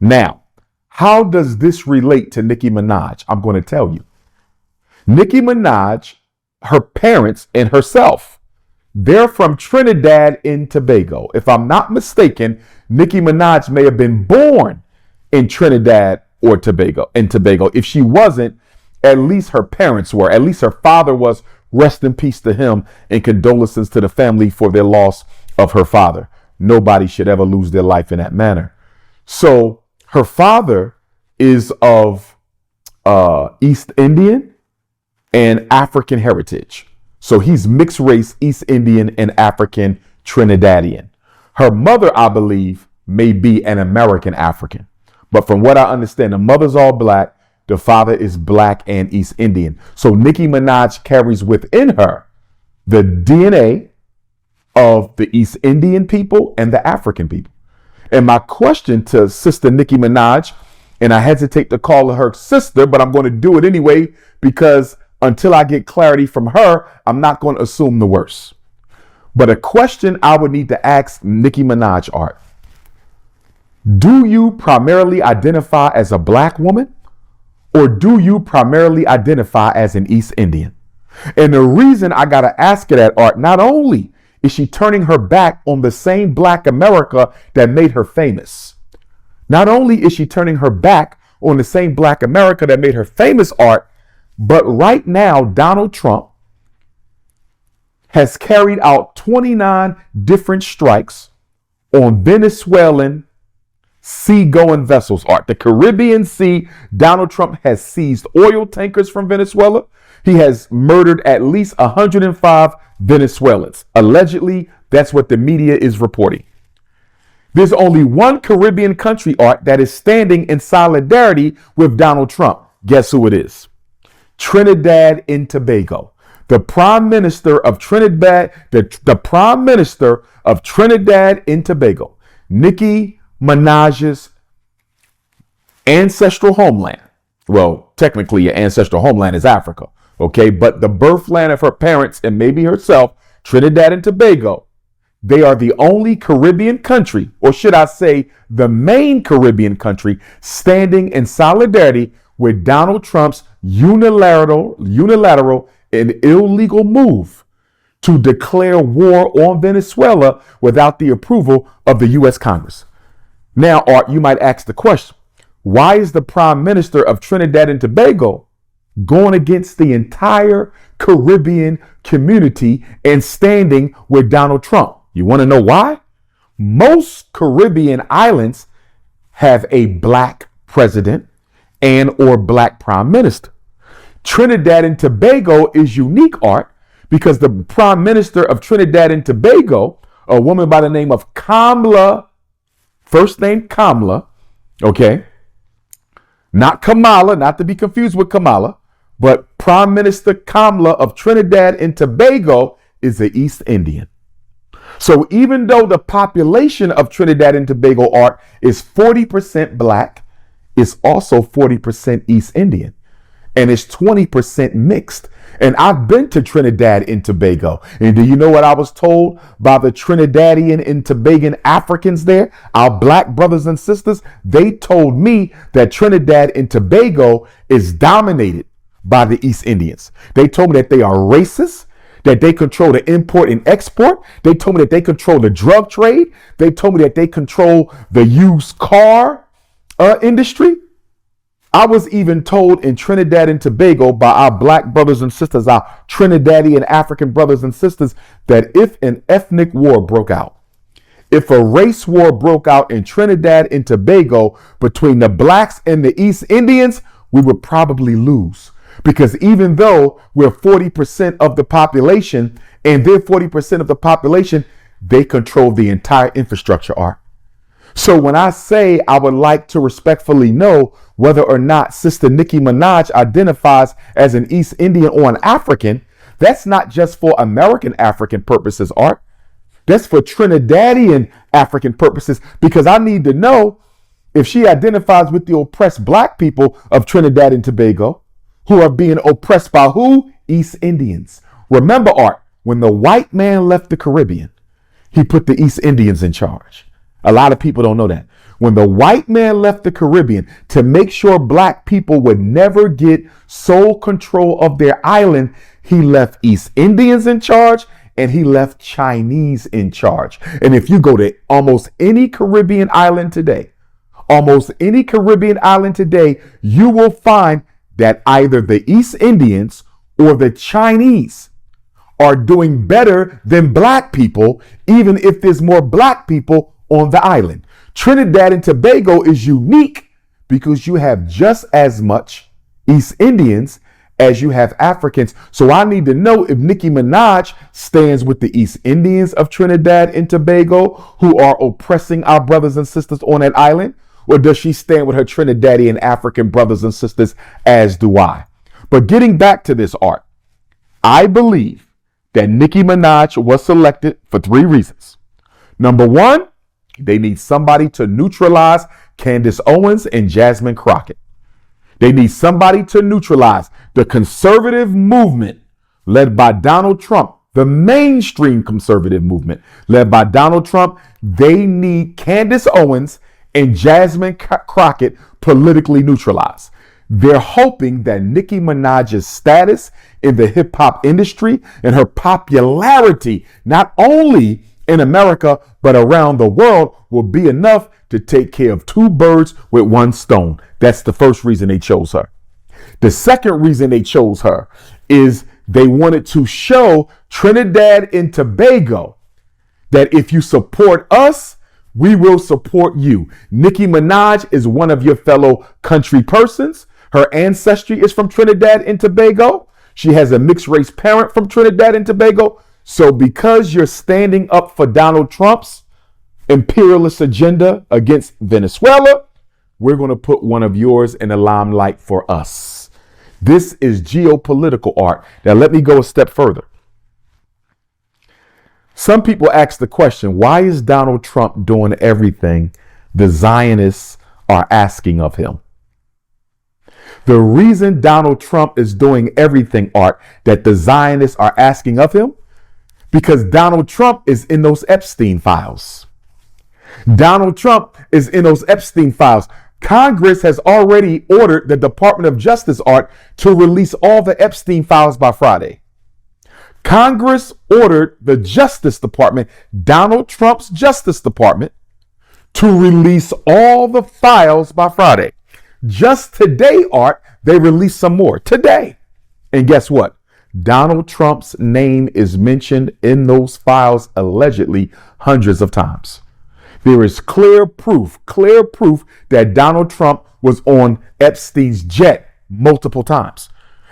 Now, how does this relate to Nicki Minaj? I'm going to tell you. Nicki Minaj, her parents and herself, they're from Trinidad and Tobago. If I'm not mistaken, Nicki Minaj may have been born in Trinidad or Tobago. If she wasn't, at least her parents were. At least her father was. Rest in peace to him, and condolences to the family for their loss of her father. Nobody should ever lose their life in that manner. So her father is of East Indian and African heritage. So he's mixed race, East Indian and African Trinidadian. Her mother, I believe, may be an American African. But from what I understand, the mother's all black. The father is black and East Indian. So Nicki Minaj carries within her the DNA of the East Indian people and the African people. And my question to Sister Nicki Minaj, and I hesitate to call her sister, but I'm going to do it anyway, because until I get clarity from her, I'm not going to assume the worst. But a question I would need to ask Nicki Minaj, Art, do you primarily identify as a black woman? Or do you primarily identify as an East Indian? And the reason I got to ask her that, Art, not only is she turning her back on the same black America that made her famous, not only is she turning her back on the same black America that made her famous, Art, but right now, Donald Trump has carried out 29 different strikes on Venezuelan seagoing vessels, Art. The Caribbean Sea, Donald Trump has seized oil tankers from Venezuela. He has murdered at least 105 Venezuelans. Allegedly, that's what the media is reporting. There's only one Caribbean country, Art, that is standing in solidarity with Donald Trump. Guess who it is? Trinidad and Tobago. The Prime Minister of Trinidad, the Prime Minister of Trinidad and Tobago, Nicki Minaj's ancestral homeland. Well, technically, your ancestral homeland is Africa, okay? But the birthland of her parents and maybe herself, Trinidad and Tobago, they are the only Caribbean country, or should I say the main Caribbean country, standing in solidarity with Donald Trump's unilateral and illegal move to declare war on Venezuela without the approval of the U.S. Congress. Now, Art, you might ask the question, why is the Prime Minister of Trinidad and Tobago going against the entire Caribbean community and standing with Donald Trump? You want to know why? Most Caribbean islands have a black president and or black prime minister. Trinidad and Tobago is unique, Art, because the Prime Minister of Trinidad and Tobago, a woman by the name of Kamala, first name Kamala, okay? Not Kamala, not to be confused with Kamala, but Prime Minister Kamala of Trinidad and Tobago is an East Indian. So even though the population of Trinidad and Tobago, Art, is 40% black, it's also 40% East Indian. And it's 20% mixed. And I've been to Trinidad and Tobago. And do you know what I was told by the Trinidadian and Tobagan Africans there? Our black brothers and sisters, they told me that Trinidad and Tobago is dominated by the East Indians. They told me that they are racist, that they control the import and export. They told me that they control the drug trade. They told me that they control the used car industry. I was even told in Trinidad and Tobago by our black brothers and sisters, our Trinidadian African brothers and sisters, that if an ethnic war broke out, if a race war broke out in Trinidad and Tobago between the blacks and the East Indians, we would probably lose. Because even though we're 40% of the population and they're 40% of the population, they control the entire infrastructure, Art. So when I say I would like to respectfully know whether or not Sister Nicki Minaj identifies as an East Indian or an African, that's not just for American African purposes, Art. That's for Trinidadian African purposes, because I need to know if she identifies with the oppressed black people of Trinidad and Tobago, who are being oppressed by who? East Indians. Remember, Art, when the white man left the Caribbean, he put the East Indians in charge. A lot of people don't know that. When the white man left the Caribbean to make sure black people would never get sole control of their island, he left East Indians in charge and he left Chinese in charge. And if you go to almost any Caribbean island today, you will find that either the East Indians or the Chinese are doing better than black people, even if there's more black people on the island. Trinidad and Tobago is unique because you have just as much East Indians as you have Africans. So I need to know if Nicki Minaj stands with the East Indians of Trinidad and Tobago who are oppressing our brothers and sisters on that island, or does she stand with her Trinidadian African brothers and sisters, as do I? But getting back to this art, I believe that Nicki Minaj was selected for 3 reasons. Number 1, they need somebody to neutralize Candace Owens and Jasmine Crockett. They need somebody to neutralize the conservative movement led by Donald Trump, the mainstream conservative movement led by Donald Trump. They need Candace Owens and Jasmine Crockett politically neutralized. They're hoping that Nicki Minaj's status in the hip hop industry and her popularity, not only in America, but around the world, will be enough to take care of 2 birds with 1 stone. That's the first reason they chose her. The second reason they chose her is they wanted to show Trinidad and Tobago that if you support us, we will support you. Nicki Minaj is one of your fellow country persons. Her ancestry is from Trinidad and Tobago. She has a mixed race parent from Trinidad and Tobago. So because you're standing up for Donald Trump's imperialist agenda against Venezuela, we're going to put one of yours in the limelight for us. This is geopolitical art. Now, let me go a step further. Some people ask the question, why is Donald Trump doing everything the Zionists are asking of him? The reason Donald Trump is doing everything, Art, that the Zionists are asking of him, because Donald Trump is in those Epstein files. Donald Trump is in those Epstein files. Congress has already ordered the Department of Justice, Art, to release all the Epstein files by Friday. Congress ordered the Justice Department, Donald Trump's Justice Department, to release all the files by Friday. Just today, Art, they released some more today. And guess what? Donald Trump's name is mentioned in those files allegedly hundreds of times. There is clear proof that Donald Trump was on Epstein's jet multiple times.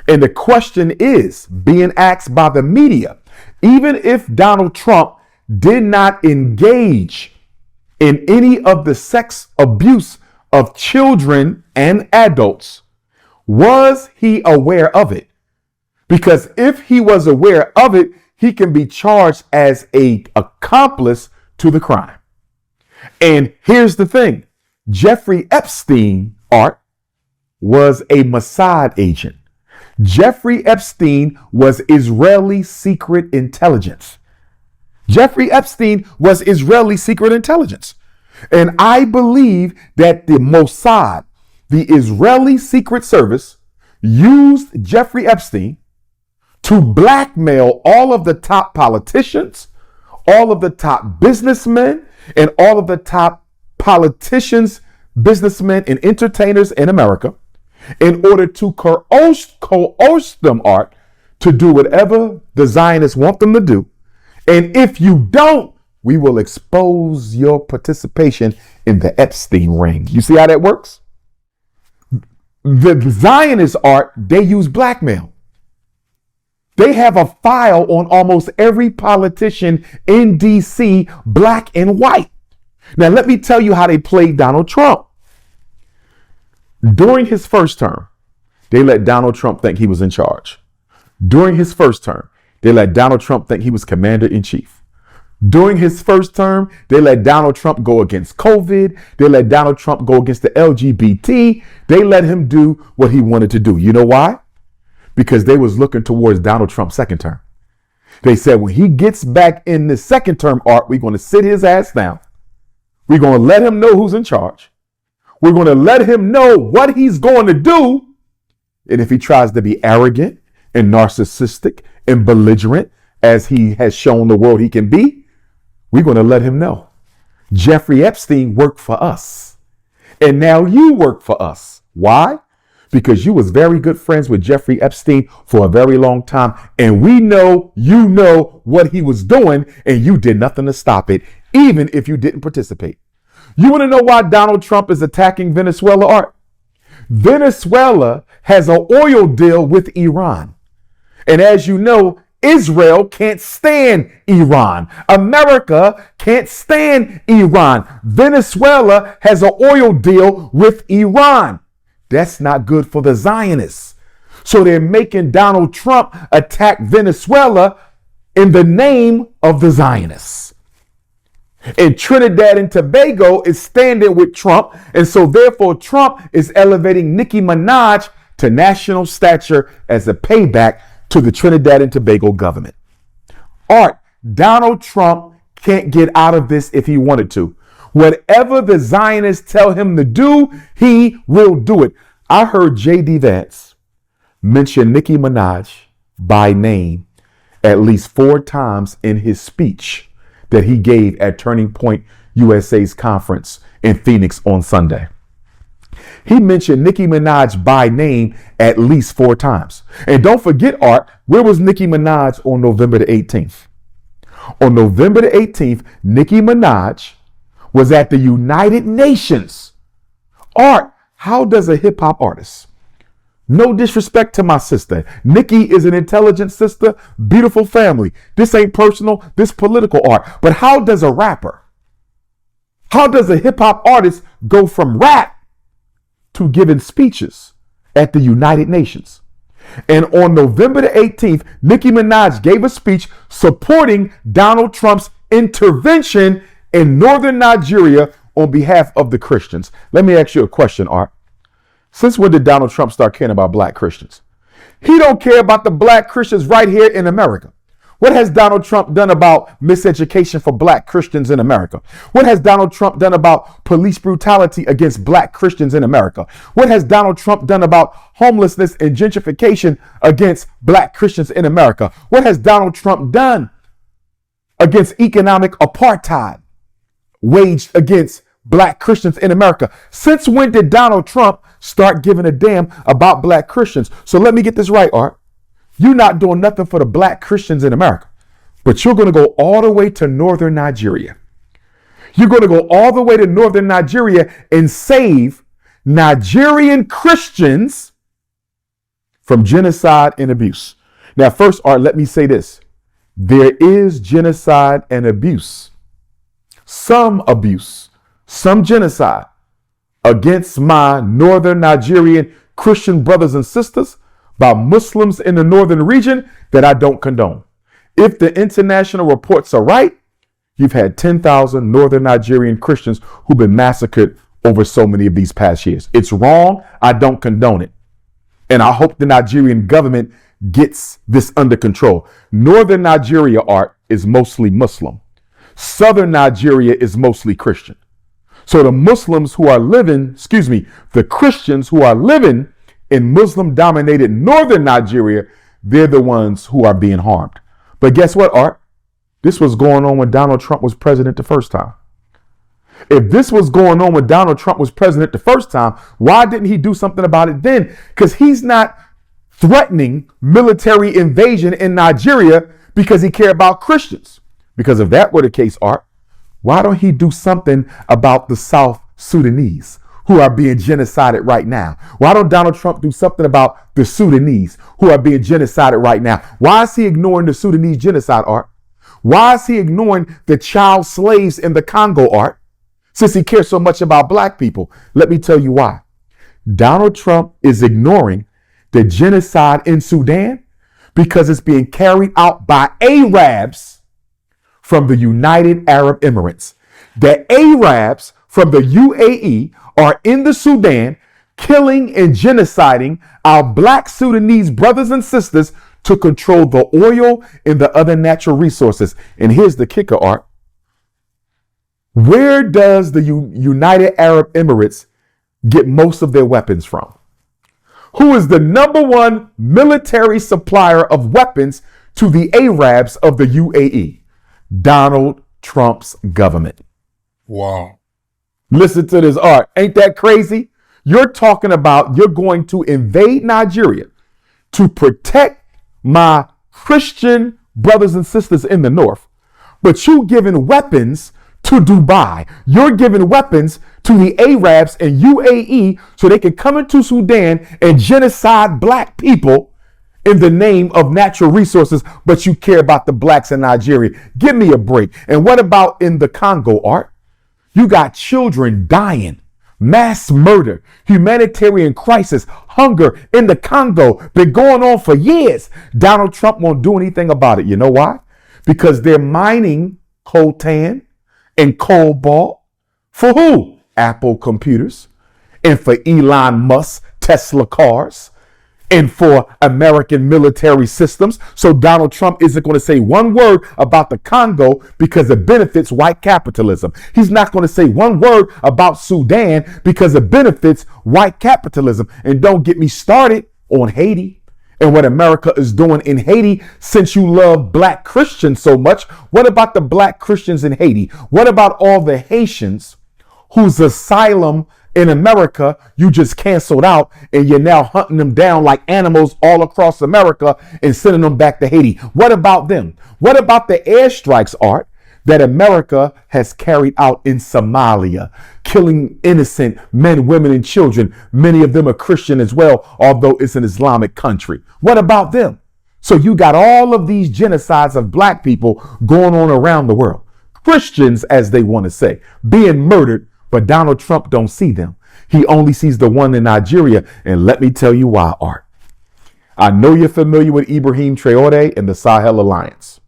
And the question is being asked by the media, even if Donald Trump did not engage in any of the sex abuse of children and adults, was he aware of it? Because if he was aware of it, he can be charged as an accomplice to the crime. And here's the thing. Jeffrey Epstein, Art, was a Mossad agent. Jeffrey Epstein was Israeli secret intelligence. Jeffrey Epstein was Israeli secret intelligence. And I believe that the Mossad, the Israeli Secret Service, used Jeffrey Epstein to blackmail all of the top politicians, all of the top businessmen, and all of the top politicians, businessmen, and entertainers in America in order to coerce them, Art, to do whatever the Zionists want them to do. And if you don't, we will expose your participation in the Epstein ring. You see how that works? The Zionists, Art, they use blackmail. They have a file on almost every politician in D.C., black and white. Now, let me tell you how they played Donald Trump. During his first term, they let Donald Trump think he was in charge. During his first term, they let Donald Trump think he was commander-in-chief. During his first term, they let Donald Trump go against COVID. They let Donald Trump go against the LGBT. They let him do what he wanted to do. You know why? Because they was looking towards Donald Trump's second term. They said when he gets back in the second term, Art, we're going to sit his ass down. We're going to let him know who's in charge. We're going to let him know what he's going to do. And if he tries to be arrogant and narcissistic and belligerent, as he has shown the world he can be, we're going to let him know. Jeffrey Epstein worked for us. And now you work for us. Why? Because you was very good friends with Jeffrey Epstein for a very long time. And we know you know what he was doing, and you did nothing to stop it, even if you didn't participate. You want to know why Donald Trump is attacking Venezuela, Art? Venezuela has an oil deal with Iran. And as you know, Israel can't stand Iran. America can't stand Iran. Venezuela has an oil deal with Iran. That's not good for the Zionists. So they're making Donald Trump attack Venezuela in the name of the Zionists. And Trinidad and Tobago is standing with Trump. And so therefore Trump is elevating Nicki Minaj to national stature as a payback to the Trinidad and Tobago government. Art, Donald Trump can't get out of this if he wanted to. Whatever the Zionists tell him to do, he will do it. I heard J.D. Vance mention Nicki Minaj by name at least 4 times in his speech that he gave at Turning Point USA's conference in Phoenix on Sunday. He mentioned Nicki Minaj by name at least 4 times. And don't forget, Art, where was Nicki Minaj on November the 18th? On November the 18th, Nicki Minaj was at the United Nations. Art, how does a hip hop artist, no disrespect to my sister, Nicki is an intelligent sister, beautiful family. This ain't personal, this political art. But how does a rapper, how does a hip hop artist go from rap to giving speeches at the United Nations? And on November the 18th, Nicki Minaj gave a speech supporting Donald Trump's intervention in northern Nigeria on behalf of the Christians. Let me ask you a question, Art. Since when did Donald Trump start caring about black Christians? He don't care about the black Christians right here in America. What has Donald Trump done about miseducation for black Christians in America? What has Donald Trump done about police brutality against black Christians in America? What has Donald Trump done about homelessness and gentrification against black Christians in America? What has Donald Trump done against economic apartheid waged against black Christians in America? Since when did Donald Trump start giving a damn about black Christians? So let me get this right, Art. You're not doing nothing for the black Christians in America, but you're going to go all the way to northern Nigeria. You're going to go all the way to northern Nigeria and save Nigerian Christians from genocide and abuse. Now, first, Art, let me say this. There is genocide and abuse, some genocide against my northern Nigerian Christian brothers and sisters by Muslims in the northern region that I don't condone. If the international reports are right, you've had 10,000 northern Nigerian Christians who've been massacred over so many of these past years. It's wrong. I don't condone it. And I hope the Nigerian government gets this under control. Northern Nigeria, Art, is mostly Muslim. Southern Nigeria is mostly Christian. So the Muslims who are living, the Christians who are living in Muslim-dominated northern Nigeria, they're the ones who are being harmed. But guess what, Art? This was going on when Donald Trump was president the first time. If this was going on when Donald Trump was president the first time, why didn't he do something about it then? Because he's not threatening military invasion in Nigeria because he cared about Christians. Because if that were the case, Art, why don't he do something about the South Sudanese who are being genocided right now? Why don't Donald Trump do something about the Sudanese who are being genocided right now? Why is he ignoring the Sudanese genocide, Art? Why is he ignoring the child slaves in the Congo, Art? Since he cares so much about black people, let me tell you why. Donald Trump is ignoring the genocide in Sudan because it's being carried out by Arabs from the United Arab Emirates. The Arabs from the UAE are in the Sudan killing and genociding our black Sudanese brothers and sisters to control the oil and the other natural resources. And here's the kicker, Art. Where does the United Arab Emirates get most of their weapons from? Who is the number one military supplier of weapons to the Arabs of the UAE? Donald Trump's government. Wow. Listen to this, Art. Ain't that crazy? You're talking about you're going to invade Nigeria to protect my Christian brothers and sisters in the north, but you giving weapons to Dubai. You're giving weapons to the Arabs and UAE so they can come into Sudan and genocide black people in the name of natural resources, but you care about the blacks in Nigeria. Give me a break. And what about in the Congo, Art? You got children dying, mass murder, humanitarian crisis, hunger in the Congo, been going on for years. Donald Trump won't do anything about it. You know why? Because they're mining coltan and cobalt for who? Apple computers, and for Elon Musk Tesla cars, and for American military systems. So Donald Trump isn't going to say one word about the Congo because it benefits white capitalism. He's not going to say one word about Sudan because it benefits white capitalism. And don't get me started on Haiti and what America is doing in Haiti. Since you love black Christians so much, what about the black Christians in Haiti? What about all the Haitians whose asylum in America you just canceled out, and you're now hunting them down like animals all across America and sending them back to Haiti? What about them? What about the airstrikes, Art, that America has carried out in Somalia, killing innocent men, women, and children? Many of them are Christian as well, although it's an Islamic country. What about them? So you got all of these genocides of black people going on around the world. Christians, as they want to say, being murdered, but Donald Trump don't see them. He only sees the one in Nigeria. And let me tell you why, Art. I know you're familiar with Ibrahim Traoré and the Sahel Alliance.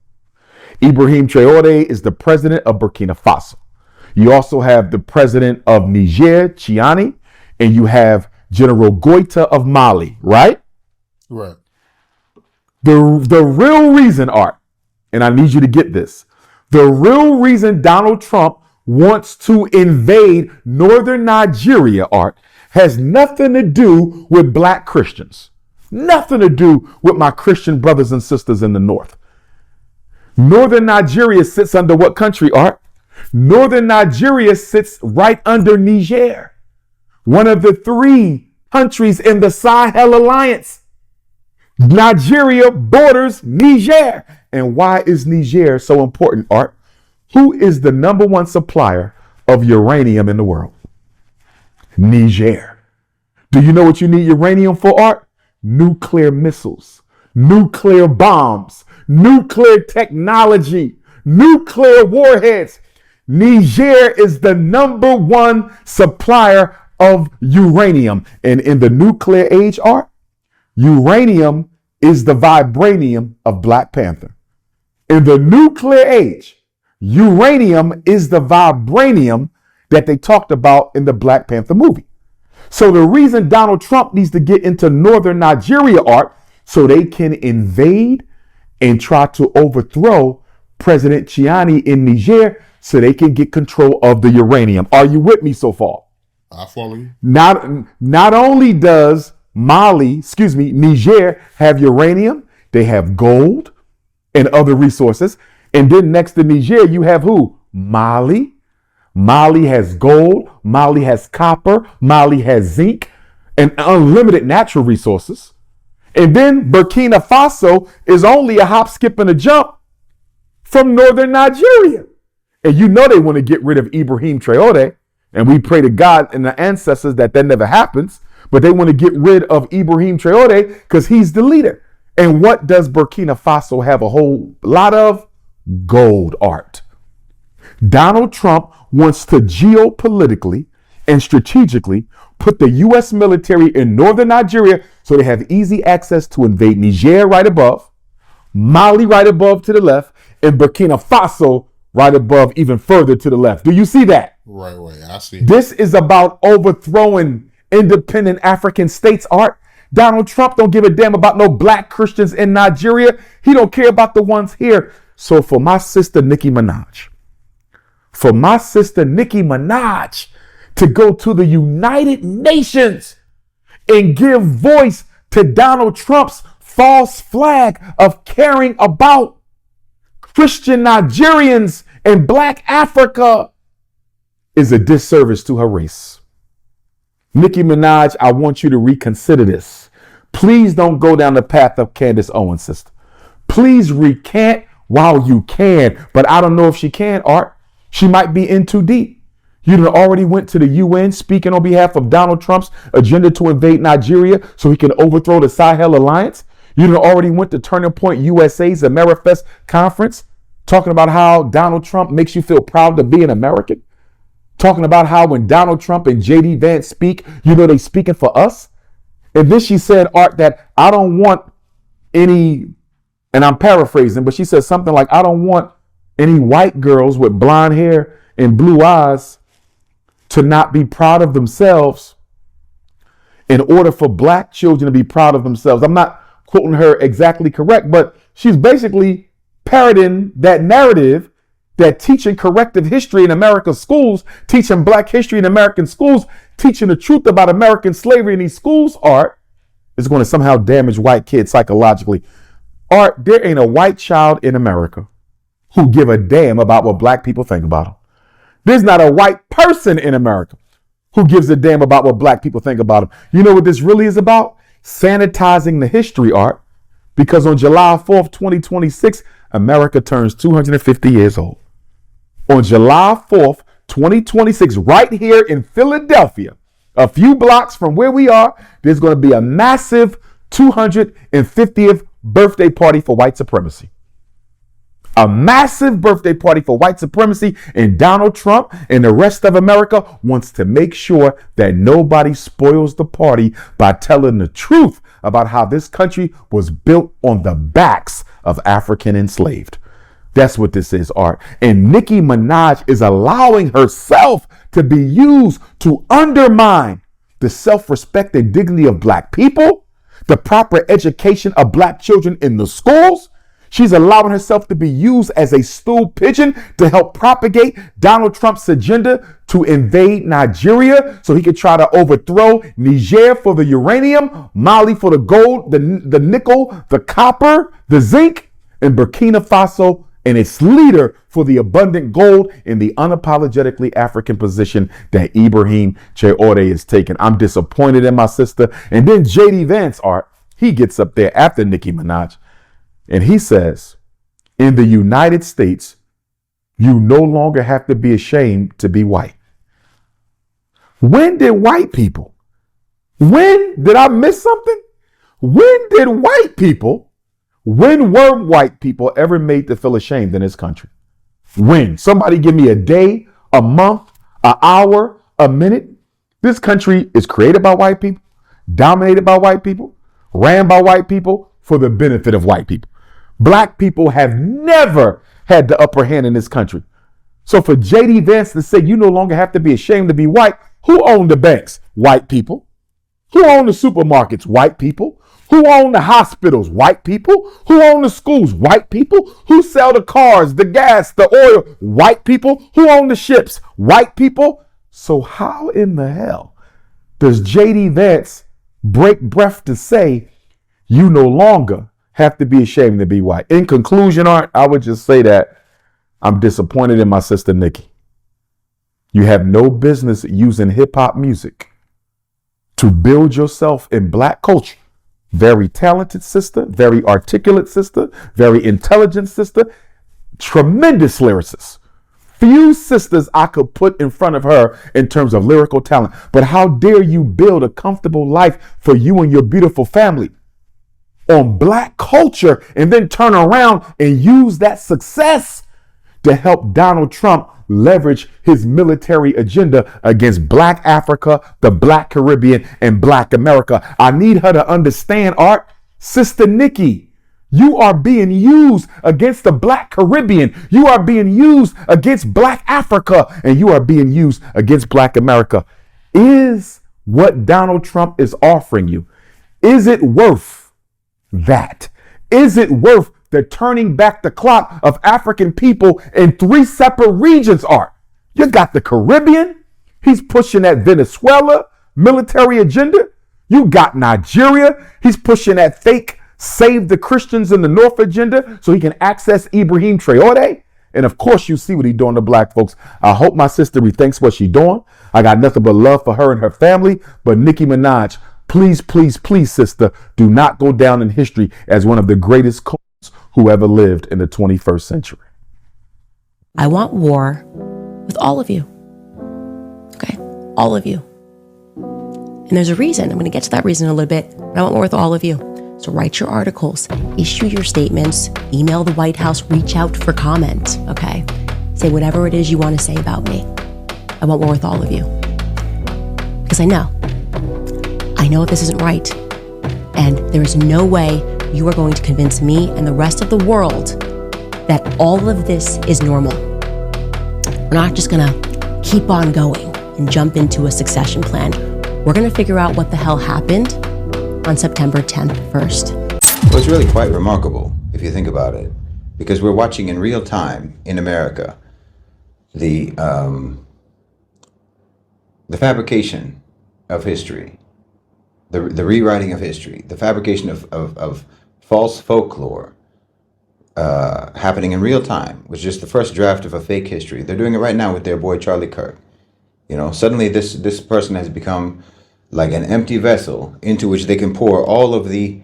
Ibrahim Traoré is the president of Burkina Faso. You also have the president of Niger, Chiani, and you have General Goita of Mali, right? Right. The real reason, Art, and I need you to get this, the real reason Donald Trump wants to invade northern Nigeria, Art, has nothing to do with black Christians. Nothing to do with my Christian brothers and sisters in the north. Northern Nigeria sits under what country, Art? Northern Nigeria sits right under Niger, one of the three countries in the Sahel Alliance. Nigeria borders Niger. And why is Niger so important, Art? Who is the number one supplier of uranium in the world? Niger. Do you know what you need uranium for, Art? Nuclear missiles, nuclear bombs, nuclear technology, nuclear warheads. Niger is the number one supplier of uranium. And in the nuclear age, Art, uranium is the vibranium of Black Panther. In the nuclear age, uranium is the vibranium that they talked about in the Black Panther movie. So the reason Donald Trump needs to get into northern Nigeria, Art, so they can invade and try to overthrow President Chiani in Niger so they can get control of the uranium. Are you with me so far? I follow you. Not only does Niger have uranium, they have gold and other resources. And then next to Niger, you have who? Mali. Mali has gold. Mali has copper. Mali has zinc and unlimited natural resources. And then Burkina Faso is only a hop, skip, and a jump from northern Nigeria. And you know they want to get rid of Ibrahim Traoré. And we pray to God and the ancestors that never happens. But they want to get rid of Ibrahim Traoré because he's the leader. And what does Burkina Faso have a whole lot of? Gold, Art. Donald Trump wants to geopolitically and strategically put the U.S. military in northern Nigeria so they have easy access to invade Niger right above, Mali right above to the left, and Burkina Faso right above even further to the left. Do you see that? Right, I see. This is about overthrowing independent African states, Art. Donald Trump don't give a damn about no black Christians in Nigeria. He don't care about the ones here. So for my sister, Nicki Minaj, for my sister Nicki Minaj to go to the United Nations and give voice to Donald Trump's false flag of caring about Christian Nigerians and Black Africa is a disservice to her race. Nicki Minaj, I want you to reconsider this. Please don't go down the path of Candace Owens, sister. Please recant while you can, but I don't know if she can, Art. She might be in too deep. You done already went to the UN speaking on behalf of Donald Trump's agenda to invade Nigeria so he can overthrow the Sahel Alliance. You done already went to Turning Point USA's AmeriFest conference talking about how Donald Trump makes you feel proud to be an American. Talking about how when Donald Trump and J.D. Vance speak, you know they speaking for us. And then she said, Art, that I don't want any, and I'm paraphrasing, but she said something like, I don't want any white girls with blonde hair and blue eyes to not be proud of themselves in order for Black children to be proud of themselves. I'm not quoting her exactly correct, but she's basically parroting that narrative that teaching corrective history in America's schools, teaching Black history in American schools, teaching the truth about American slavery in these schools, Art, is going to somehow damage white kids psychologically. Art, there ain't a white child in America who give a damn about what Black people think about them. There's not a white person in America who gives a damn about what Black people think about them. You know what this really is about? Sanitizing the history, Art, because on July 4th, 2026, America turns 250 years old. On July 4th, 2026, right here in Philadelphia, a few blocks from where we are, there's going to be a massive 250th birthday party for white supremacy. A massive birthday party for white supremacy, and Donald Trump and the rest of America wants to make sure that nobody spoils the party by telling the truth about how this country was built on the backs of African enslaved. That's what this is, Art. And Nicki Minaj is allowing herself to be used to undermine the self-respect and dignity of Black people, the proper education of Black children in the schools. She's allowing herself to be used as a stool pigeon to help propagate Donald Trump's agenda to invade Nigeria so he could try to overthrow Niger for the uranium, Mali for the gold, the nickel, the copper, the zinc, and Burkina Faso and its leader for the abundant gold in the unapologetically African position that Ibrahim Traoré is taking. I'm disappointed in my sister. And then J.D. Vance, Art, he gets up there after Nicki Minaj. And he says, in the United States, you no longer have to be ashamed to be white. When did white people, when did I miss something? When were white people ever made to feel ashamed in this country? When? Somebody give me a day, a month, an hour, a minute. This country is created by white people, dominated by white people, ran by white people for the benefit of white people. Black people have never had the upper hand in this country. So for J.D. Vance to say you no longer have to be ashamed to be white, who owned the banks? White people. Who owned the supermarkets? White people. Who owned the hospitals? White people. Who owned the schools? White people. Who sell the cars, the gas, the oil? White people. Who owned the ships? White people. So how in the hell does J.D. Vance break breath to say you no longer have to be ashamed to be white? In conclusion, Art, I would just say that I'm disappointed in my sister Nicki. You have no business using hip hop music to build yourself in Black culture. Very talented sister, very articulate sister, very intelligent sister, tremendous lyricist. Few sisters I could put in front of her in terms of lyrical talent. But how dare you build a comfortable life for you and your beautiful family on Black culture and then turn around and use that success to help Donald Trump leverage his military agenda against Black Africa, the Black Caribbean, and Black America. I need her to understand, Art, Sister Nicki, you are being used against the Black Caribbean. You are being used against Black Africa, and you are being used against Black America. Is what Donald Trump is offering you, is it worth that? Is it worth the turning back the clock of African people in 3 separate regions, Art? You got the Caribbean. He's pushing that Venezuela military agenda. You got Nigeria. He's pushing that fake save the Christians in the North agenda so he can access Ibrahim Traore. And of course, you see what he's doing to black folks. I hope my sister rethinks what she's doing. I got nothing but love for her and her family. But Nicki Minaj, please, please, please, sister, do not go down in history as one of the greatest coons who ever lived in the 21st century. I want war with all of you. Okay? All of you. And there's a reason. I'm going to get to that reason in a little bit. But I want war with all of you. So write your articles, issue your statements, email the White House, reach out for comment, okay? Say whatever it is you want to say about me. I want war with all of you. Because I know this isn't right. And there is no way you are going to convince me and the rest of the world that all of this is normal. We're not just going to keep on going and jump into a succession plan. We're going to figure out what the hell happened on September 10th first. Well, it's really quite remarkable if you think about it, because we're watching in real time in America the fabrication of history, the rewriting of history, the fabrication of false folklore happening in real time, which is just the first draft of a fake history. They're doing it right now with their boy Charlie Kirk. You know, suddenly this person has become like an empty vessel into which they can pour all of the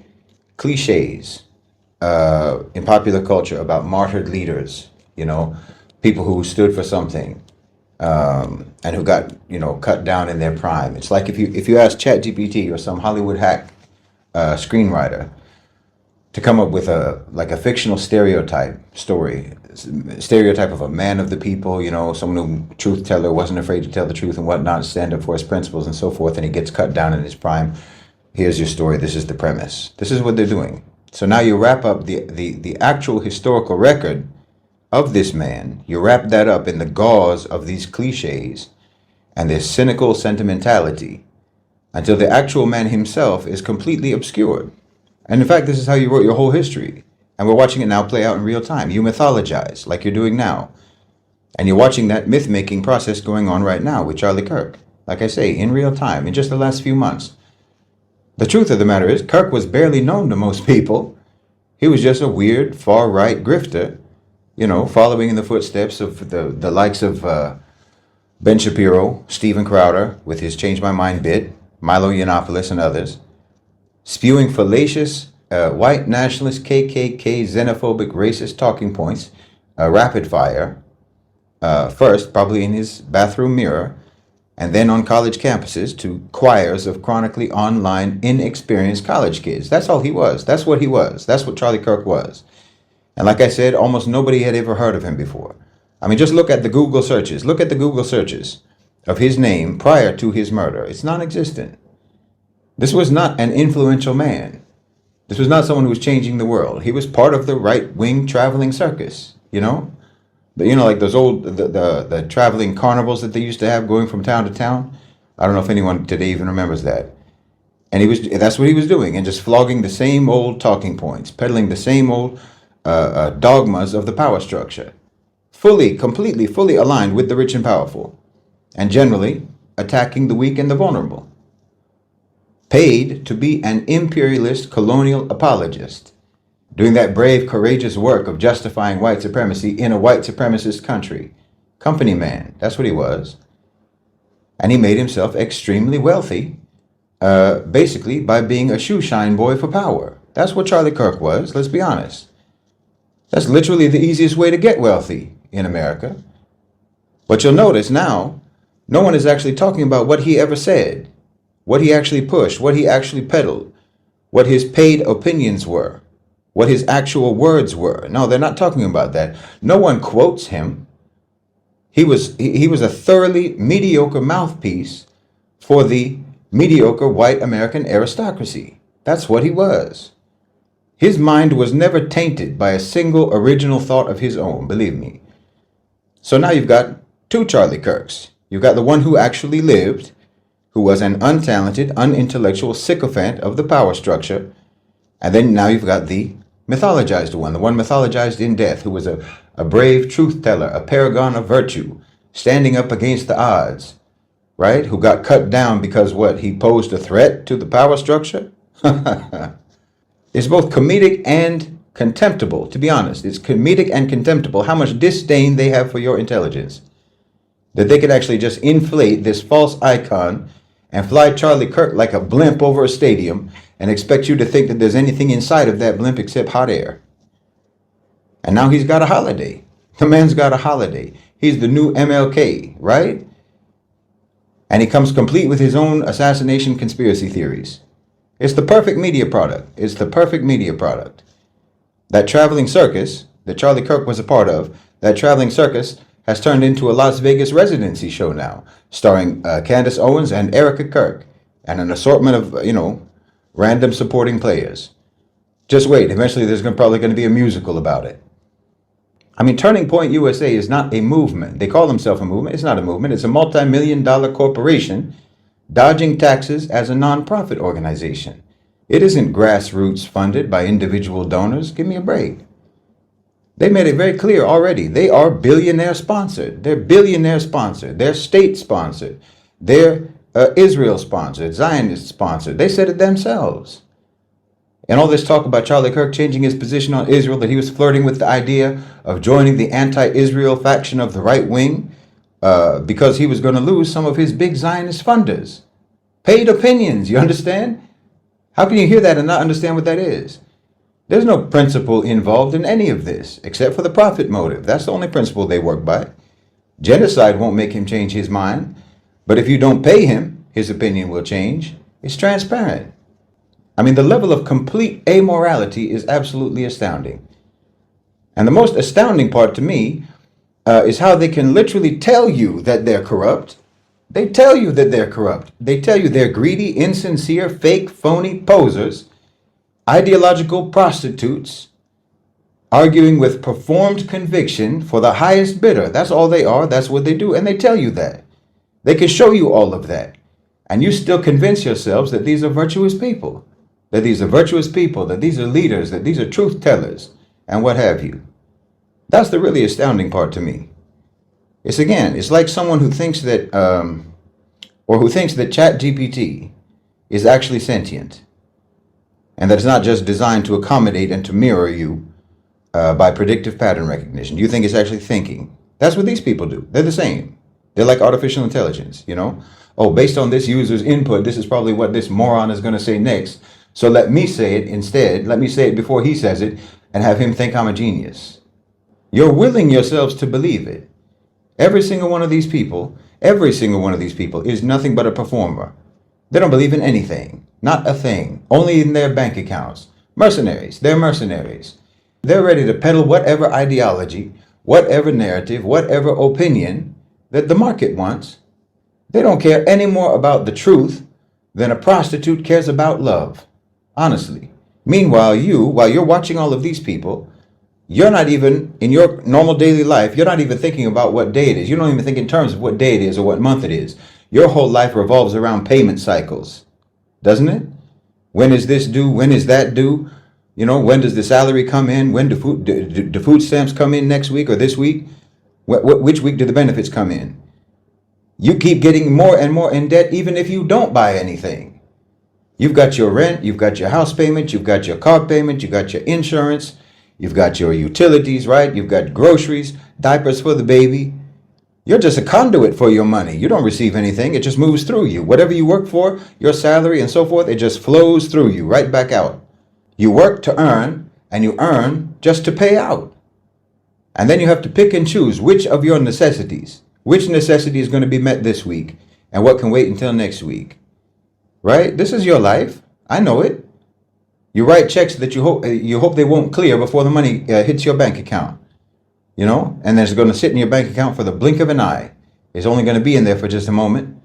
cliches in popular culture about martyred leaders, you know, people who stood for something and who got, you know, cut down in their prime. It's like if you ask ChatGPT or some Hollywood hack screenwriter to come up with a fictional stereotype of a man of the people, you know, someone who truth teller, wasn't afraid to tell the truth and whatnot, stand up for his principles and so forth, and he gets cut down in his prime. Here's your story. This is the premise. This is what they're doing. So now you wrap up the actual historical record of this man. You wrap that up in the gauze of these cliches and their cynical sentimentality until the actual man himself is completely obscured. And in fact, this is how you wrote your whole history. And we're watching it now play out in real time. You mythologize like you're doing now. And you're watching that myth-making process going on right now with Charlie Kirk. Like I say, in real time, in just the last few months. The truth of the matter is, Kirk was barely known to most people. He was just a weird, far-right grifter, you know, following in the footsteps of the likes of Ben Shapiro, Steven Crowder, with his Change My Mind bit, Milo Yiannopoulos and others, spewing fallacious white nationalist, KKK, xenophobic, racist talking points, rapid fire, first probably in his bathroom mirror, and then on college campuses to choirs of chronically online, inexperienced college kids. That's all he was. That's what he was. That's what Charlie Kirk was. And like I said, almost nobody had ever heard of him before. I mean, just look at the Google searches. Look at the Google searches of his name prior to his murder. It's non-existent. This was not an influential man. This was not someone who was changing the world. He was part of the right-wing traveling circus, you know? Like those old, the traveling carnivals that they used to have going from town to town. I don't know if anyone today even remembers that. And that's what he was doing, and just flogging the same old talking points, peddling the same old dogmas of the power structure. Completely aligned with the rich and powerful. And generally attacking the weak and the vulnerable. Paid to be an imperialist colonial apologist, doing that brave, courageous work of justifying white supremacy in a white supremacist country. Company man, that's what he was. And he made himself extremely wealthy, basically by being a shoe shine boy for power. That's what Charlie Kirk was, let's be honest. That's literally the easiest way to get wealthy in America. But you'll notice now, no one is actually talking about what he ever said. What he actually pushed, what he actually peddled, what his paid opinions were, what his actual words were. No, they're not talking about that. No one quotes him. He was a thoroughly mediocre mouthpiece for the mediocre white American aristocracy. That's what he was. His mind was never tainted by a single original thought of his own, believe me. So now you've got two Charlie Kirks. You've got the one who actually lived, who was an untalented, unintellectual sycophant of the power structure. And then now you've got the mythologized one, the one mythologized in death, who was a brave truth teller, a paragon of virtue, standing up against the odds, right? Who got cut down because what? He posed a threat to the power structure? It's both comedic and contemptible, to be honest. It's comedic and contemptible how much disdain they have for your intelligence. That they could actually just inflate this false icon and fly Charlie Kirk like a blimp over a stadium and expect you to think that there's anything inside of that blimp except hot air. And now he's got a holiday. The man's got a holiday. He's the new MLK, right? And he comes complete with his own assassination conspiracy theories. It's the perfect media product. It's the perfect media product. That traveling circus that Charlie Kirk was a part of, that traveling circus has turned into a Las Vegas residency show now, starring Candace Owens and Erica Kirk, and an assortment of, random supporting players. Just wait, eventually there's probably going to be a musical about it. I mean, Turning Point USA is not a movement. They call themselves a movement. It's not a movement. It's a multi-million-dollar corporation dodging taxes as a non-profit organization. It isn't grassroots funded by individual donors. Give me a break. They made it very clear already. They are billionaire sponsored. They're billionaire sponsored. They're state sponsored. They're Israel sponsored, Zionist sponsored. They said it themselves. And all this talk about Charlie Kirk changing his position on Israel, that he was flirting with the idea of joining the anti-Israel faction of the right wing because he was going to lose some of his big Zionist funders. Paid opinions, you understand? How can you hear that and not understand what that is? There's no principle involved in any of this, except for the profit motive. That's the only principle they work by. Genocide won't make him change his mind, but if you don't pay him, his opinion will change. It's transparent. I mean, the level of complete amorality is absolutely astounding. And the most astounding part to me is how they can literally tell you that they're corrupt. They tell you that they're corrupt. They tell you they're greedy, insincere, fake, phony posers, ideological prostitutes, arguing with performed conviction for the highest bidder. That's all they are. That's what they do. And they tell you that. They can show you all of that. And you still convince yourselves that these are virtuous people. That these are virtuous people. That these are leaders. That these are truth tellers. And what have you. That's the really astounding part to me. It's like someone who thinks that, who thinks that ChatGPT is actually sentient. And that it's not just designed to accommodate and to mirror you by predictive pattern recognition. You think it's actually thinking. That's what these people do. They're the same. They're like artificial intelligence, Oh, based on this user's input, this is probably what this moron is going to say next. So let me say it instead. Let me say it before he says it and have him think I'm a genius. You're willing yourselves to believe it. Every single one of these people is nothing but a performer. They don't believe in anything. Not a thing. Only in their bank accounts. Mercenaries. They're mercenaries. They're ready to peddle whatever ideology, whatever narrative, whatever opinion that the market wants. They don't care any more about the truth than a prostitute cares about love. Honestly. Meanwhile, while you're watching all of these people, you're not even, in your normal daily life, you're not even thinking about what day it is. You don't even think in terms of what day it is or what month it is. Your whole life revolves around payment cycles. Doesn't it? When is this due? When is that due? When does the salary come in? When do food stamps come in next week or this week? Which week do the benefits come in? You keep getting more and more in debt even if you don't buy anything. You've got your rent, you've got your house payment, you've got your car payment, you've got your insurance, you've got your utilities, right? You've got groceries, diapers for the baby. You're just a conduit for your money. You don't receive anything. It just moves through you. Whatever you work for, your salary and so forth, it just flows through you right back out. You work to earn, and you earn just to pay out. And then you have to pick and choose which of your necessities, which necessity is going to be met this week, and what can wait until next week. Right? This is your life. I know it. You write checks that you hope they won't clear before the money hits your bank account. And then it's going to sit in your bank account for the blink of an eye. It's only going to be in there for just a moment.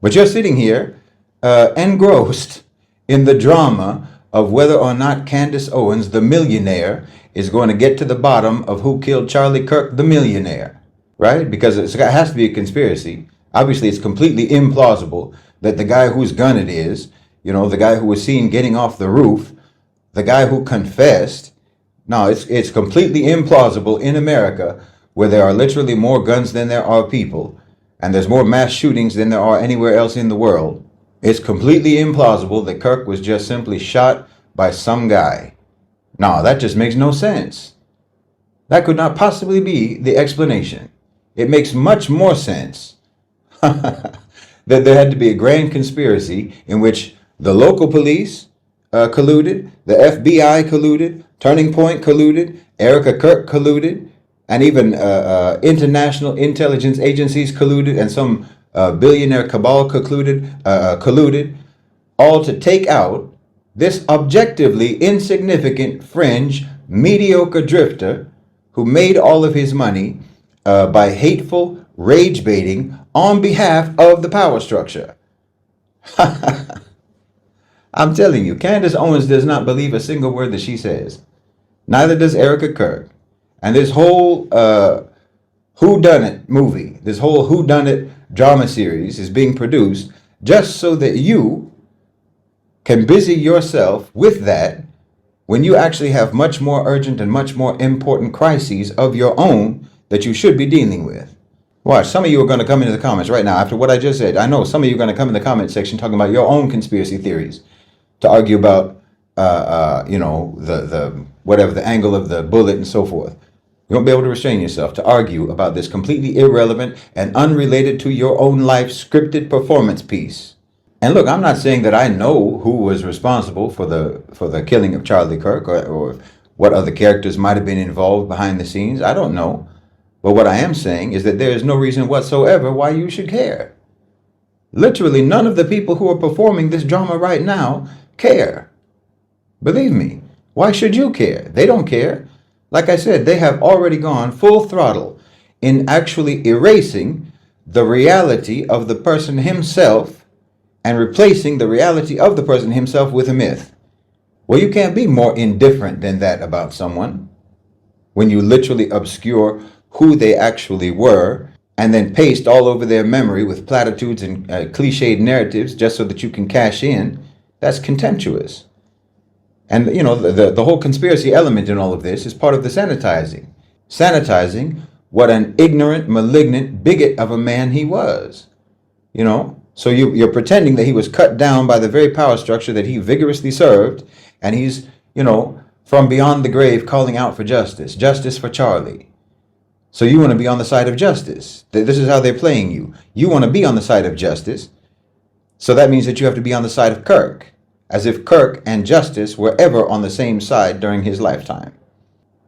But you're sitting here engrossed in the drama of whether or not Candace Owens, the millionaire, is going to get to the bottom of who killed Charlie Kirk, the millionaire. Right? Because it has to be a conspiracy. Obviously, it's completely implausible that the guy whose gun it is, the guy who was seen getting off the roof, the guy who confessed. No, it's completely implausible in America where there are literally more guns than there are people, and there's more mass shootings than there are anywhere else in the world, it's completely implausible that Kirk was just simply shot by some guy. No, that just makes no sense. That could not possibly be the explanation. It makes much more sense that there had to be a grand conspiracy in which the local police colluded, the FBI colluded, Turning Point colluded, Erica Kirk colluded, and even international intelligence agencies colluded, and some billionaire cabal colluded, all to take out this objectively insignificant, fringe, mediocre drifter who made all of his money by hateful rage baiting on behalf of the power structure. I'm telling you, Candace Owens does not believe a single word that she says. Neither does Erica Kirk. And this whole whodunit movie, this whole whodunit drama series is being produced just so that you can busy yourself with that when you actually have much more urgent and much more important crises of your own that you should be dealing with. Watch, some of you are going to come into the comments right now after what I just said. I know some of you are going to come in the comment section talking about your own conspiracy theories to argue about, the whatever the angle of the bullet and so forth. You won't be able to restrain yourself to argue about this completely irrelevant and unrelated to your own life scripted performance piece. And look, I'm not saying that I know who was responsible for the killing of Charlie Kirk or what other characters might have been involved behind the scenes. I don't know. But what I am saying is that there is no reason whatsoever why you should care. Literally, none of the people who are performing this drama right now care. Believe me, why should you care? They don't care. Like I said, they have already gone full throttle in actually erasing the reality of the person himself and replacing the reality of the person himself with a myth. Well, you can't be more indifferent than that about someone when you literally obscure who they actually were and then paste all over their memory with platitudes and cliched narratives just so that you can cash in. That's contemptuous. And, the whole conspiracy element in all of this is part of the sanitizing. Sanitizing what an ignorant, malignant bigot of a man he was. So you're pretending that he was cut down by the very power structure that he vigorously served, and he's, from beyond the grave calling out for justice. Justice for Charlie. So you want to be on the side of justice. This is how they're playing you. You want to be on the side of justice. So that means that you have to be on the side of Kirk. As if Kirk and justice were ever on the same side during his lifetime.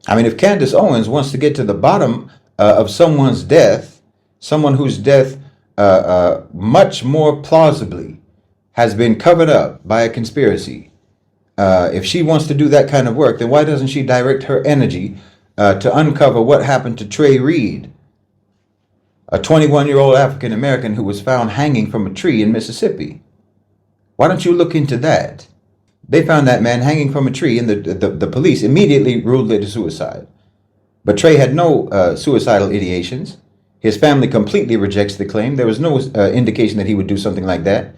I mean, if Candace Owens wants to get to the bottom of someone's death, someone whose death much more plausibly has been covered up by a conspiracy, if she wants to do that kind of work, then why doesn't she direct her energy to uncover what happened to Trey Reed, a 21-year-old African American who was found hanging from a tree in Mississippi? Why don't you look into that? They found that man hanging from a tree, and the police immediately ruled it a suicide. But Trey had no suicidal ideations. His family completely rejects the claim. There was no indication that he would do something like that.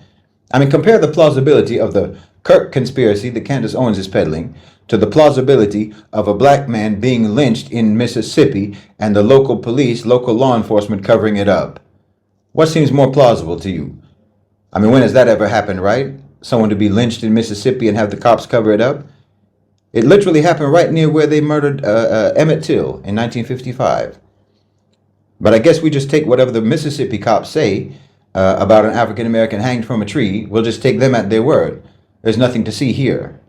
I mean, compare the plausibility of the Kirk conspiracy that Candace Owens is peddling to the plausibility of a black man being lynched in Mississippi and the local police, local law enforcement covering it up. What seems more plausible to you? I mean, when has that ever happened, right? Someone to be lynched in Mississippi and have the cops cover it up? It literally happened right near where they murdered Emmett Till in 1955. But I guess we just take whatever the Mississippi cops say about an African American hanged from a tree. We'll just take them at their word. There's nothing to see here.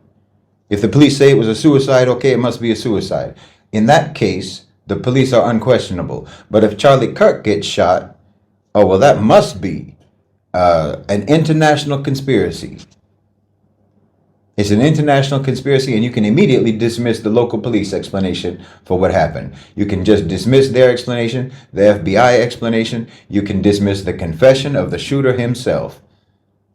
If the police say it was a suicide, okay, it must be a suicide. In that case, the police are unquestionable. But if Charlie Kirk gets shot, oh, well, that must be an international conspiracy. It's an international conspiracy, and you can immediately dismiss the local police explanation for what happened. You can just dismiss their explanation, the FBI explanation. You can dismiss the confession of the shooter himself.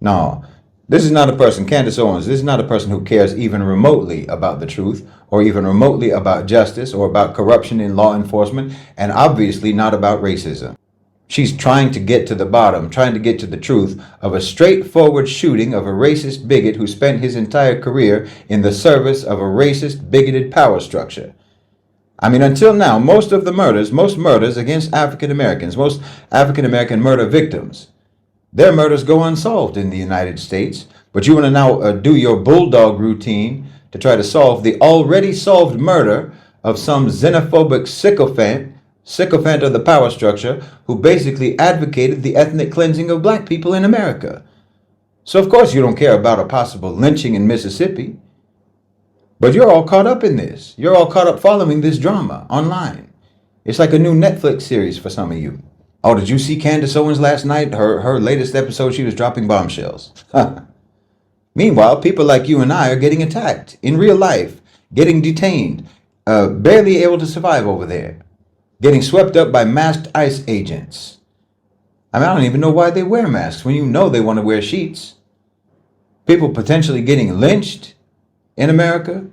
No, this is not a person, Candace Owens, this is not a person who cares even remotely about the truth, or even remotely about justice, or about corruption in law enforcement, and obviously not about racism. She's trying to get to the bottom, trying to get to the truth of a straightforward shooting of a racist bigot who spent his entire career in the service of a racist, bigoted power structure. I mean, until now, most murders against African Americans, most African American murder victims, their murders go unsolved in the United States. But you want to now do your bulldog routine to try to solve the already solved murder of some xenophobic sycophant of the power structure who basically advocated the ethnic cleansing of black people in America. So of course you don't care about a possible lynching in Mississippi. But you're all caught up in this. You're all caught up following this drama online. It's like a new Netflix series for some of you. Oh, did you see Candace Owens last night? Her latest episode, she was dropping bombshells. Meanwhile, people like you and I are getting attacked in real life, getting detained, barely able to survive over there, getting swept up by masked ICE agents. I mean, I don't even know why they wear masks when you know they want to wear sheets. People potentially getting lynched in America,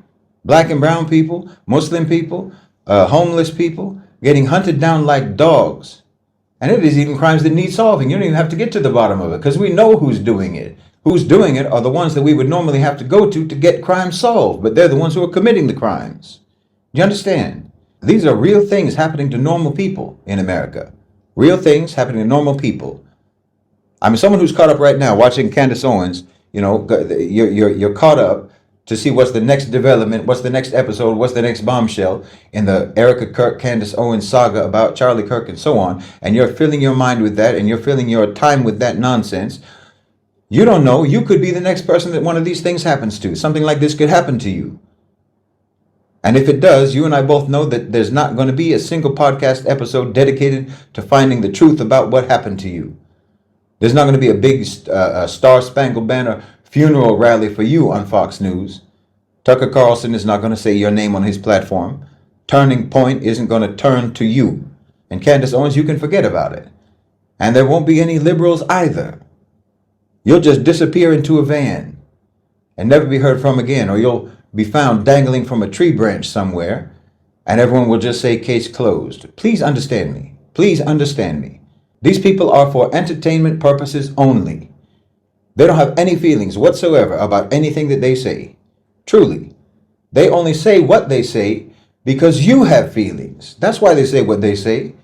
black and brown people, Muslim people, homeless people, getting hunted down like dogs. And it is even crimes that need solving. You don't even have to get to the bottom of it because we know who's doing it. Who's doing it are the ones that we would normally have to go to get crimes solved, but they're the ones who are committing the crimes. Do you understand? These are real things happening to normal people in America. Real things happening to normal people. I mean, someone who's caught up right now watching Candace Owens, you know, you're caught up to see what's the next development, what's the next episode, what's the next bombshell in the Erica Kirk, Candace Owens saga about Charlie Kirk and so on, and you're filling your mind with that and you're filling your time with that nonsense. You don't know, you could be the next person that one of these things happens to. Something like this could happen to you. And if it does, you and I both know that there's not going to be a single podcast episode dedicated to finding the truth about what happened to you. There's not going to be a big Star-Spangled Banner funeral rally for you on Fox News. Tucker Carlson is not going to say your name on his platform. Turning Point isn't going to turn to you. And Candace Owens, you can forget about it. And there won't be any liberals either. You'll just disappear into a van and never be heard from again, or you'll be found dangling from a tree branch somewhere, and everyone will just say case closed. Please understand me. Please understand me. These people are for entertainment purposes only. They don't have any feelings whatsoever about anything that they say. Truly. They only say what they say because you have feelings. That's why they say what they say.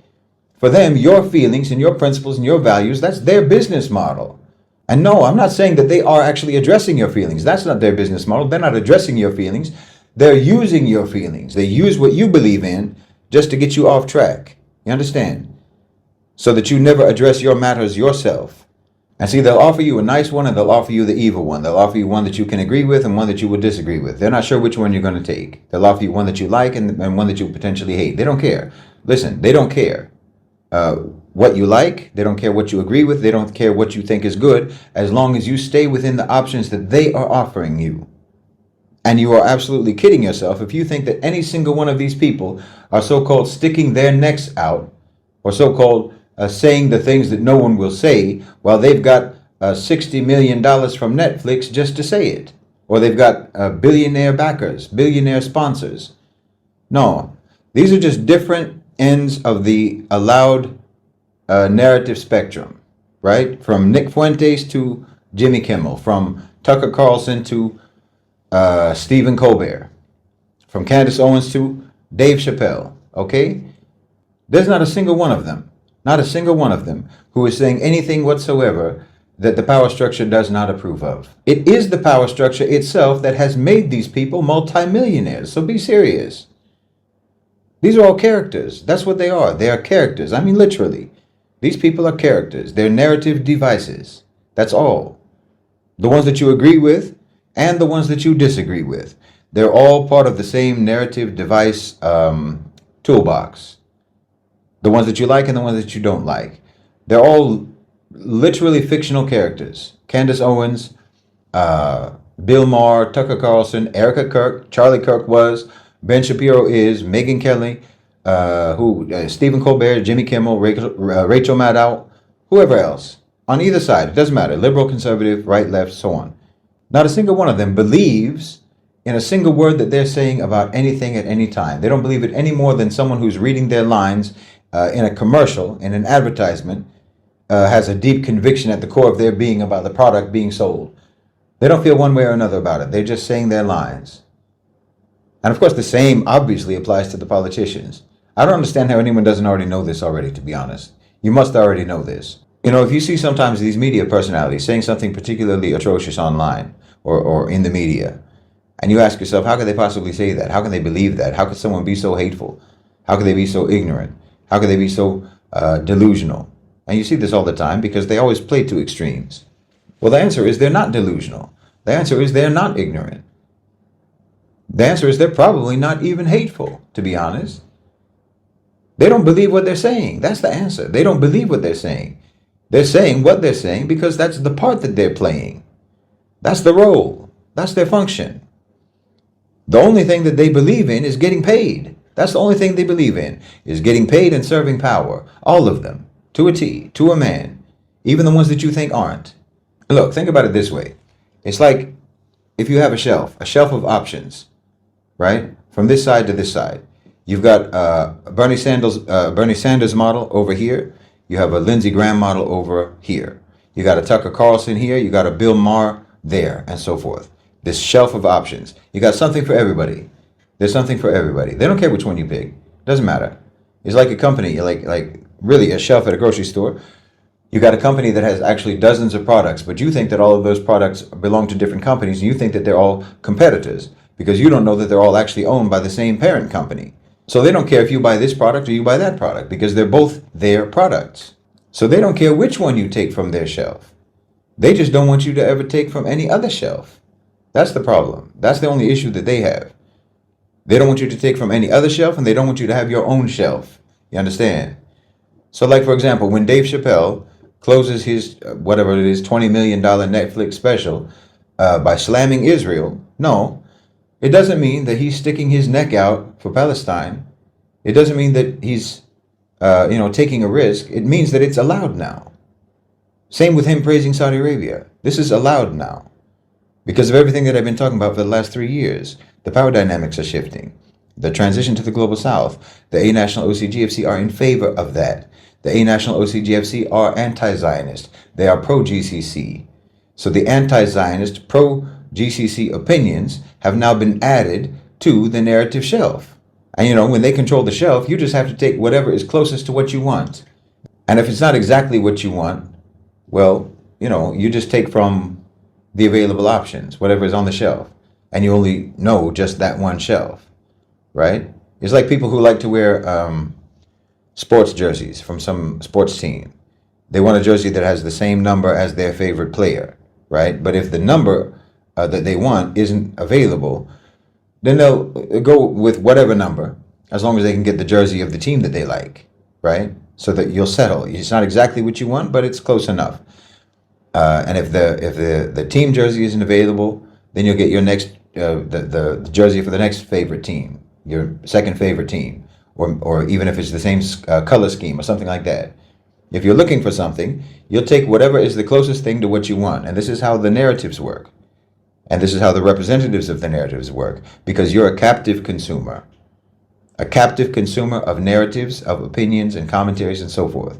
For them, your feelings and your principles and your values, that's their business model. And no, I'm not saying that they are actually addressing your feelings. That's not their business model. They're not addressing your feelings. They're using your feelings. They use what you believe in just to get you off track. You understand? So that you never address your matters yourself. And see, they'll offer you a nice one and they'll offer you the evil one. They'll offer you one that you can agree with and one that you would disagree with. They're not sure which one you're going to take. They'll offer you one that you like and one that you potentially hate. They don't care. Listen, they don't care what you like. They don't care what you agree with. They don't care what you think is good, as long as you stay within the options that they are offering you. And you are absolutely kidding yourself if you think that any single one of these people are so-called sticking their necks out, or so-called saying the things that no one will say, while they've got $60 million from Netflix just to say it. Or they've got billionaire backers, billionaire sponsors. No, these are just different ends of the allowed narrative spectrum, right? From Nick Fuentes to Jimmy Kimmel, from Tucker Carlson to Stephen Colbert, from Candace Owens to Dave Chappelle, okay? There's not a single one of them. Not a single one of them who is saying anything whatsoever that the power structure does not approve of. It is the power structure itself that has made these people multimillionaires. So be serious. These are all characters. That's what they are. They are characters. I mean, literally. These people are characters. They're narrative devices. That's all. The ones that you agree with and the ones that you disagree with. They're all part of the same narrative device toolbox. The ones that you like and the ones that you don't like. They're all literally fictional characters. Candace Owens, Bill Maher, Tucker Carlson, Erica Kirk, Charlie Kirk was, Ben Shapiro is, Megyn Kelly, Stephen Colbert, Jimmy Kimmel, Rachel Maddow, whoever else. On either side, it doesn't matter. Liberal, conservative, right, left, so on. Not a single one of them believes in a single word that they're saying about anything at any time. They don't believe it any more than someone who's reading their lines in a commercial, in an advertisement, has a deep conviction at the core of their being about the product being sold. They don't feel one way or another about it. They're just saying their lines. And of course, the same obviously applies to the politicians. I don't understand how anyone doesn't already know this already, to be honest. You must already know this. You know, if you see sometimes these media personalities saying something particularly atrocious online or in the media, and you ask yourself, how could they possibly say that? How can they believe that? How could someone be so hateful? How could they be so ignorant? How could they be so delusional? And you see this all the time because they always play to extremes. Well, the answer is they're not delusional. The answer is they're not ignorant. The answer is they're probably not even hateful, to be honest. They don't believe what they're saying. That's the answer. They don't believe what they're saying. They're saying what they're saying because that's the part that they're playing. That's the role. That's their function. The only thing that they believe in is getting paid. That's the only thing they believe in, is getting paid and serving power. All of them, to a T, to a man, even the ones that you think aren't. Look, think about it this way. It's like if you have a shelf of options, right? From this side to this side. You've got Bernie Sanders model over here. You have a Lindsey Graham model over here. You got a Tucker Carlson here. You got a Bill Maher there, and so forth. This shelf of options. You got something for everybody. There's something for everybody. They don't care which one you pick. Doesn't matter. It's like a company, like really a shelf at a grocery store. You got a company that has actually dozens of products, but you think that all of those products belong to different companies, and you think that they're all competitors because you don't know that they're all actually owned by the same parent company. So they don't care if you buy this product or you buy that product because they're both their products. So they don't care which one you take from their shelf. They just don't want you to ever take from any other shelf. That's the problem. That's the only issue that they have. They don't want you to take from any other shelf, and they don't want you to have your own shelf. You understand? So like, for example, when Dave Chappelle closes his, whatever it is, $20 million Netflix special by slamming Israel, no, it doesn't mean that he's sticking his neck out for Palestine. It doesn't mean that he's, taking a risk. It means that it's allowed now. Same with him praising Saudi Arabia. This is allowed now. Because of everything that I've been talking about for the last 3 years. The power dynamics are shifting. The transition to the global south. The A-National OCGFC are in favor of that. The A-National OCGFC are anti-Zionist. They are pro-GCC. So the anti-Zionist, pro-GCC opinions have now been added to the narrative shelf. And when they control the shelf, you just have to take whatever is closest to what you want. And if it's not exactly what you want, well, you just take from the available options, whatever is on the shelf. And you only know just that one shelf, right? It's like people who like to wear sports jerseys from some sports team. They want a jersey that has the same number as their favorite player, right? But if the number that they want isn't available, then they'll go with whatever number, as long as they can get the jersey of the team that they like, right? So that you'll settle. It's not exactly what you want, but it's close enough. And if the team jersey isn't available, then you'll get your next the jersey for the next favorite team, your second favorite team, or even if it's the same color scheme or something like that. If you're looking for something, you'll take whatever is the closest thing to what you want. And this is how the narratives work. And this is how the representatives of the narratives work, because you're a captive consumer of narratives, of opinions and commentaries and so forth.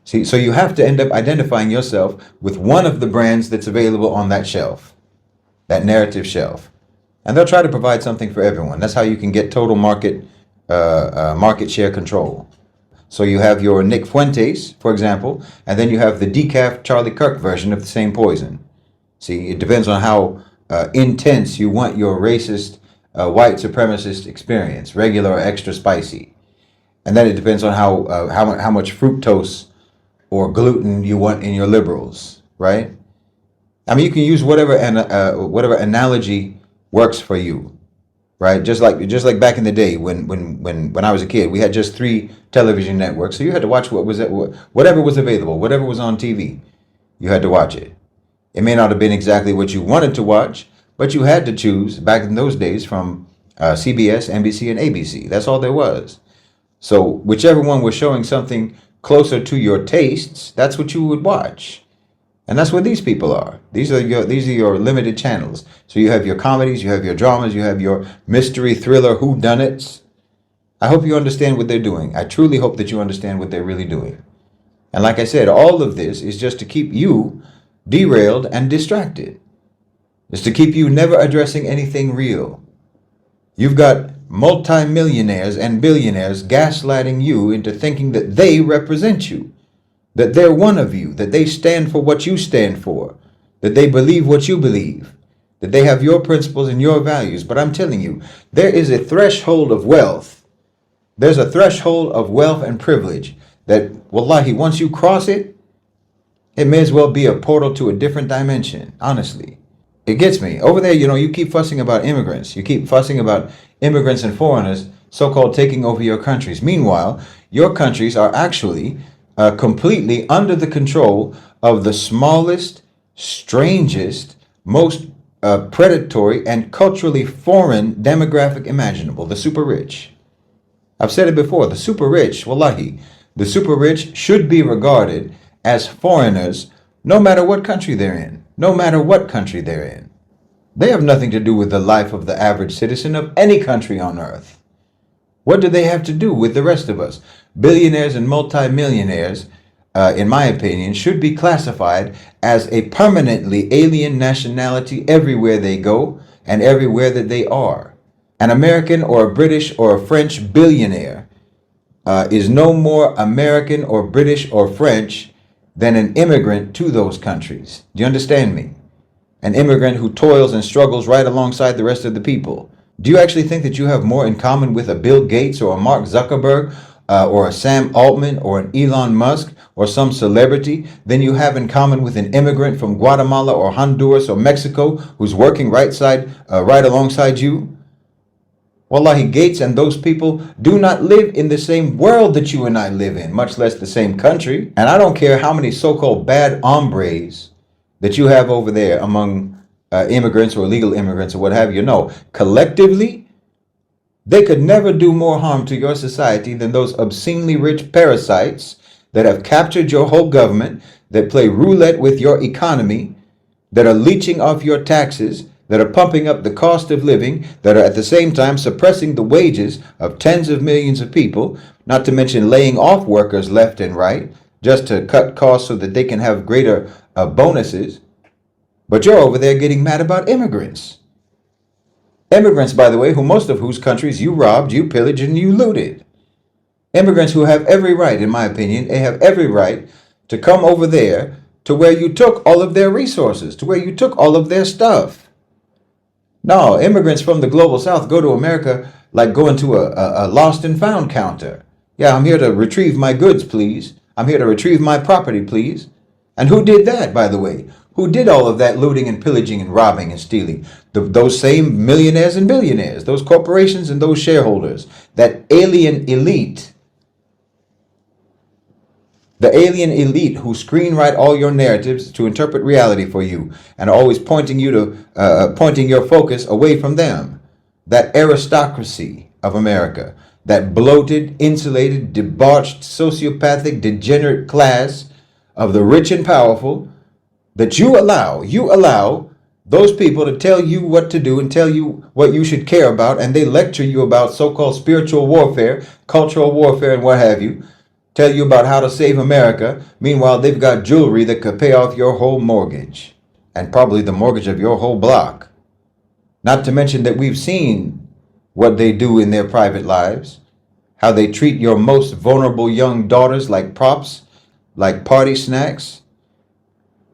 See, so you have to end up identifying yourself with one of the brands that's available on that shelf, that narrative shelf. And they'll try to provide something for everyone. That's how you can get total market share control. So you have your Nick Fuentes, for example, and then you have the decaf Charlie Kirk version of the same poison. See, it depends on how intense you want your racist, white supremacist experience, regular or extra spicy. And then it depends on how much fructose or gluten you want in your liberals, right? I mean, you can use whatever analogy works for you, right? Just like back in the day when I was a kid, we had just 3 television networks, so you had to watch whatever was available, whatever was on TV, you had to watch it. It may not have been exactly what you wanted to watch, but you had to choose back in those days from CBS, NBC, and ABC. That's all there was. So whichever one was showing something closer to your tastes, that's what you would watch. And that's what these people are. These are your limited channels. So you have your comedies, you have your dramas, you have your mystery, thriller, whodunits. I hope you understand what they're doing. I truly hope that you understand what they're really doing. And like I said, all of this is just to keep you derailed and distracted. It's to keep you never addressing anything real. You've got multimillionaires and billionaires gaslighting you into thinking that they represent you, that they're one of you, that they stand for what you stand for, that they believe what you believe, that they have your principles and your values. But I'm telling you, there is a threshold of wealth. There's a threshold of wealth and privilege that, wallahi, once you cross it, it may as well be a portal to a different dimension, honestly. It gets me. Over there, you keep fussing about immigrants. You keep fussing about immigrants and foreigners, so-called taking over your countries. Meanwhile, your countries are actually completely under the control of the smallest, strangest, most predatory and culturally foreign demographic imaginable, the super rich. I've said it before, the super rich, wallahi, the super rich should be regarded as foreigners no matter what country they're in. No matter what country they're in. They have nothing to do with the life of the average citizen of any country on earth. What do they have to do with the rest of us? Billionaires and multimillionaires, in my opinion, should be classified as a permanently alien nationality everywhere they go and everywhere that they are. An American or a British or a French billionaire is no more American or British or French than an immigrant to those countries. Do you understand me? An immigrant who toils and struggles right alongside the rest of the people. Do you actually think that you have more in common with a Bill Gates or a Mark Zuckerberg or a Sam Altman or an Elon Musk or some celebrity than you have in common with an immigrant from Guatemala or Honduras or Mexico who's working right alongside you? Wallahi, Gates and those people do not live in the same world that you and I live in, much less the same country. And I don't care how many so-called bad hombres that you have over there among immigrants or illegal immigrants or what have you. No, collectively, they could never do more harm to your society than those obscenely rich parasites that have captured your whole government, that play roulette with your economy, that are leeching off your taxes, that are pumping up the cost of living, that are at the same time suppressing the wages of tens of millions of people, not to mention laying off workers left and right, just to cut costs so that they can have greater bonuses. But you're over there getting mad about immigrants. Immigrants, by the way, most of whose countries you robbed, you pillaged, and you looted. Immigrants who have every right, in my opinion, they have every right to come over there to where you took all of their resources, to where you took all of their stuff. No, immigrants from the global south go to America like going to a lost and found counter. Yeah, I'm here to retrieve my goods, please. I'm here to retrieve my property, please. And who did that, by the way? Who did all of that looting and pillaging and robbing and stealing? Those same millionaires and billionaires, those corporations and those shareholders, that alien elite. The alien elite who screenwrite all your narratives to interpret reality for you and are always pointing your focus away from them. That aristocracy of America, that bloated, insulated, debauched, sociopathic, degenerate class of the rich and powerful that you allow those people to tell you what to do and tell you what you should care about, and they lecture you about so-called spiritual warfare, cultural warfare, and what have you. Tell you about how to save America. Meanwhile, they've got jewelry that could pay off your whole mortgage and probably the mortgage of your whole block. Not to mention that we've seen what they do in their private lives, how they treat your most vulnerable young daughters like props, like party snacks.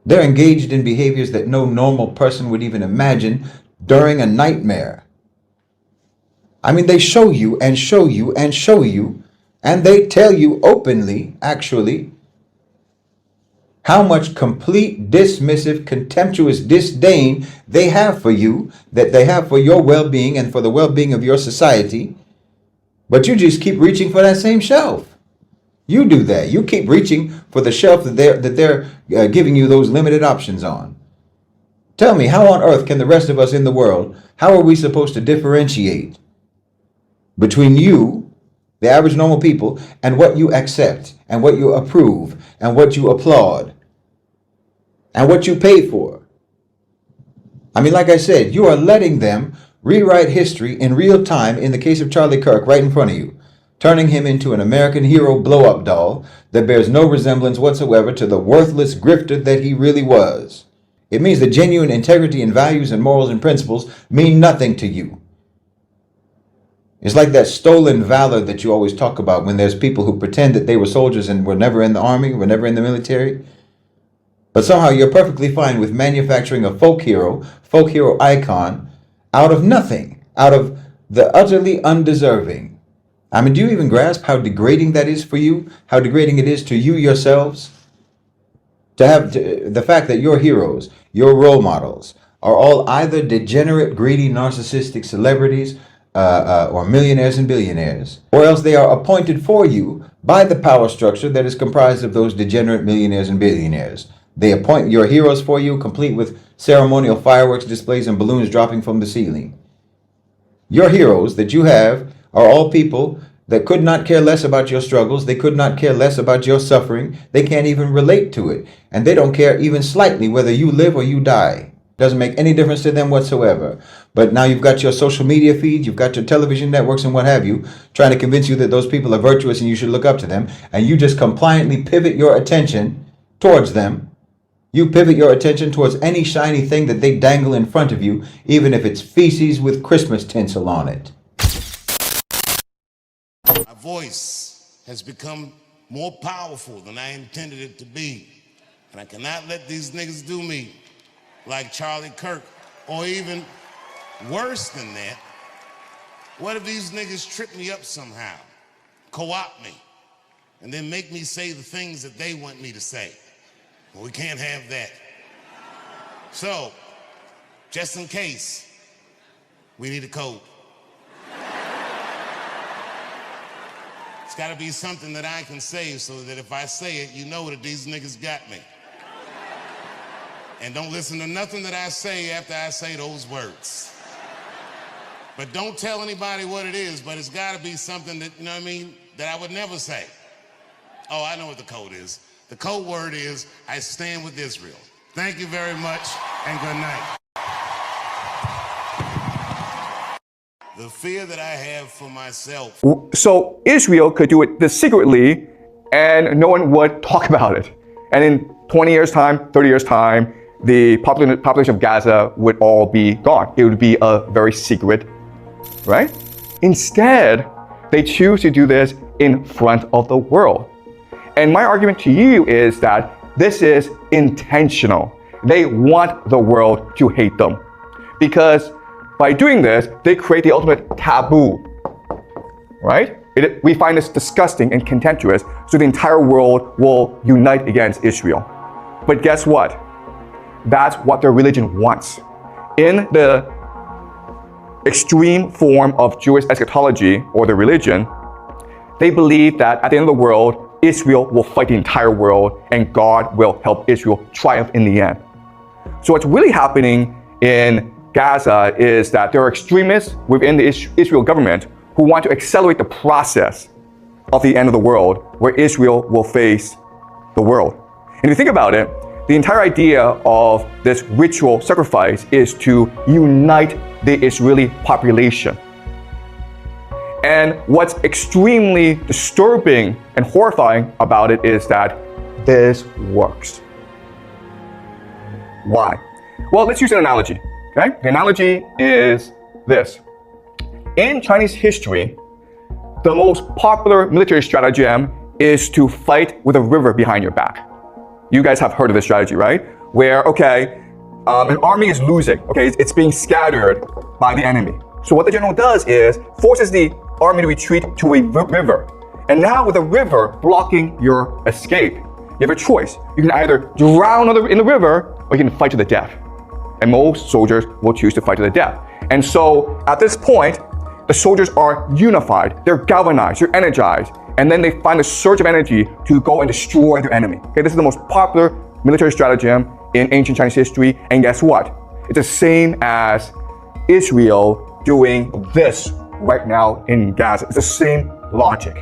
They're engaged in behaviors that no normal person would even imagine during a nightmare. I mean, they show you and show you and show you, and they tell you openly, actually, how much complete, dismissive, contemptuous disdain they have for you, that they have for your well-being and for the well-being of your society. But you just keep reaching for that same shelf. You do that. You keep reaching for the shelf that they're giving you those limited options on. Tell me, how on earth can the rest of us in the world, how are we supposed to differentiate between you, the average normal people, and what you accept and what you approve and what you applaud and what you pay for? I mean, like I said, you are letting them rewrite history in real time in the case of Charlie Kirk right in front of you, turning him into an American hero blow-up doll that bears no resemblance whatsoever to the worthless grifter that he really was. It means that genuine integrity and values and morals and principles mean nothing to you. It's like that stolen valor that you always talk about when there's people who pretend that they were soldiers and were never in the army, were never in the military. But somehow you're perfectly fine with manufacturing a folk hero icon out of nothing, out of the utterly undeserving. I mean, do you even grasp how degrading that is for you? How degrading it is to you yourselves? To have the fact that your heroes, your role models, are all either degenerate, greedy, narcissistic celebrities or millionaires and billionaires, or else they are appointed for you by the power structure that is comprised of those degenerate millionaires and billionaires. They appoint your heroes for you, complete with ceremonial fireworks displays and balloons dropping from the ceiling. Your heroes that you have are all people that could not care less about your struggles. They could not care less about your suffering. They can't even relate to it. And they don't care even slightly whether you live or you die. Doesn't make any difference to them whatsoever. But now you've got your social media feeds, you've got your television networks and what have you, trying to convince you that those people are virtuous and you should look up to them. And you just compliantly pivot your attention towards them. You pivot your attention towards any shiny thing that they dangle in front of you, even if it's feces with Christmas tinsel on it. My voice has become more powerful than I intended it to be. And I cannot let these niggas do me like Charlie Kirk, or even worse than that. What if these niggas trip me up somehow, co-opt me, and then make me say the things that they want me to say? Well, we can't have that. So, just in case, we need a code. It's gotta be something that I can say so that if I say it, you know that these niggas got me. And don't listen to nothing that I say after I say those words. But don't tell anybody what it is, but it's gotta be something that, you know what I mean, that I would never say. Oh, I know what the code is. The code word is, I stand with Israel. Thank you very much, and good night. The fear that I have for myself. So Israel could do it this secretly, and no one would talk about it. And in 20 years' time, 30 years' time, the population of Gaza would all be gone. It would be a very secret, right? Instead, they choose to do this in front of the world. And my argument to you is that this is intentional. They want the world to hate them. Because by doing this, they create the ultimate taboo, right? We find this disgusting and contemptuous, so the entire world will unite against Israel. But guess what? That's what their religion wants. In the extreme form of Jewish eschatology, or their religion, they believe that at the end of the world, Israel will fight the entire world and God will help Israel triumph in the end. So what's really happening in Gaza is that there are extremists within the Israel government who want to accelerate the process of the end of the world, where Israel will face the world. And if you think about it, the entire idea of this ritual sacrifice is to unite the Israeli population. And what's extremely disturbing and horrifying about it is that this works. Why? Well, let's use an analogy, okay? The analogy is this. In Chinese history, the most popular military stratagem is to fight with a river behind your back. You guys have heard of this strategy, right? Where, okay, an army is losing, okay? It's being scattered by the enemy. So what the general does is forces the army to retreat to a river. And now with a river blocking your escape, you have a choice. You can either drown in the river or you can fight to the death. And most soldiers will choose to fight to the death. And so at this point, the soldiers are unified, they're galvanized, they're energized, and then they find a surge of energy to go and destroy their enemy. Okay, this is the most popular military stratagem in ancient Chinese history, and guess what? It's the same as Israel doing this right now in Gaza. It's the same logic.